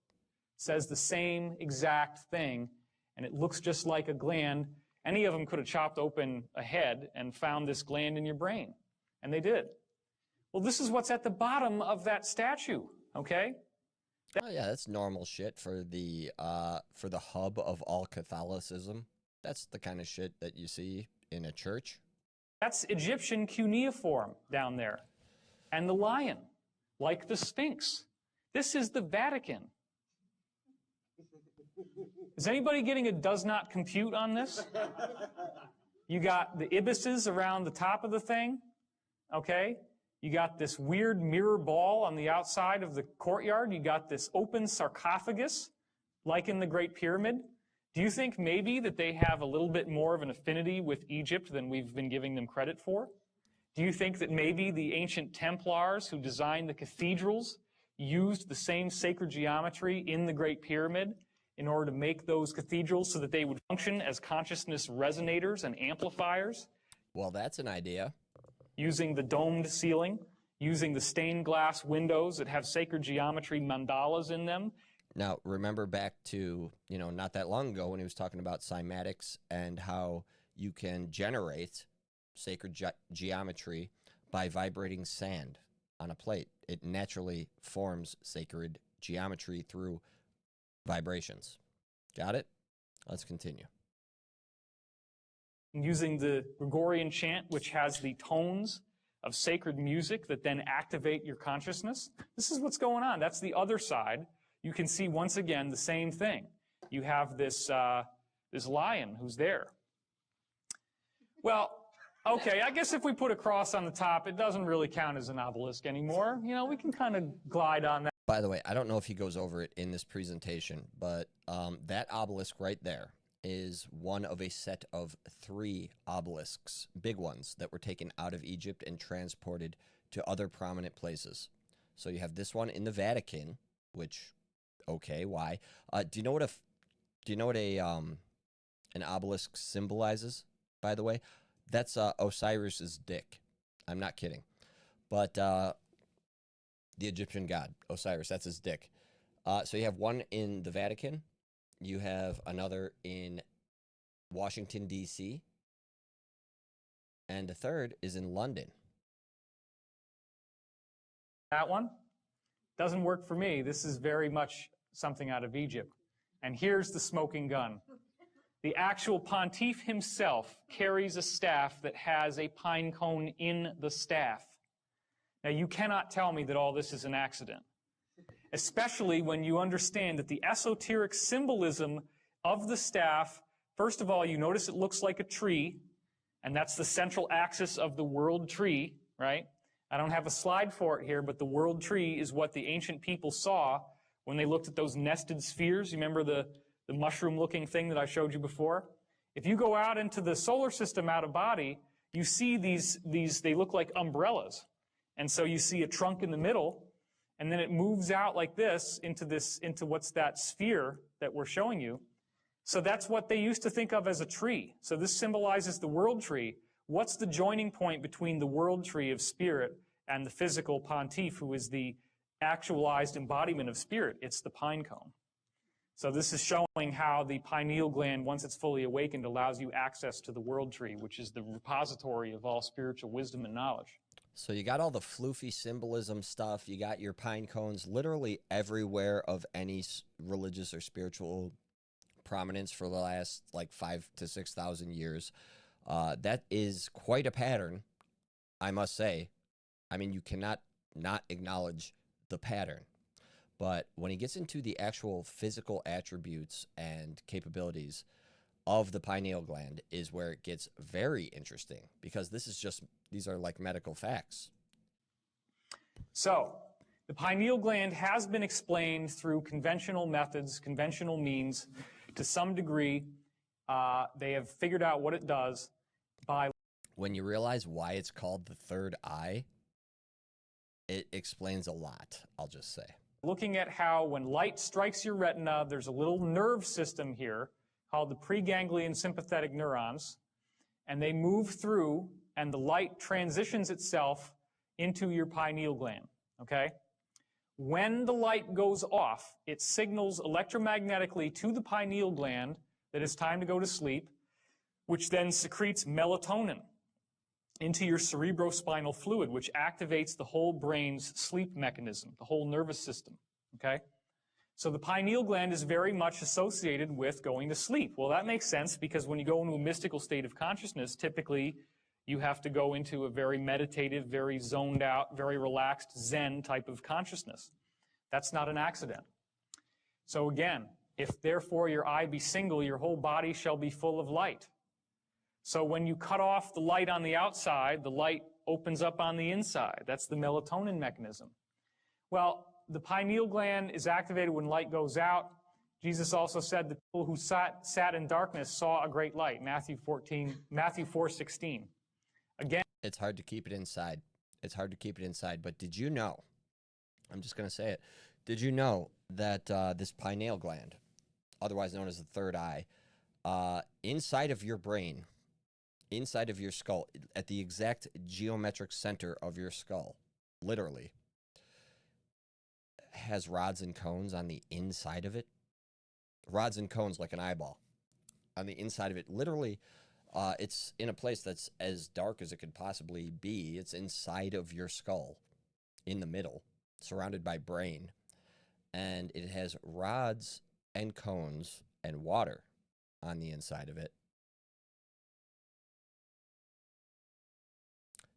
I: says the same exact thing, and it looks just like a gland. Any of them could have chopped open a head and found this gland in your brain, and they did. Well, this is what's at the bottom of that statue, okay?
C: Oh yeah, that's normal shit for the hub of all Catholicism. That's the kind of shit that you see in a church.
I: That's Egyptian cuneiform down there. And the lion, like the Sphinx. This is the Vatican. Is anybody getting a does not compute on this? You got the ibises around the top of the thing, okay? You got this weird mirror ball on the outside of the courtyard. You got this open sarcophagus, like in the Great Pyramid. Do you think maybe that they have a little bit more of an affinity with Egypt than we've been giving them credit for? Do you think that maybe the ancient Templars who designed the cathedrals used the same sacred geometry in the Great Pyramid in order to make those cathedrals so that they would function as consciousness resonators and amplifiers?
C: Well, that's an idea.
I: Using the domed ceiling, using the stained glass windows that have sacred geometry mandalas in them.
C: Now, remember back to, not that long ago when he was talking about cymatics and how you can generate sacred geometry by vibrating sand on a plate. It naturally forms sacred geometry through vibrations. Got it? Let's continue.
I: Using the Gregorian chant, which has the tones of sacred music that then activate your consciousness. This is what's going on. That's the other side. You can see once again the same thing. You have this this lion who's there. Well, okay, I guess if we put a cross on the top, it doesn't really count as an obelisk anymore. We can kind of glide on that.
C: By the way, I don't know if he goes over it in this presentation, but that obelisk right there is one of a set of 3 obelisks, big ones, that were taken out of Egypt and transported to other prominent places. So you have this one in the Vatican, which, okay, why? Do you know what an obelisk symbolizes, by the way? That's Osiris's dick. I'm not kidding. But the Egyptian god, Osiris, that's his dick. So you have one in the Vatican. You have another in Washington, D.C. And the third is in London.
I: That one doesn't work for me. This is very much something out of Egypt. And here's the smoking gun. The actual pontiff himself carries a staff that has a pine cone in the staff. Now, you cannot tell me that all this is an accident, especially when you understand that the esoteric symbolism of the staff, first of all, you notice it looks like a tree, and that's the central axis of the world tree, right? I don't have a slide for it here, but the world tree is what the ancient people saw when they looked at those nested spheres. You remember the mushroom-looking thing that I showed you before? If you go out into the solar system out of body, you see these they look like umbrellas. And so you see a trunk in the middle, and then it moves out like this into what's that sphere that we're showing you. So that's what they used to think of as a tree. So this symbolizes the world tree. What's the joining point between the world tree of spirit and the physical pontiff, who is the actualized embodiment of spirit? It's the pine cone. So this is showing how the pineal gland, once it's fully awakened, allows you access to the world tree, which is the repository of all spiritual wisdom and knowledge.
C: So you got all the floofy symbolism stuff. You got your pine cones literally everywhere of any religious or spiritual prominence for the last 5,000 to 6,000 years. That is quite a pattern, I must say. I mean, you cannot not acknowledge the pattern. But when he gets into the actual physical attributes and capabilities of the pineal gland is where it gets very interesting, because these are like medical facts.
I: So the pineal gland has been explained through conventional methods, conventional means. To some degree, they have figured out what it does by...
C: When you realize why it's called the third eye, it explains a lot, I'll just say.
I: Looking at how when light strikes your retina, there's a little nerve system here called the preganglion sympathetic neurons, and they move through, and the light transitions itself into your pineal gland, okay? When the light goes off, it signals electromagnetically to the pineal gland that it's time to go to sleep, which then secretes melatonin into your cerebrospinal fluid, which activates the whole brain's sleep mechanism, the whole nervous system, okay? So the pineal gland is very much associated with going to sleep. Well, that makes sense, because when you go into a mystical state of consciousness, typically You have to go into a very meditative, very zoned out, very relaxed Zen type of consciousness. That's not an accident. So again, if therefore your eye be single, your whole body shall be full of light. So when you cut off the light on the outside, the light opens up on the inside. That's the melatonin mechanism. Well, the pineal gland is activated when light goes out. Jesus also said the people who sat in darkness saw a great light. Matthew 4:16. Again,
C: it's hard to keep it inside. It's hard to keep it inside. But did you know, I'm just going to say it, did you know that this pineal gland, otherwise known as the third eye, inside of your brain, inside of your skull, at the exact geometric center of your skull, literally, has rods and cones on the inside of it? Rods and cones like an eyeball on the inside of it. Literally, it's in a place that's as dark as it could possibly be. It's inside of your skull, in the middle, surrounded by brain. And it has rods and cones and water on the inside of it.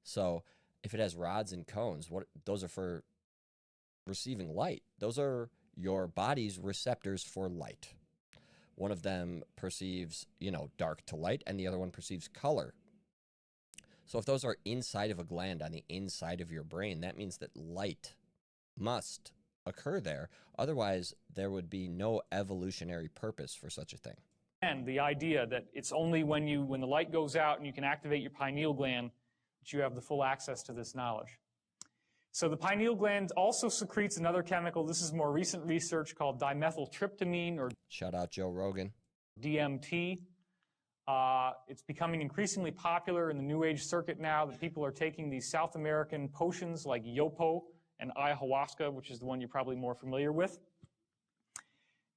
C: So if it has rods and cones, those are for receiving light. Those are your body's receptors for light. One of them perceives, dark to light, and the other one perceives color. So if those are inside of a gland on the inside of your brain, that means that light must occur there. Otherwise, there would be no evolutionary purpose for such a thing.
I: And the idea that it's only when the light goes out and you can activate your pineal gland that you have the full access to this knowledge. So the pineal gland also secretes another chemical. This is more recent research called dimethyltryptamine, or
C: shout out Joe Rogan.
I: DMT. It's becoming increasingly popular in the New Age circuit now that people are taking these South American potions like yopo and ayahuasca, which is the one you're probably more familiar with.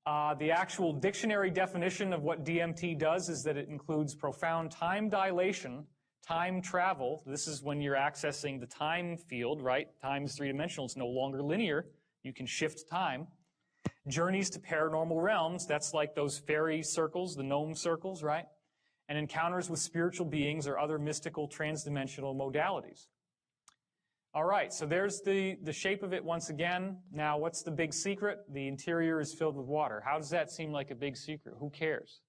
I: The actual dictionary definition of what DMT does is that it includes profound time dilation, time travel. This is when you're accessing the time field, right? Time is three-dimensional. It's no longer linear. You can shift time. Journeys to paranormal realms. That's like those fairy circles, the gnome circles, right? And encounters with spiritual beings or other mystical transdimensional modalities. All right, so there's the shape of it once again. Now, what's the big secret? The interior is filled with water. How does that seem like a big secret? Who cares?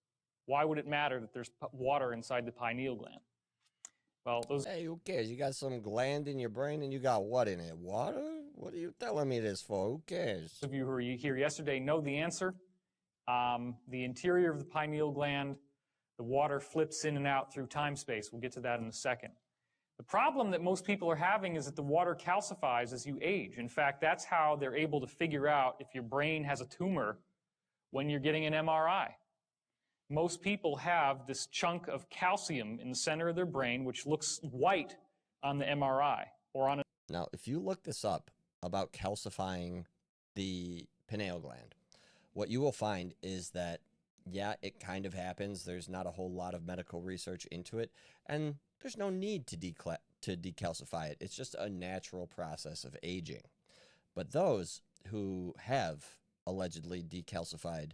I: Why would it matter that there's water inside the pineal gland? Well,
C: Hey, who cares? You got some gland in your brain and you got what in it? Water? What are you telling me this for? Who cares?
I: Those of you who were here yesterday know the answer. The interior of the pineal gland, the water flips in and out through time-space. We'll get to that in a second. The problem that most people are having is that the water calcifies as you age. In fact, that's how they're able to figure out if your brain has a tumor when you're getting an MRI. Most people have this chunk of calcium in the center of their brain, which looks white on the MRI or on a...
C: Now, if you look this up about calcifying the pineal gland, what you will find is that, yeah, it kind of happens. There's not a whole lot of medical research into it, and there's no need to decalcify it. It's just a natural process of aging. But those who have allegedly decalcified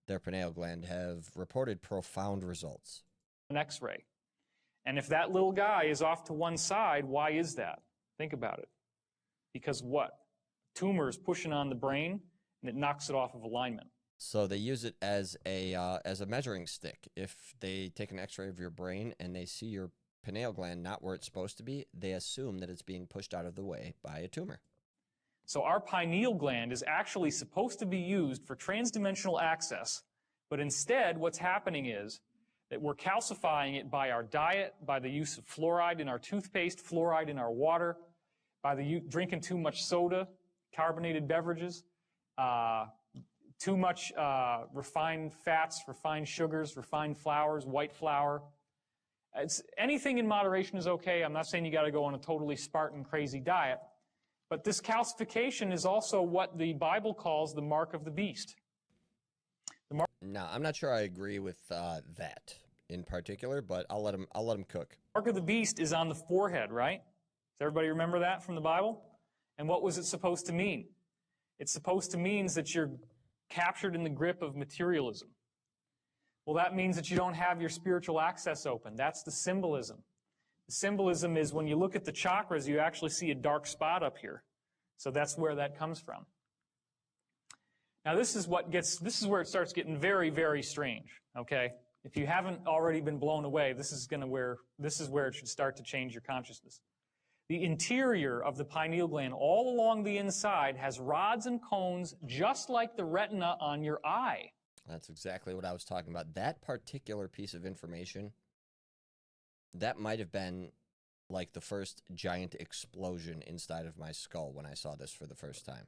C: their pineal gland have reported profound results.
I: An X-ray. And if that little guy is off to one side, why is that? Think about it. Because what? Tumor is pushing on the brain, and it knocks it off of alignment.
C: So they use it as a measuring stick. If they take an X-ray of your brain and they see your pineal gland not where it's supposed to be, they assume that it's being pushed out of the way by a tumor.
I: So our pineal gland is actually supposed to be used for transdimensional access, but instead what's happening is that we're calcifying it by our diet, by the use of fluoride in our toothpaste, fluoride in our water, by drinking too much soda, carbonated beverages, too much refined fats, refined sugars, refined flours, white flour. Anything in moderation is okay. I'm not saying you got to go on a totally Spartan crazy diet. But this calcification is also what the Bible calls the mark of the beast.
C: No, I'm not sure I agree with that in particular, but I'll let him cook.
I: Mark of the beast is on the forehead, right? Does everybody remember that from the Bible? And what was it supposed to mean? It's supposed to mean that you're captured in the grip of materialism. Well, that means that you don't have your spiritual access open. That's the symbolism. The symbolism is when you look at the chakras, you actually see a dark spot up here. So that's where that comes from. Now this is where it starts getting very, very strange, okay? If you haven't already been blown away, this is where it should start to change your consciousness. The interior of the pineal gland, all along the inside, has rods and cones just like the retina on your eye.
C: That's exactly what I was talking about. That particular piece of information, that might have been like the first giant explosion inside of my skull when I saw this for the first time.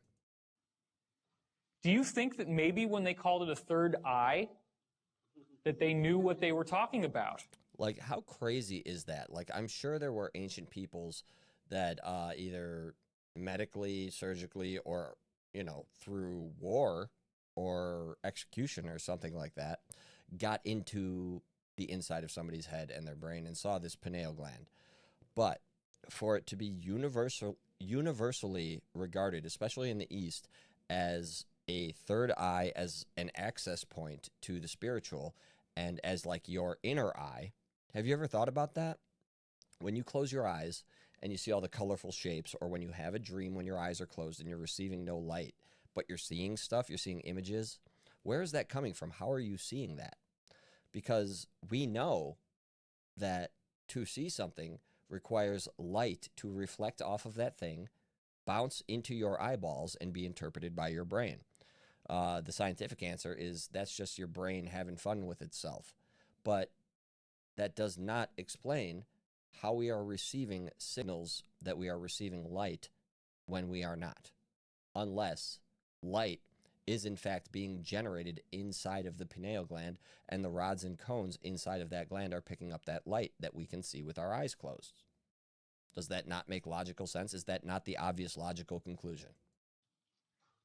I: Do you think that maybe when they called it a third eye, that they knew what they were talking about?
C: Like, how crazy is that? Like, I'm sure there were ancient peoples that either medically, surgically, or, you know, through war or execution or something like that, got into the inside of somebody's head and their brain and saw this pineal gland. But for it to be universally regarded, especially in the East, as a third eye, as an access point to the spiritual, and as like your inner eye, have you ever thought about that? When you close your eyes and you see all the colorful shapes, or when you have a dream when your eyes are closed and you're receiving no light, but you're seeing stuff, you're seeing images, where is that coming from? How are you seeing that? Because we know that to see something requires light to reflect off of that thing, bounce into your eyeballs, and be interpreted by your brain. The scientific answer is that's just your brain having fun with itself. But that does not explain how we are receiving signals that we are receiving light when we are not. Unless light is in fact being generated inside of the pineal gland, and the rods and cones inside of that gland are picking up that light that we can see with our eyes closed. Does that not make logical sense? Is that not the obvious logical conclusion?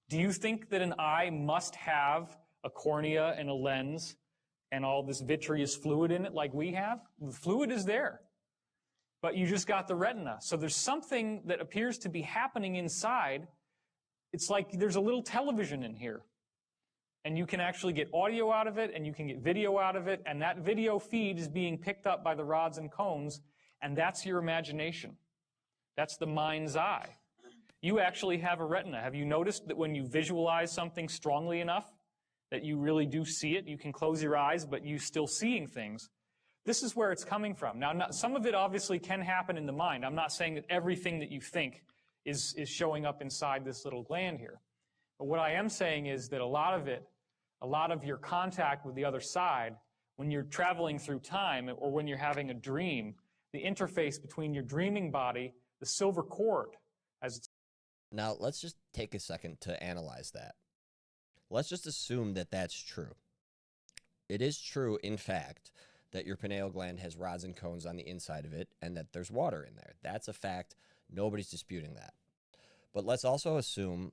I: Do you think that an eye must have a cornea and a lens and all this vitreous fluid in it like we have? The fluid is there, but you just got the retina. So there's something that appears to be happening inside. It's like there's a little television in here, and you can actually get audio out of it, and you can get video out of it, and that video feed is being picked up by the rods and cones, and that's your imagination. That's the mind's eye. You actually have a retina. Have you noticed that when you visualize something strongly enough that you really do see it? You can close your eyes, but you're still seeing things. This is where it's coming from. Now, some of it obviously can happen in the mind. I'm not saying that everything that you think is showing up inside this little gland here. But what I am saying is that a lot of your contact with the other side, when you're traveling through time or when you're having a dream, the interface between your dreaming body, the silver cord, as it's...
C: Now, let's just take a second to analyze that. Let's just assume that that's true. It is true, in fact, that your pineal gland has rods and cones on the inside of it and that there's water in there. That's a fact. Nobody's disputing that. But let's also assume,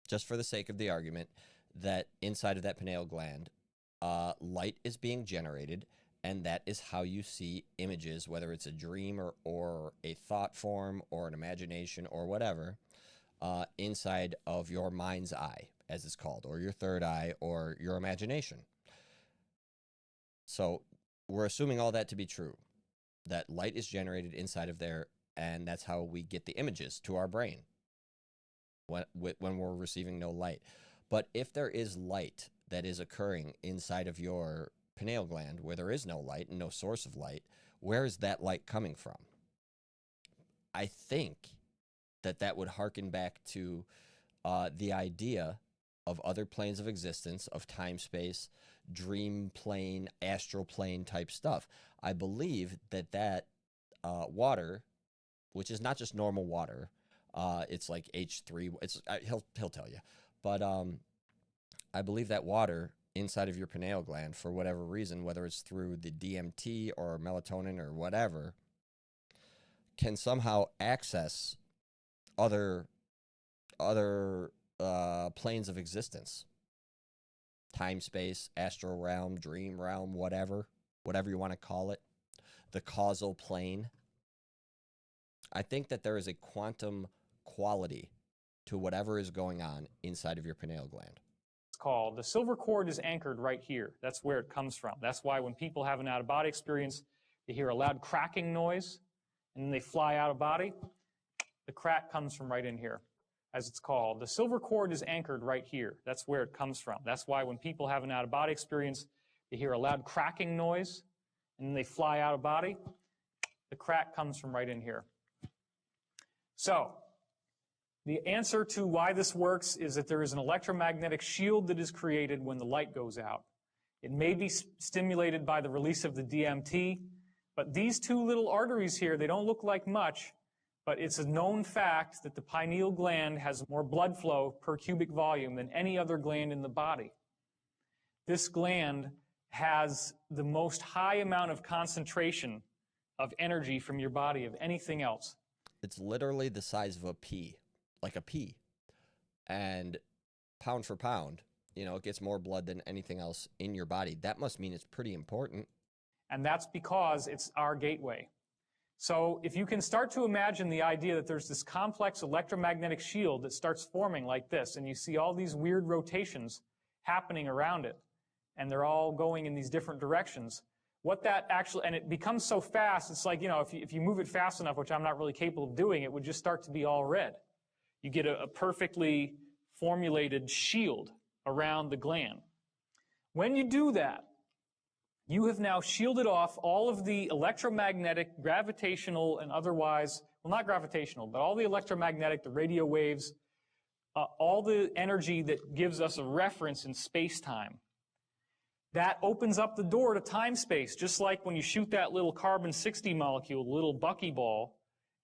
C: just for the sake of the argument, that inside of that pineal gland, light is being generated, and that is how you see images, whether it's a dream or a thought form or an imagination or whatever, inside of your mind's eye, as it's called, or your third eye, or your imagination. So we're assuming all that to be true, that light is generated inside of there, and that's how we get the images to our brain when we're receiving no light. But if there is light that is occurring inside of your pineal gland where there is no light and no source of light, where is that light coming from? I think that would harken back to the idea of other planes of existence, of time, space, dream plane, astral plane type stuff. I believe that water, which is not just normal water, it's like H3, he'll tell you, but I believe that water inside of your pineal gland, for whatever reason, whether it's through the DMT or melatonin or whatever, can somehow access other planes of existence. Time, space, astral realm, dream realm, whatever you want to call it. The causal plane. I think that there is a quantum quality to whatever is going on inside of your pineal gland.
I: Called. The silver cord is anchored right here. That's where it comes from. That's why when people have an out-of-body experience, You hear a loud cracking noise, and then they fly out of body. The crack comes from right in here, as it's called. The silver cord is anchored right here. That's where it comes from. That's why when people have an out-of-body experience, they hear a loud cracking noise, and then they fly out of body. The crack comes from right in here. So, the answer to why this works is that there is an electromagnetic shield that is created when the light goes out. It may be stimulated by the release of the DMT, but these two little arteries here, they don't look like much, but it's a known fact that the pineal gland has more blood flow per cubic volume than any other gland in the body. This gland has the most high amount of concentration of energy from your body of anything else.
C: It's literally the size of a pea, like a pea. And pound for pound, you know, it gets more blood than anything else in your body. That must mean it's pretty important.
I: And that's because it's our gateway. So if you can start to imagine the idea that there's this complex electromagnetic shield that starts forming like this, and you see all these weird rotations happening around it, and they're all going in these different directions, what that actually, and it becomes so fast, it's like, you know, if you move it fast enough, which I'm not really capable of doing, it would just start to be all red. You get a perfectly formulated shield around the gland. When you do that, you have now shielded off all of the electromagnetic, gravitational, and otherwise, well, not gravitational, but all the electromagnetic, the radio waves, all the energy that gives us a reference in space-time. That opens up the door to time-space, just like when you shoot that little carbon-60 molecule, the little buckyball,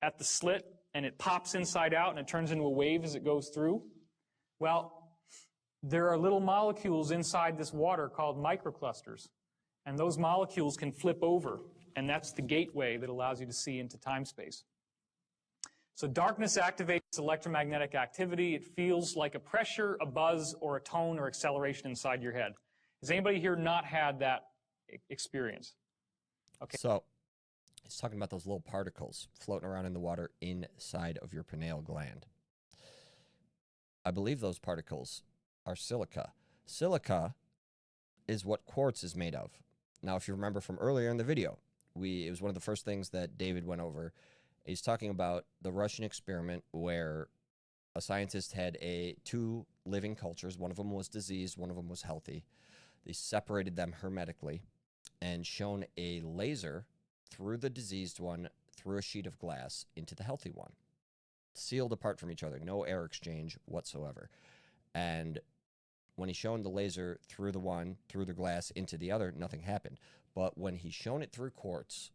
I: at the slit, and it pops inside out, and it turns into a wave as it goes through. Well, there are little molecules inside this water called microclusters. And those molecules can flip over, and that's the gateway that allows you to see into time-space. So darkness activates electromagnetic activity. It feels like a pressure, a buzz, or a tone or acceleration inside your head. Has anybody here not had that experience? Okay.
C: So it's talking about those little particles floating around in the water inside of your pineal gland. I believe those particles are silica. Silica is what quartz is made of. Now, if you remember from earlier in the video, it was one of the first things that David went over. He's talking about the Russian experiment where a scientist had two living cultures. One of them was diseased, one of them was healthy. They separated them hermetically and shone a laser through the diseased one, through a sheet of glass, into the healthy one. Sealed apart from each other, no air exchange whatsoever. And when he shone the laser through the one, through the glass, into the other, nothing happened. But when he shone it through quartz,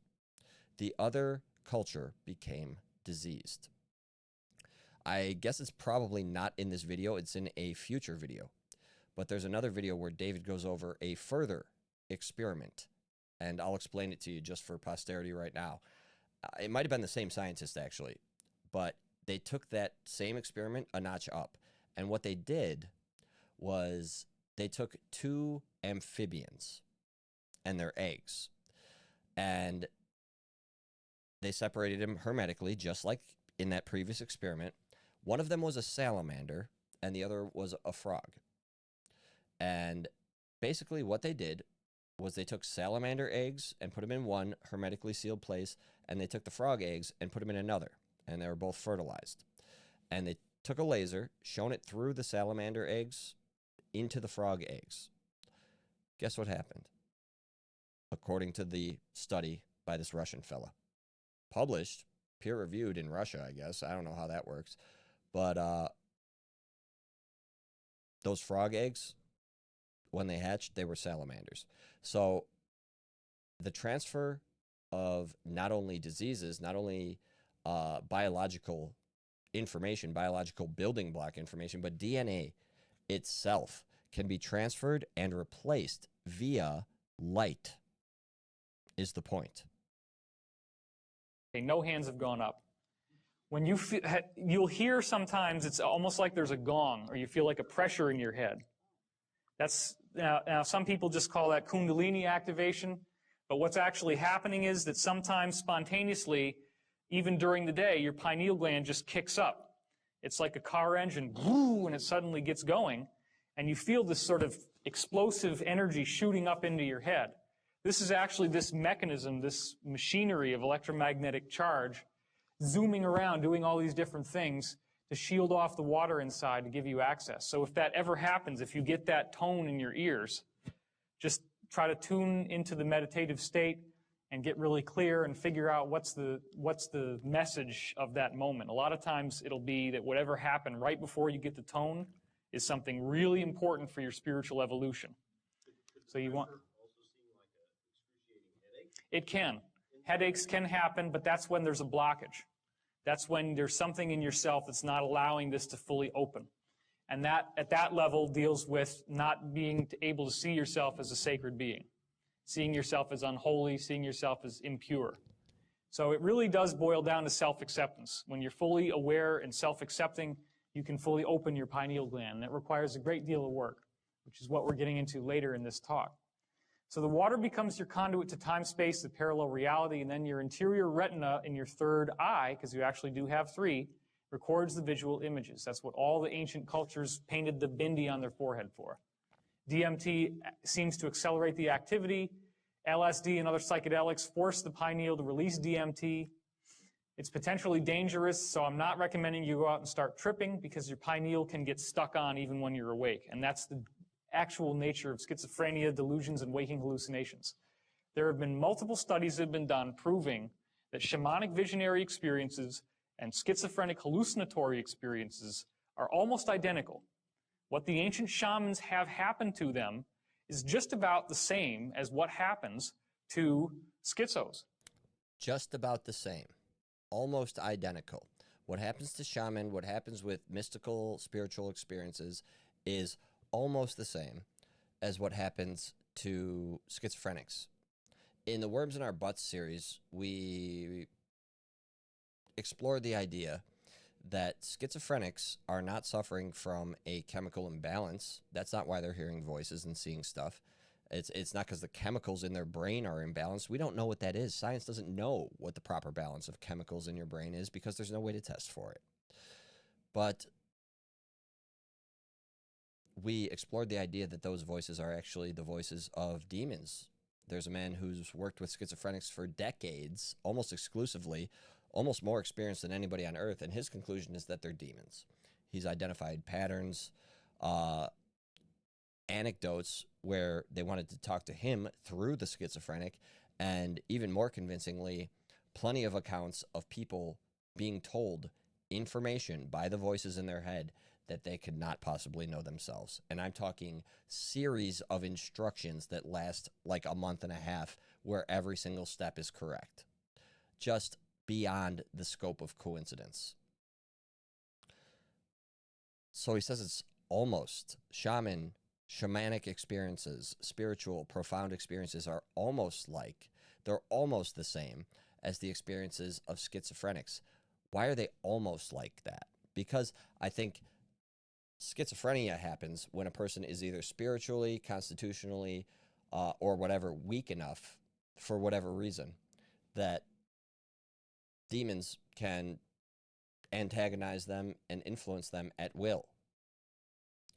C: the other culture became diseased. I guess it's probably not in this video. It's in a future video. But there's another video where David goes over a further experiment. And I'll explain it to you just for posterity right now. It might have been the same scientist, actually. But they took that same experiment a notch up. And what they did was they took two amphibians and their eggs, and they separated them hermetically, just like in that previous experiment. One of them was a salamander, and the other was a frog. And basically what they did was they took salamander eggs and put them in one hermetically sealed place, and they took the frog eggs and put them in another, and they were both fertilized. And they took a laser, shone it through the salamander eggs into the frog eggs. Guess what happened? According to the study by this Russian fella. Published, peer-reviewed in Russia, I guess. I don't know how that works. But those frog eggs, when they hatched, they were salamanders. So the transfer of not only diseases, not only biological information, biological building block information, but DNA itself can be transferred and replaced via light, is the point.
I: Okay, no hands have gone up. When you'll hear sometimes it's almost like there's a gong, or you feel like a pressure in your head. That's now some people just call that Kundalini activation, but what's actually happening is that sometimes spontaneously, even during the day, your pineal gland just kicks up. It's like a car engine, and it suddenly gets going, and you feel this sort of explosive energy shooting up into your head. This is actually this mechanism, this machinery of electromagnetic charge, zooming around, doing all these different things to shield off the water inside to give you access. So if that ever happens, if you get that tone in your ears, just try to tune into the meditative state and get really clear and figure out what's the message of that moment. A lot of times it'll be that whatever happened right before you get the tone is something really important for your spiritual evolution. So you want... It can. Headaches can happen, but that's when there's a blockage. That's when there's something in yourself that's not allowing this to fully open. And that, at that level, deals with not being able to see yourself as a sacred being, seeing yourself as unholy, seeing yourself as impure. So it really does boil down to self-acceptance. When you're fully aware and self-accepting, you can fully open your pineal gland. That requires a great deal of work, which is what we're getting into later in this talk. So the water becomes your conduit to time-space, the parallel reality, and then your interior retina in your third eye, because you actually do have three, records the visual images. That's what all the ancient cultures painted the bindi on their forehead for. DMT seems to accelerate the activity. LSD and other psychedelics force the pineal to release DMT. It's potentially dangerous, so I'm not recommending you go out and start tripping because your pineal can get stuck on even when you're awake. And that's the actual nature of schizophrenia, delusions, and waking hallucinations. There have been multiple studies that have been done proving that shamanic visionary experiences and schizophrenic hallucinatory experiences are almost identical. What the ancient shamans have happen to them is just about the same as what happens to schizos.
C: Just about the same. Almost identical. What happens to shaman, what happens with mystical, spiritual experiences is almost the same as what happens to schizophrenics. In the Worms in Our Butts series, we explored the idea that schizophrenics are not suffering from a chemical imbalance. That's not why they're hearing voices and seeing stuff. It's not because the chemicals in their brain are imbalanced. We don't know what that is. Science doesn't know what the proper balance of chemicals in your brain is because there's no way to test for it. But we explored the idea that those voices are actually the voices of demons. There's a man who's worked with schizophrenics for decades, almost exclusively, almost more experienced than anybody on earth, and his conclusion is that they're demons. He's identified patterns, anecdotes where they wanted to talk to him through the schizophrenic, and even more convincingly, plenty of accounts of people being told information by the voices in their head that they could not possibly know themselves. And I'm talking series of instructions that last like a month and a half where every single step is correct. Just beyond the scope of coincidence. So he says it's almost shamanic experiences, spiritual, profound experiences are almost like, they're almost the same as the experiences of schizophrenics. Why are they almost like that? Because I think schizophrenia happens when a person is either spiritually, constitutionally, or whatever, weak enough for whatever reason that demons can antagonize them and influence them at will.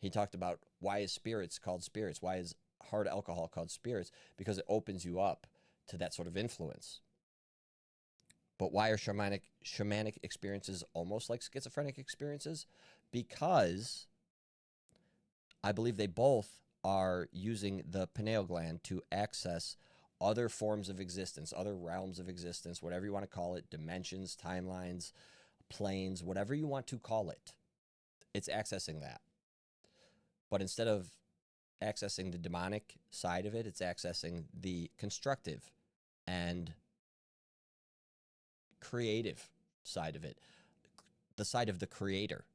C: He talked about why is spirits called spirits? Why is hard alcohol called spirits? Because it opens you up to that sort of influence. But why are shamanic experiences almost like schizophrenic experiences? Because I believe they both are using the pineal gland to access other forms of existence, other realms of existence, whatever you want to call it, dimensions, timelines, planes, whatever you want to call it. It's accessing that. But instead of accessing the demonic side of it, it's accessing the constructive and creative side of it, the side of the creator,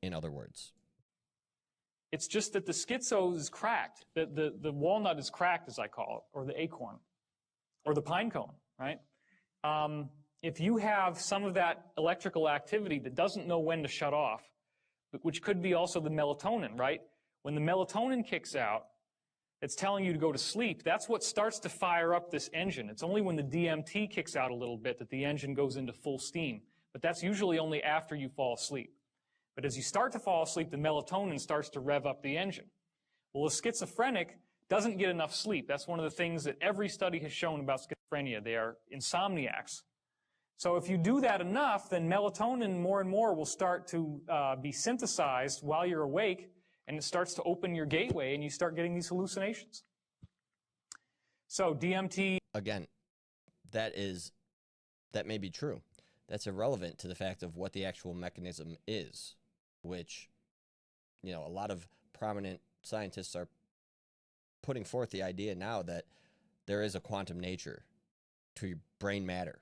C: in other words.
I: It's just that the schizo is cracked. The walnut is cracked, as I call it, or the acorn, or the pine cone, right? If you have some of that electrical activity that doesn't know when to shut off, which could be also the melatonin, right? When the melatonin kicks out, it's telling you to go to sleep. That's what starts to fire up this engine. It's only when the DMT kicks out a little bit that the engine goes into full steam. But that's usually only after you fall asleep. But as you start to fall asleep, the melatonin starts to rev up the engine. Well, a schizophrenic doesn't get enough sleep. That's one of the things that every study has shown about schizophrenia. They are insomniacs. So if you do that enough, then melatonin more and more will start to be synthesized while you're awake, and it starts to open your gateway, and you start getting these hallucinations. So DMT...
C: Again, that may be true. That's irrelevant to the fact of what the actual mechanism is, which, you know, a lot of prominent scientists are putting forth the idea now that there is a quantum nature to your brain matter,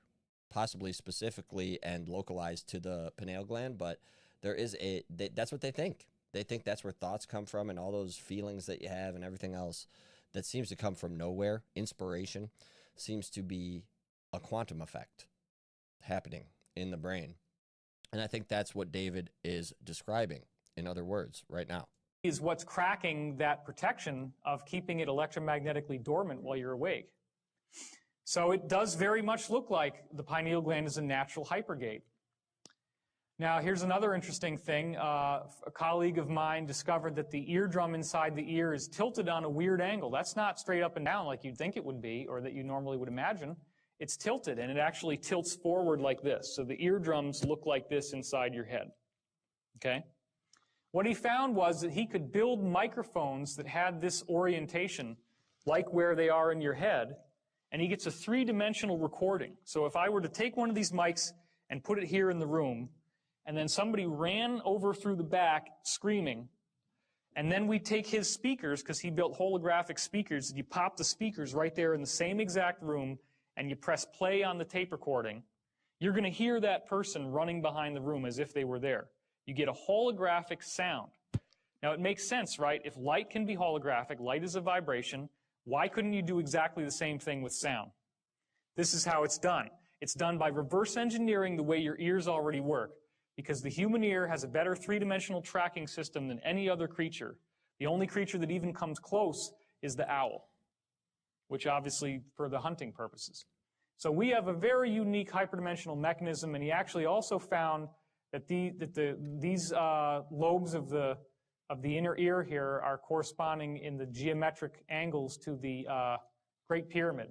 C: possibly specifically and localized to the pineal gland, but there is that's what they think. They think that's where thoughts come from, and all those feelings that you have and everything else that seems to come from nowhere, inspiration, seems to be a quantum effect happening in the brain. And I think that's what David is describing, in other words, right now.
I: Is what's cracking that protection of keeping it electromagnetically dormant while you're awake. So it does very much look like the pineal gland is a natural hypergate. Now, here's another interesting thing. A colleague of mine discovered that the eardrum inside the ear is tilted on a weird angle. That's not straight up and down like you'd think it would be, or that you normally would imagine. It's tilted, and it actually tilts forward like this. So the eardrums look like this inside your head. Okay? What he found was that he could build microphones that had this orientation, like where they are in your head, and he gets a three-dimensional recording. So if I were to take one of these mics and put it here in the room, and then somebody ran over through the back screaming, and then we take his speakers, because he built holographic speakers, and you pop the speakers right there in the same exact room, and you press play on the tape recording, you're going to hear that person running behind the room as if they were there. You get a holographic sound. Now, it makes sense, right? If light can be holographic, light is a vibration, why couldn't you do exactly the same thing with sound? This is how it's done. It's done by reverse engineering the way your ears already work, because the human ear has a better three-dimensional tracking system than any other creature. The only creature that even comes close is the owl, which obviously for the hunting purposes. So we have a very unique hyperdimensional mechanism, and he actually also found that these lobes of the inner ear here are corresponding in the geometric angles to the Great Pyramid.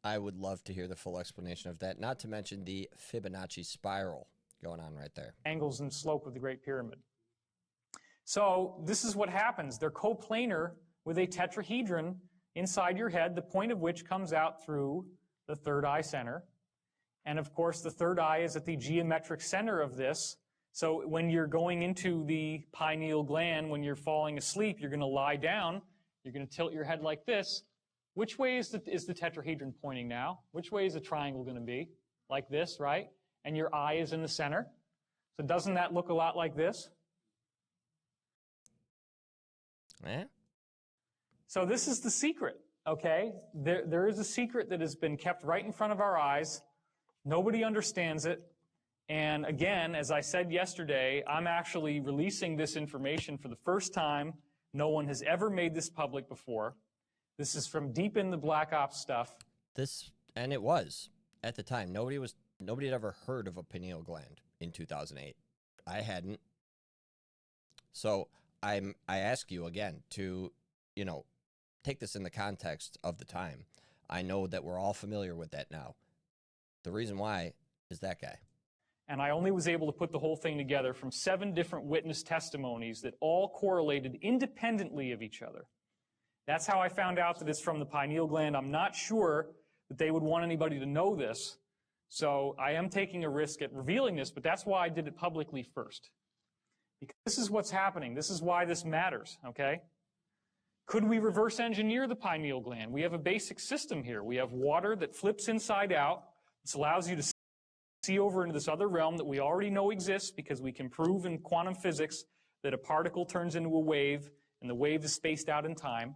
C: I would love to hear the full explanation of that, not to mention the Fibonacci spiral going on right there.
I: Angles and slope of the Great Pyramid. So this is what happens. They're coplanar with a tetrahedron inside your head, the point of which comes out through the third eye center. And of course, the third eye is at the geometric center of this. So when you're going into the pineal gland, when you're falling asleep, you're going to lie down. You're going to tilt your head like this. Which way is the tetrahedron pointing now? Which way is the triangle going to be? Like this, right? And your eye is in the center. So doesn't that look a lot like this?
C: Eh?
I: So this is the secret, okay? There is a secret that has been kept right in front of our eyes. Nobody understands it. And again, as I said yesterday, I'm actually releasing this information for the first time. No one has ever made this public before. This is from deep in the Black Ops stuff.
C: And it was at the time. Nobody had ever heard of a pineal gland in 2008. I hadn't. So I ask you again to, take this in the context of the time. I know that we're all familiar with that now. The reason why is that guy.
I: And I only was able to put the whole thing together from 7 different witness testimonies that all correlated independently of each other. That's how I found out that it's from the pineal gland. I'm not sure that they would want anybody to know this, so I am taking a risk at revealing this, but that's why I did it publicly first. Because this is what's happening. This is why this matters, okay? Could we reverse engineer the pineal gland? We have a basic system here. We have water that flips inside out. This allows you to see over into this other realm that we already know exists because we can prove in quantum physics that a particle turns into a wave and the wave is spaced out in time.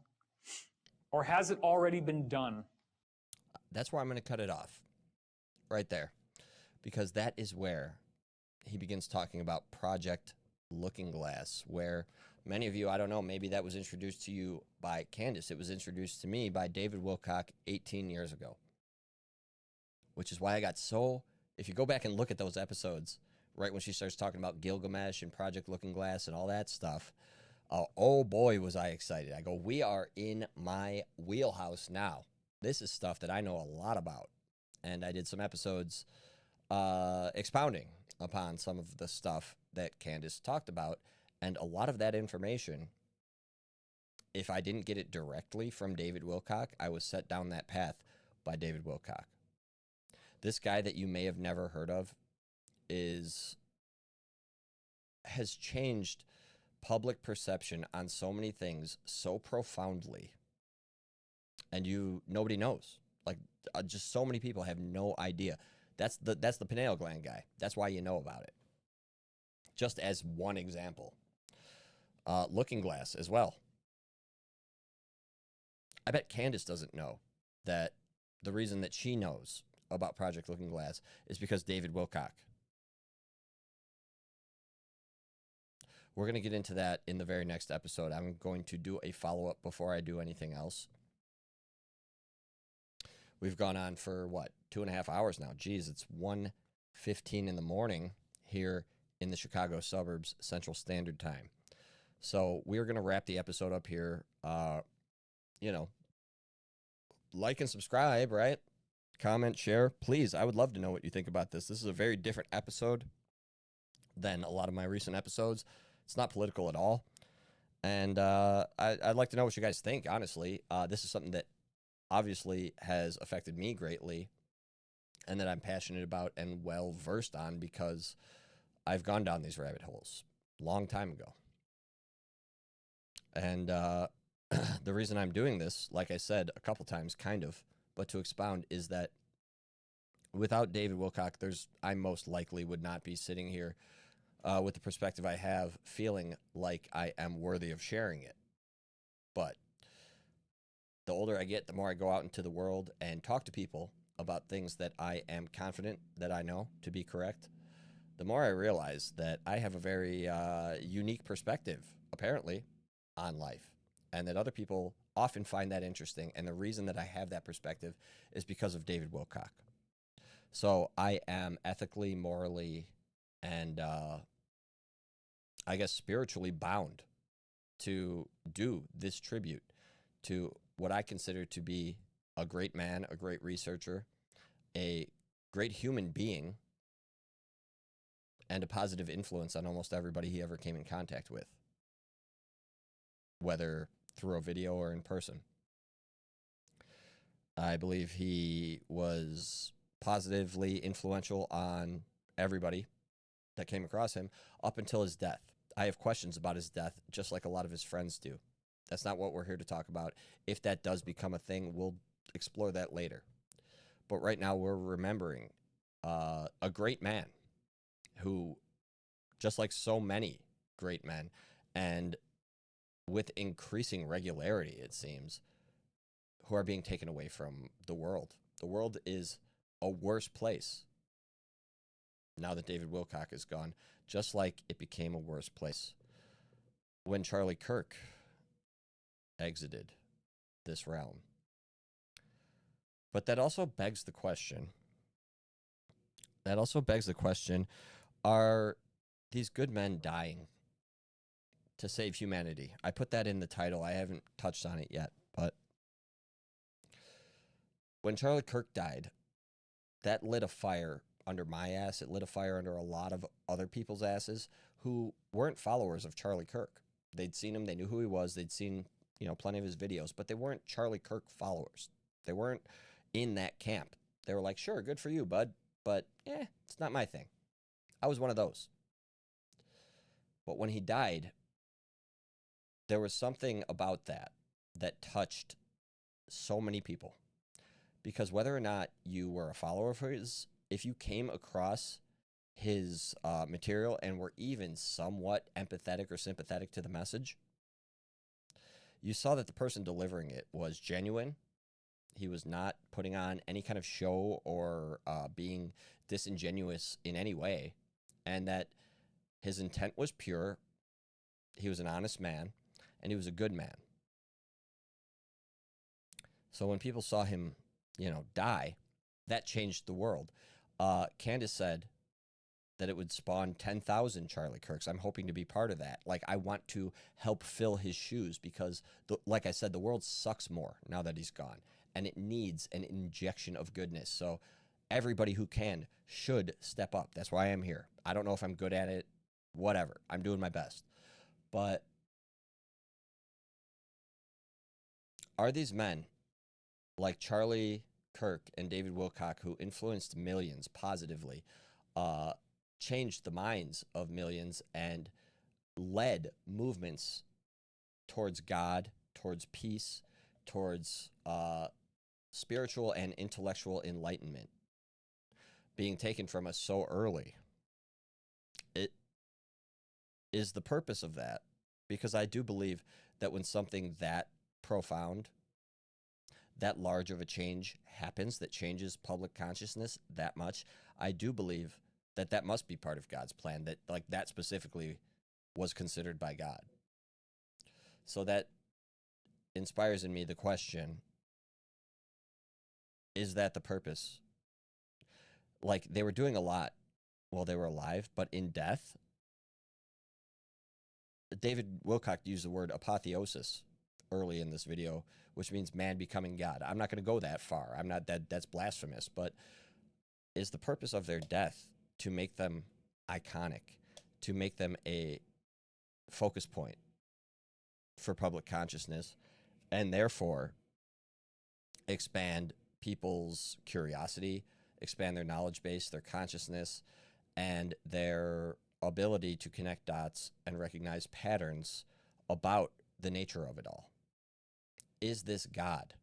I: Or has it already been done?
C: That's where I'm going to cut it off. Right there. Because that is where he begins talking about Project Looking Glass, where many of you, I don't know, maybe that was introduced to you by Candace. It was introduced to me by David Wilcock 18 years ago. Which is why I got so, if you go back and look at those episodes, right when she starts talking about Gilgamesh and Project Looking Glass and all that stuff, Oh boy, was I excited. I go, we are in my wheelhouse now. This is stuff that I know a lot about. And I did some episodes expounding upon some of the stuff that Candace talked about. And a lot of that information, if I didn't get it directly from David Wilcock, I was set down that path by David Wilcock. This guy that you may have never heard of has changed public perception on so many things so profoundly, and nobody knows. Like, just so many people have no idea. That's the pineal gland guy. That's why you know about it. Just as one example. Looking Glass as well. I bet Candace doesn't know that the reason that she knows about Project Looking Glass is because David Wilcock. We're going to get into that in the very next episode. I'm going to do a follow-up before I do anything else. We've gone on for, 2.5 hours now. Geez, it's 1:15 in the morning here in the Chicago suburbs, Central Standard Time. So we're going to wrap the episode up here. Like and subscribe, right? Comment, share. Please, I would love to know what you think about this. This is a very different episode than a lot of my recent episodes. It's not political at all. And I'd like to know what you guys think, honestly. This is something that obviously has affected me greatly and that I'm passionate about and well-versed on because I've gone down these rabbit holes a long time ago. And the reason I'm doing this, like I said a couple times, kind of, but to expound, is that without David Wilcock, I most likely would not be sitting here with the perspective I have, feeling like I am worthy of sharing it. But the older I get, the more I go out into the world and talk to people about things that I am confident that I know to be correct, the more I realize that I have a very unique perspective, apparently, on life, and that other people often find that interesting. And the reason that I have that perspective is because of David Wilcock. So I am ethically, morally, and I guess spiritually bound to do this tribute to what I consider to be a great man, a great researcher, a great human being, and a positive influence on almost everybody he ever came in contact with, whether through a video or in person. I believe he was positively influential on everybody that came across him up until his death. I have questions about his death, just like a lot of his friends do. That's not what we're here to talk about. If that does become a thing, we'll explore that later. But right now, we're remembering a great man who, just like so many great men, and with increasing regularity, it seems, who are being taken away from the world. The world is a worse place now that David Wilcock is gone, just like it became a worse place when Charlie Kirk exited this realm. But that also begs the question. Are these good men dying to save humanity? I put that in the title. I haven't touched on it yet, but when Charlie Kirk died, that lit a fire under my ass. It lit a fire under a lot of other people's asses who weren't followers of Charlie Kirk. They'd seen him. They knew who he was. They'd seen, plenty of his videos, but they weren't Charlie Kirk followers. They weren't in that camp. They were like, sure, good for you, bud, but it's not my thing. I was one of those. But when he died, there was something about that touched so many people. Because whether or not you were a follower of his, if you came across his material and were even somewhat empathetic or sympathetic to the message, you saw that the person delivering it was genuine. He was not putting on any kind of show or being disingenuous in any way, and that his intent was pure. He was an honest man, and he was a good man. So when people saw him, die, that changed the world. Candace said that it would spawn 10,000 Charlie Kirks. I'm hoping to be part of that. Like, I want to help fill his shoes because, like I said, the world sucks more now that he's gone, and it needs an injection of goodness. So everybody who can should step up. That's why I'm here. I don't know if I'm good at it, whatever. I'm doing my best. But are these men like Charlie Kirk and David Wilcock, who influenced millions positively, changed the minds of millions, and led movements towards God, towards peace, towards spiritual and intellectual enlightenment, being taken from us so early? It is the purpose of that, because I do believe that when something that profound, that large of a change happens, that changes public consciousness that much, I do believe that that must be part of God's plan, that like that specifically was considered by God. So that inspires in me the question, is that the purpose? Like, they were doing a lot while they were alive, but in death, David Wilcock used the word apotheosis early in this video, which means man becoming God. I'm not going to go that far. I'm not that's blasphemous, but is the purpose of their death to make them iconic, to make them a focus point for public consciousness, and therefore expand people's curiosity, expand their knowledge base, their consciousness, and their ability to connect dots and recognize patterns about the nature of it all? Is this God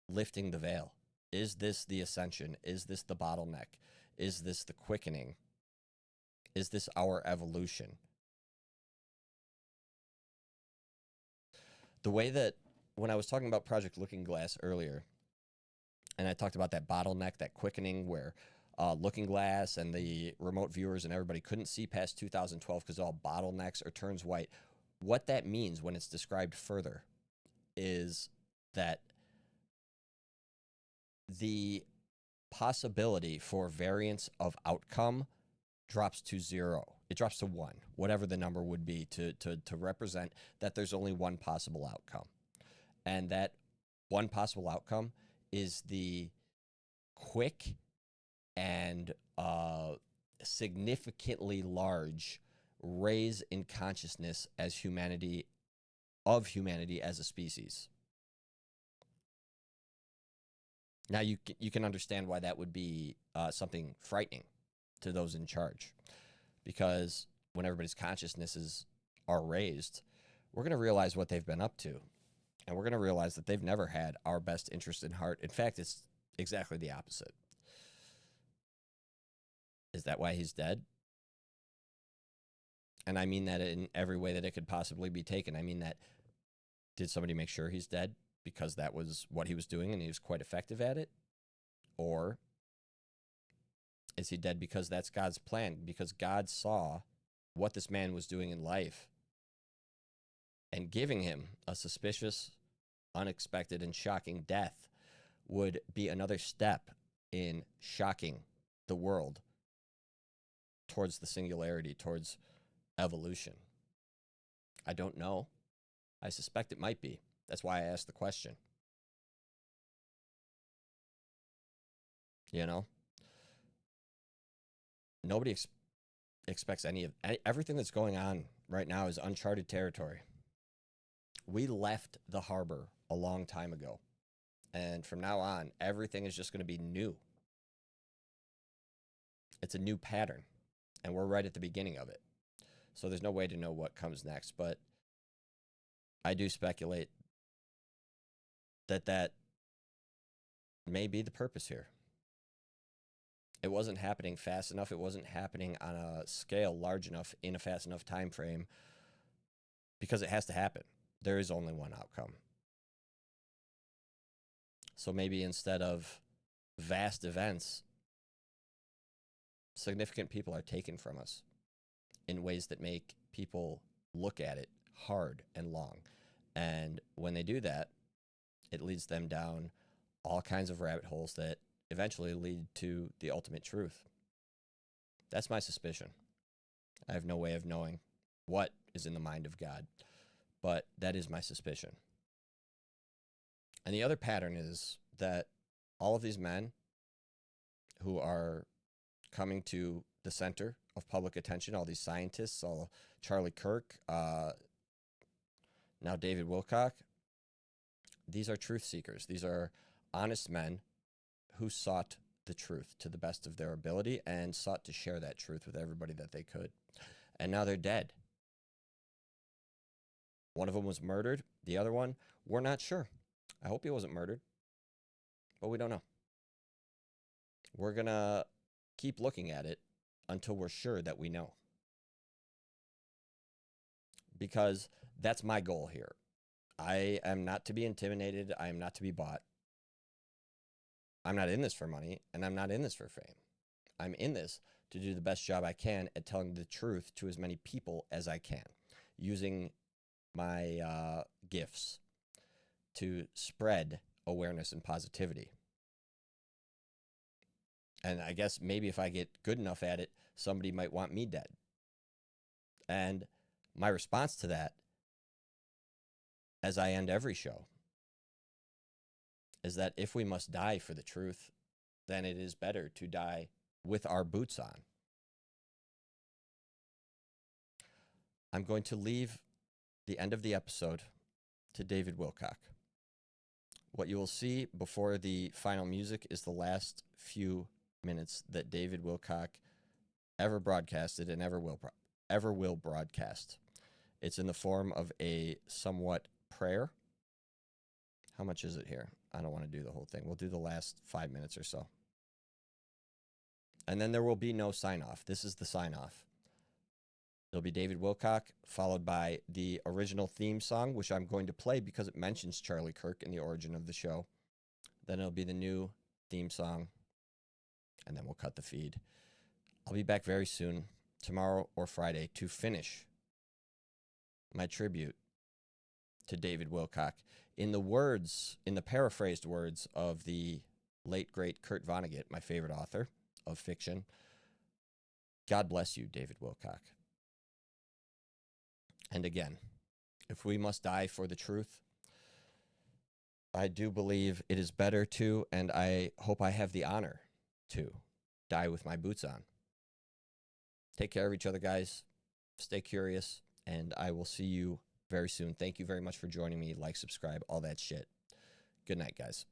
C: lifting the veil? Is this the ascension? Is this the bottleneck? Is this the quickening? Is this our evolution? The way that when I was talking about Project Looking Glass earlier, and I talked about that bottleneck, that quickening where Looking Glass and the remote viewers and everybody couldn't see past 2012 because all bottlenecks or turns white. What that means when it's described further is that the possibility for variance of outcome drops to 0. It drops to 1, whatever the number would be, to represent that there's only one possible outcome. And that one possible outcome is the quick and significantly large raise in consciousness as humanity as a species. Now you can understand why that would be something frightening to those in charge, because when everybody's consciousnesses are raised, we're going to realize what they've been up to, and we're going to realize that they've never had our best interest in heart. In fact, it's exactly the opposite. Is that why he's dead? And I mean that in every way that it could possibly be taken. I mean that, did somebody make sure he's dead because that was what he was doing and he was quite effective at it? Or is he dead because that's God's plan? Because God saw what this man was doing in life, and giving him a suspicious, unexpected, and shocking death would be another step in shocking the world towards the singularity, towards evolution. I don't know. I suspect it might be. That's why I asked the question. You know? Nobody expects everything that's going on right now is uncharted territory. We left the harbor a long time ago. And from now on, everything is just going to be new. It's a new pattern. And we're right at the beginning of it. So there's no way to know what comes next. But I do speculate that may be the purpose here. It wasn't happening fast enough. It wasn't happening on a scale large enough in a fast enough time frame, because it has to happen. There is only one outcome. So maybe instead of vast events, significant people are taken from us in ways that make people look at it hard and long. And when they do that, it leads them down all kinds of rabbit holes that eventually lead to the ultimate truth. That's my suspicion. I have no way of knowing what is in the mind of God, but that is my suspicion. And the other pattern is that all of these men who are coming to the center of public attention, all these scientists, all Charlie Kirk, now David Wilcock, these are truth seekers. These are honest men who sought the truth to the best of their ability and sought to share that truth with everybody that they could. And now they're dead. One of them was murdered. The other one, we're not sure. I hope he wasn't murdered, but we don't know. We're going to keep looking at it until we're sure that we know. Because that's my goal here. I am not to be intimidated. I am not to be bought. I'm not in this for money, and I'm not in this for fame. I'm in this to do the best job I can at telling the truth to as many people as I can, using my gifts to spread awareness and positivity. And I guess maybe if I get good enough at it, somebody might want me dead. And my response to that, as I end every show, is that if we must die for the truth, then it is better to die with our boots on. I'm going to leave the end of the episode to David Wilcock. What you will see before the final music is the last few minutes that David Wilcock ever broadcasted and ever will broadcast. It's in the form of a somewhat prayer. How much is it here? I don't want to do the whole thing. We'll do the last 5 minutes or so. And then there will be no sign-off. This is the sign-off. It'll be David Wilcock, followed by the original theme song, which I'm going to play because it mentions Charlie Kirk in the origin of the show. Then it'll be the new theme song, and then we'll cut the feed. I'll be back very soon, tomorrow or Friday, to finish my tribute to David Wilcock. In the paraphrased words of the late, great Kurt Vonnegut, my favorite author of fiction, God bless you, David Wilcock. And again, if we must die for the truth, I do believe it is better to, and I hope I have the honor to, die with my boots on. Take care of each other, guys. Stay curious, and I will see you very soon. Thank you very much for joining me. Like, subscribe, all that shit. Good night, guys.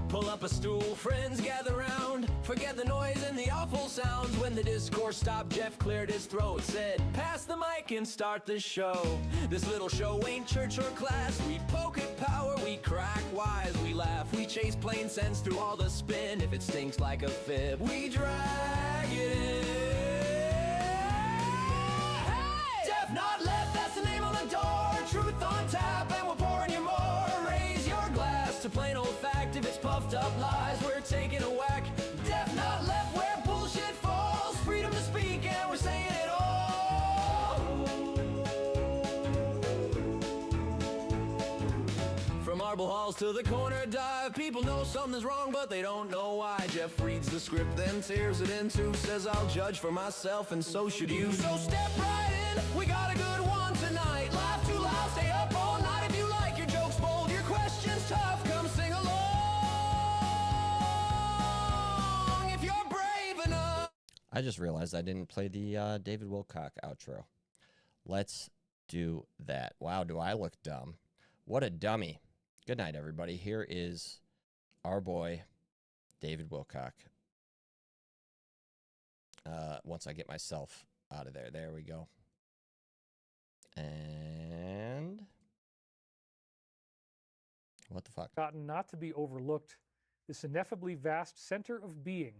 A: Pull up a stool, friends gather round. Forget the noise and the awful sounds. When the discourse stopped, Jeff cleared his throat, said, pass the mic and start the show. This little show ain't church or class. We poke at power, we crack wise, we laugh, we chase plain sense through all the spin. If it stinks like a fib, we drag it in. Hey! Jeff not left, that's the name on the door. Truth on tap, and we're pouring you more. Raise your glass to plain old fact. If it's puffed up lies, we're taking a whack. Deaf not left, where bullshit falls. Freedom to speak, and we're saying it all. From marble halls to the corner dive, people know something's wrong, but they don't know why. Jeff reads the script, then tears it in two. Says I'll judge for myself, and so should you. So step right in, we got a good one tonight. Laugh too loud, stay up all night if you like. Your joke's bold, your question's tough. Come sing along.
C: I just realized I didn't play the David Wilcock outro. Let's do that. Wow, do I look dumb. What a dummy. Good night, everybody. Here is our boy, David Wilcock. Once I get myself out of there. There we go. And what the fuck?
D: Gotten not to be overlooked, this ineffably vast center of being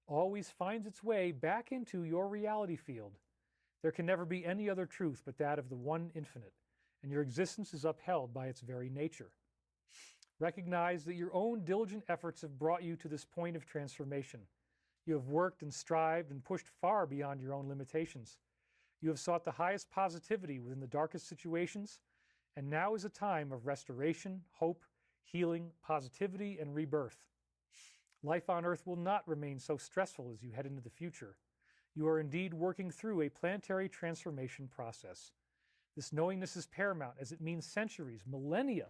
D: always finds its way back into your reality field. There can never be any other truth but that of the one infinite, and your existence is upheld by its very nature. Recognize that your own diligent efforts have brought you to this point of transformation. You have worked and strived and pushed far beyond your own limitations. You have sought the highest positivity within the darkest situations, and now is a time of restoration, hope, healing, positivity, and rebirth. Life on Earth will not remain so stressful as you head into the future. You are indeed working through a planetary transformation process. This knowingness is paramount, as it means centuries, millennia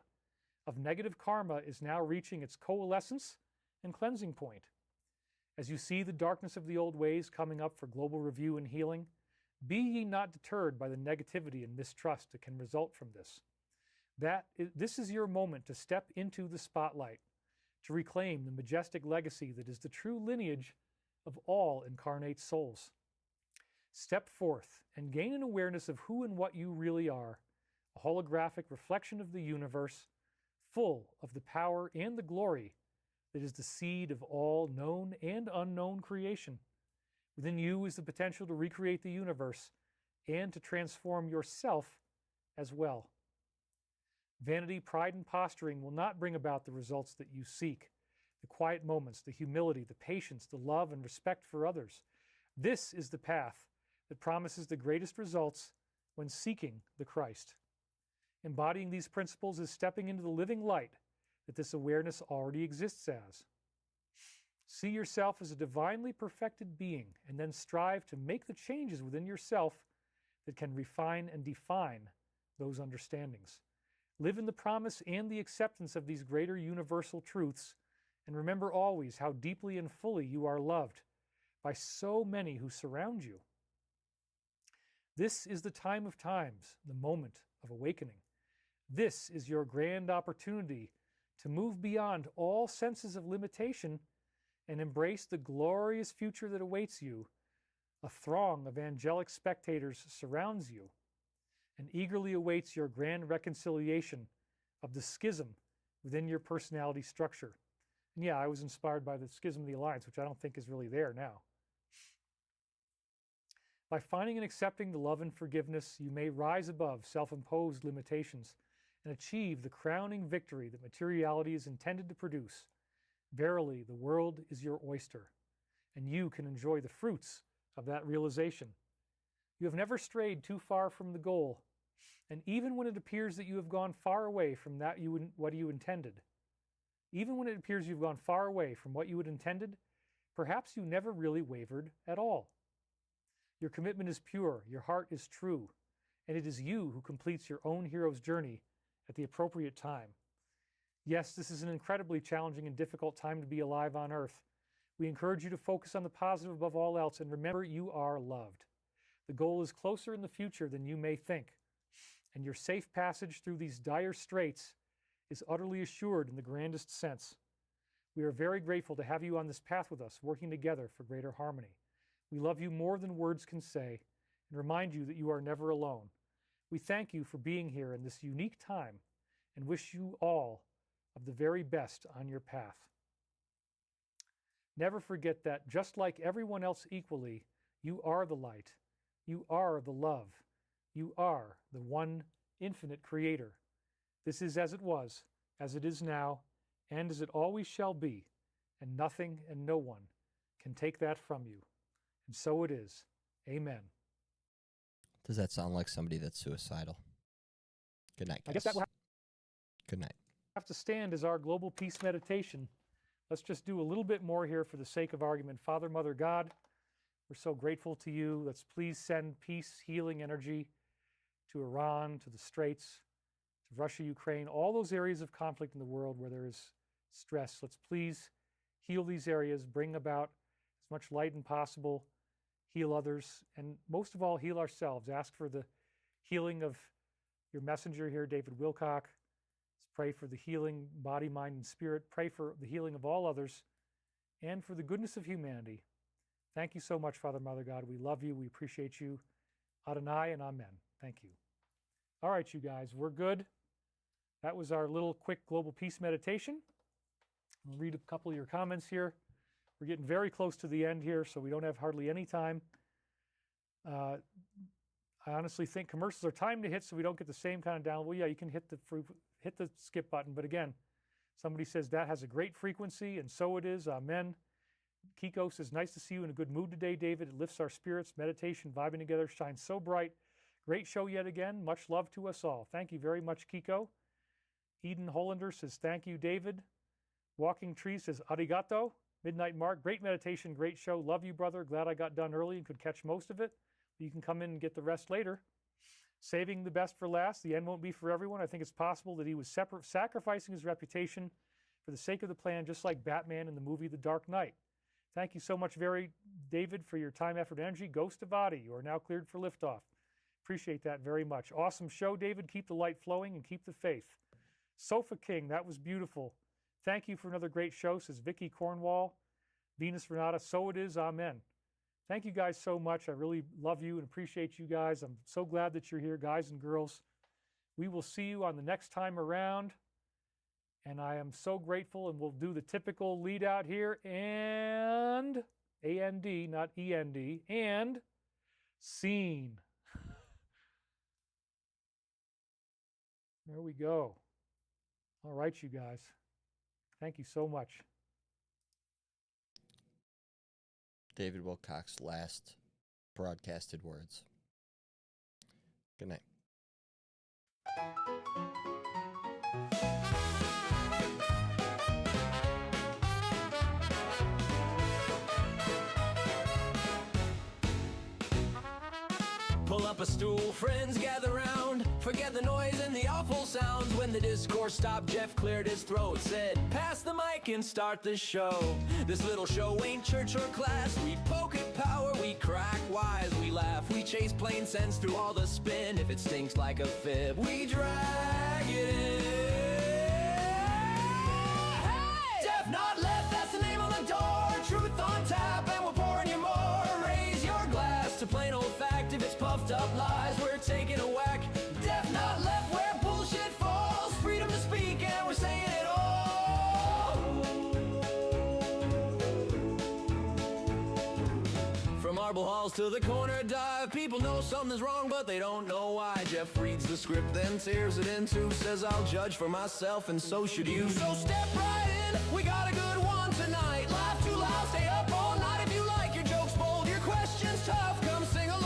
D: of negative karma is now reaching its coalescence and cleansing point. As you see the darkness of the old ways coming up for global review and healing, be ye not deterred by the negativity and mistrust that can result from this. This is your moment to step into the spotlight, to reclaim the majestic legacy that is the true lineage of all incarnate souls. Step forth and gain an awareness of who and what you really are, a holographic reflection of the universe, full of the power and the glory that is the seed of all known and unknown creation. Within you is the potential to recreate the universe and to transform yourself as well. Vanity, pride, and posturing will not bring about the results that you seek. The quiet moments, the humility, the patience, the love, and respect for others. This is the path that promises the greatest results when seeking the Christ. Embodying these principles is stepping into the living light that this awareness already exists as. See yourself as a divinely perfected being, and then strive to make the changes within yourself that can refine and define those understandings. Live in the promise and the acceptance of these greater universal truths, and remember always how deeply and fully you are loved by so many who surround you. This is the time of times, the moment of awakening. This is your grand opportunity to move beyond all senses of limitation and embrace the glorious future that awaits you. A throng of angelic spectators surrounds you and eagerly awaits your grand reconciliation of the schism within your personality structure. And yeah, I was inspired by the schism of the alliance, which I don't think is really there now. By finding and accepting the love and forgiveness, you may rise above self-imposed limitations and achieve the crowning victory that materiality is intended to produce. Verily, the world is your oyster, and you can enjoy the fruits of that realization. You have never strayed too far from the goal, and even when it appears that you have gone far away from what you intended, even when it appears you've gone far away from what you had intended, perhaps you never really wavered at all. Your commitment is pure, your heart is true, and it is you who completes your own hero's journey at the appropriate time. Yes, this is an incredibly challenging and difficult time to be alive on Earth. We encourage you to focus on the positive above all else, and remember, you are loved. The goal is closer in the future than you may think, and your safe passage through these dire straits is utterly assured in the grandest sense. We are very grateful to have you on this path with us, working together for greater harmony. We love you more than words can say, and remind you that you are never alone. We thank you for being here in this unique time, and wish you all of the very best on your path. Never forget that, just like everyone else equally, you are the light, you are the love, you are the one infinite creator. This is as it was, as it is now, and as it always shall be, and nothing and no one can take that from you. And so it is. Amen.
C: Does that sound like somebody that's suicidal? Good night, guys.
D: I guess that will
C: Good night.
D: have to stand as our global peace meditation. Let's just do a little bit more here for the sake of argument. Father, Mother, God, we're so grateful to you. Let's please send peace, healing energy to Iran, to the Straits, to Russia, Ukraine, all those areas of conflict in the world where there is stress. Let's please heal these areas, bring about as much light as possible, heal others, and most of all, heal ourselves. Ask for the healing of your messenger here, David Wilcock. Let's pray for the healing, body, mind, and spirit. Pray for the healing of all others and for the goodness of humanity. Thank you so much, Father, Mother, God. We love you. We appreciate you. Adonai and Amen. Thank you. All right, you guys, we're good. That was our little quick global peace meditation. I'll read a couple of your comments here. We're getting very close to the end here, so we don't have hardly any time. I honestly think commercials are time to hit, so we don't get the same kind of download. Well, yeah, you can hit the skip button, but again, somebody says that has a great frequency, and so it is. Amen. Kiko says, nice to see you in a good mood today, David. It lifts our spirits. Meditation, vibing together, shines so bright. Great show yet again. Much love to us all. Thank you very much, Kiko. Eden Hollander says, thank you, David. Walking Tree says, arigato. Midnight Mark, great meditation, great show. Love you, brother. Glad I got done early and could catch most of it. You can come in and get the rest later. Saving the best for last. The end won't be for everyone. I think it's possible that he was sacrificing his reputation for the sake of the plan, just like Batman in the movie The Dark Knight. Thank you so much, David, for your time, effort, and energy. Ghost of Adi, you are now cleared for liftoff. Appreciate that very much. Awesome show, David. Keep the light flowing and keep the faith. Sofa King, that was beautiful. Thank you for another great show, says Vicky Cornwall. Venus Renata, so it is, amen. Thank you guys so much. I really love you and appreciate you guys. I'm so glad that you're here, guys and girls. We will see you on the next time around. And I am so grateful, and we'll do the typical lead out here, and A-N-D, not E-N-D, and scene. There we go. All right, you guys. Thank you so much.
C: David Wilcock's last broadcasted words. Good night.
A: Pull up a stool, friends gather round. Forget the noise and the awful sounds. When the discourse stopped, Jeff cleared his throat. Said, pass the mic and start the show. This little show ain't church or class. We poke at power, we crack wise. We laugh, we chase plain sense through all the spin. If it stinks like a fib, we drag it in. Hey! Jeff not left, that's the name on the door. Truth on tap and we're pouring you more. Raise your glass to plain old fact. If it's puffed up lies, we're taking a whack. Deaf not left where bullshit falls. Freedom to speak and we're saying it all. From marble halls to the corner dive, people know something's wrong but they don't know why. Jeff reads the script then tears it into, says I'll judge for myself and so should you. So step right in, we got a good one tonight. Laugh too loud, stay up all night. If you like your jokes bold, your questions tough, come sing along.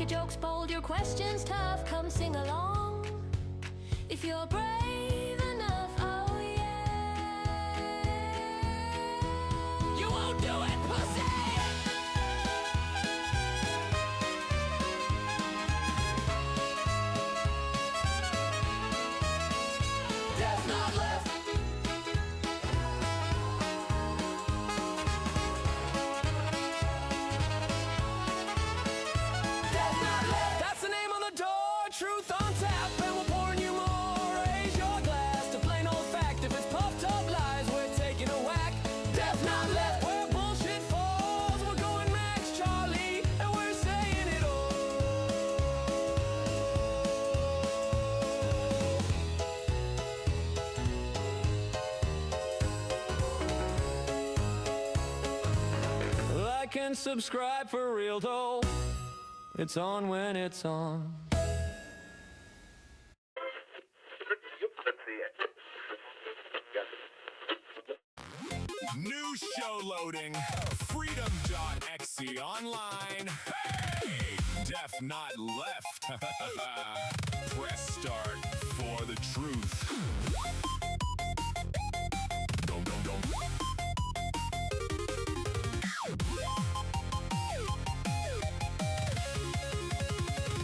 J: Jokes bold, your questions tough, come sing along. If you're brave enough, oh yeah. You won't do it, pussy! Death not left. Truth on tap, and we're pouring you more. Raise your glass to plain old fact. If it's puffed up lies, we're taking a whack. Death not left where bullshit falls. We're going Max Charlie, and we're saying it all. Like and subscribe for real though. It's on when it's on.
A: New show loading. Freedom.exe online. Hey! Deaf not left. Press start for the truth.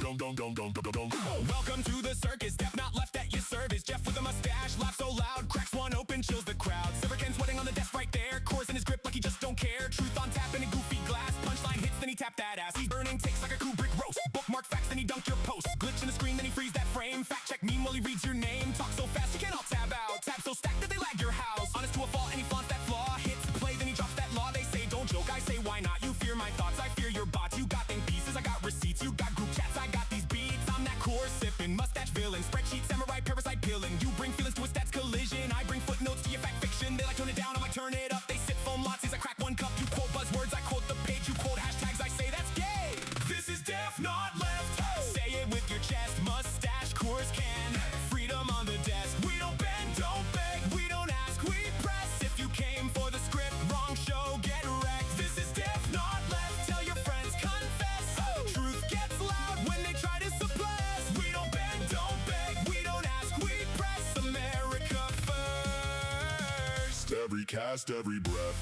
A: Dum dum. Welcome to the circus, step not left at your service. Jeff with a mustache, laughs so loud, cracks one open, chills the crowd. Silvercan sweating on the desk right there, chorus in his grip like he just don't care. Truth on tap in a goofy glass, punchline hits, then he tapped that ass. He's burning takes like a Kubrick roast, bookmark facts, then he dunked your post. Glitch in the screen, then he frees that frame. Fact check meme while he reads your name. Talk so fast you can't all tab out, tab so stacked that they lag your house. Honest to a fault and he flaunts that flaw, hits play, then he drops that law. They say don't joke, I say why not? You fear my thoughts, I fear your bots. You got think pieces, I got receipts. You got group chats, I got these beats. I'm that core sipping, mustache villain, spreadsheet samurai, parasite pilling. You bring feelings to a stats collision, I bring footnotes to your fact fiction. They like tone it down, I like turn it up. They sip foam lots as I crack one cup. You quote buzzwords, I quote the page. You quote hashtags, I say that's gay. This is Def Not Left. Say it with your chest, mustache, course can. Freedom on the desk. We don't bend, don't beg, we don't ask, we press. If you came for the script, wrong show, get wrecked. This is Def Not Left. Tell your friends, confess. Truth gets loud when they try to suppress. We don't bend, don't beg, we don't ask, we press. America first.
B: Every cast, every breath.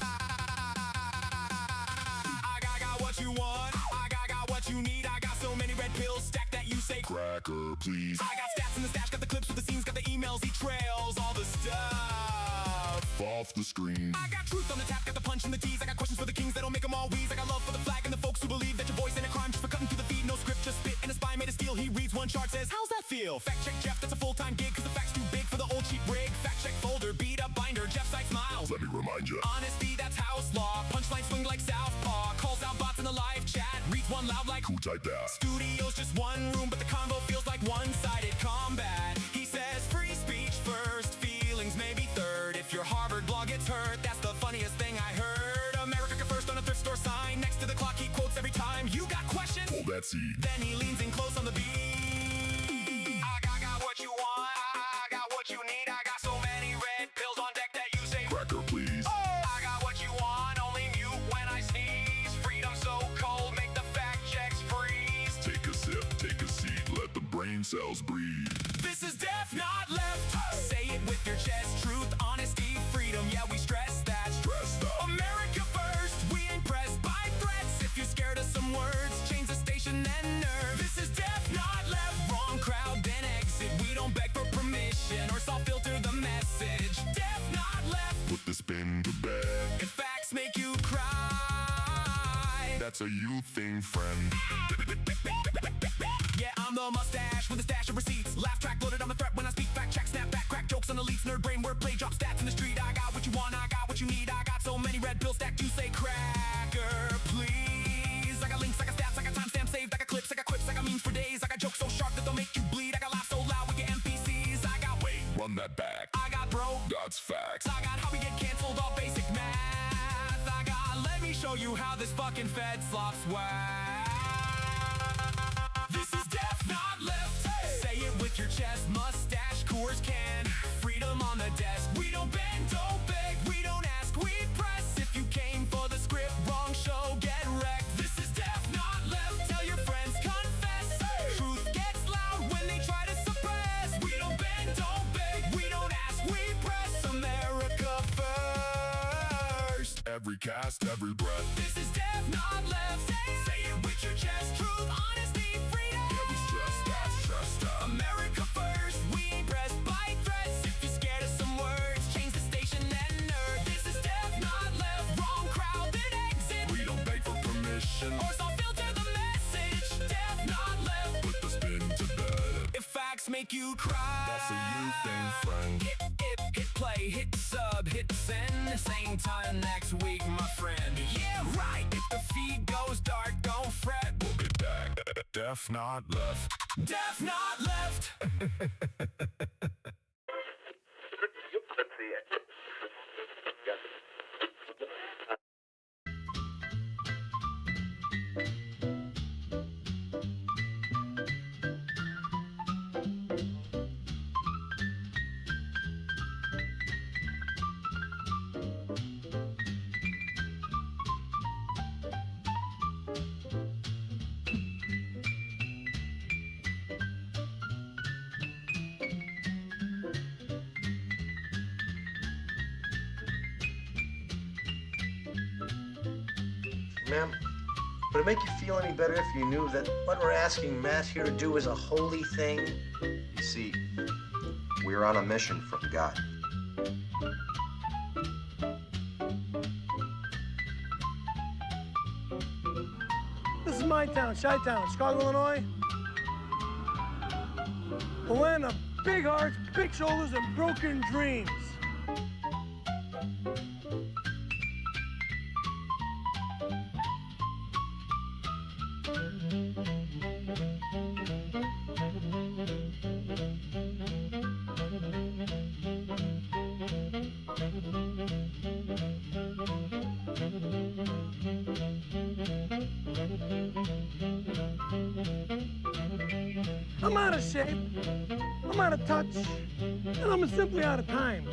A: I got what you want. I got what you need. I got so many red pills stacked that you say
B: Cracker, please.
A: I got stats in the stash, got the clips with the scenes, got the emails, he trails, all the stuff
B: Off the screen.
A: I got truth on the tap, got the punch and the tease. I got questions for the kings that'll make them all wheeze. I got love for the flag and the folks who believe that your voice ain't a crime just for cutting through the feed. No script, just spit and a spy made of steel. He reads one chart, says, how's that feel? Fact check Jeff, that's a full-time gig, cause the fact's too big for the old cheap rig. Fact check folder, beat up binder, Jeff side smiles.
B: Let me remind you.
A: Honesty, that's house law. Punchline swing like Southpaw. Calls out bots in the live chat. Reads one loud like
B: Who typed that?
A: Studio's just one room, but the convo feels like one-sided combat. He says free speech first, feelings maybe third. If your Harvard blog gets hurt, that's the funniest thing I heard. America first on a thrift store sign. Next to the clock he quotes every time. You got questions?
B: Hold that seed.
A: Then he leans in close on the beat. I got what you want. I got what you need. I got so many red pills on deck that you say
B: Cracker, please.
A: I got what you want, only mute when I sneeze. Freedom so cold, make the fact checks freeze.
B: Take a sip, take a seat, let the brain cells breathe.
A: This is Def Not Left. Say it with your chest, truth, honesty, freedom. Yeah, we stress that.
B: Stressed up.
A: America first, we ain't pressed by threats. If you're scared of some words, change the station, then nerve. This is Def Not Left. Wrong crowd, then exit. We don't beg for permission or soft filter the message. Def Not Left.
B: Put the spin to bed.
A: If facts make you cry,
B: That's a you thing, friend.
A: yeah, I'm the mustache with a stash of receipts. Laugh track loaded on the threat when I speak. Fact check, snap back, crack jokes on elites. Nerd brain, wordplay, drop stats in the street. I got what you want, I got what you need. I got so many red pills stacked, you say cracker, please. I got links, I got stats, I got timestamps saved. I got clips, I got quips, I got memes for days. I got jokes so sharp that they'll make you bleed. I got laughs so loud with your NPCs. I got
B: Wait, run that back.
A: I got broke.
B: That's facts.
A: I got how we get canceled off basic math. I got let me show you how this fucking Fed slops whack. This is Def Not Left. Say it with your chest, mustache, course can. Freedom on the desk. We don't bend, don't beg, we don't ask, we press. If you came for the script, wrong show, get wrecked. This is Def Not Left. Tell your friends, confess. Truth gets loud when they try to suppress. We don't bend, don't beg, we don't ask, we press. America first.
B: Every cast, every breath.
A: This is Def Not Left. Say it with your chest. Truth, honesty, freedom.
B: Yeah, we stressed that, stressed up.
A: America first. We ain't pressed by threats. If you're scared of some words, change the station and nerd. This is Def Not Left. Wrong crowd, then exit.
B: We don't beg for permission
A: Or soft filter the message. Def Not Left.
B: Put the spin to bed.
A: If facts make you cry,
B: That's a you thing, friend.
A: hit play, hit sub, hit send. Same time next week, my friend. Yeah, right. If the feed goes dark, don't fret.
B: We'll be back. Def Not Left.
A: Def Not Left.
K: Ma'am, Would it make you feel any better if you knew that what we're asking Matt here to do is a holy thing?
L: You see, we're on a mission from God.
M: This is my town, Chi-Town, Chicago, Illinois. A land of big hearts, big shoulders, and broken dreams. I'm out of shape, I'm out of touch, and I'm simply out of time.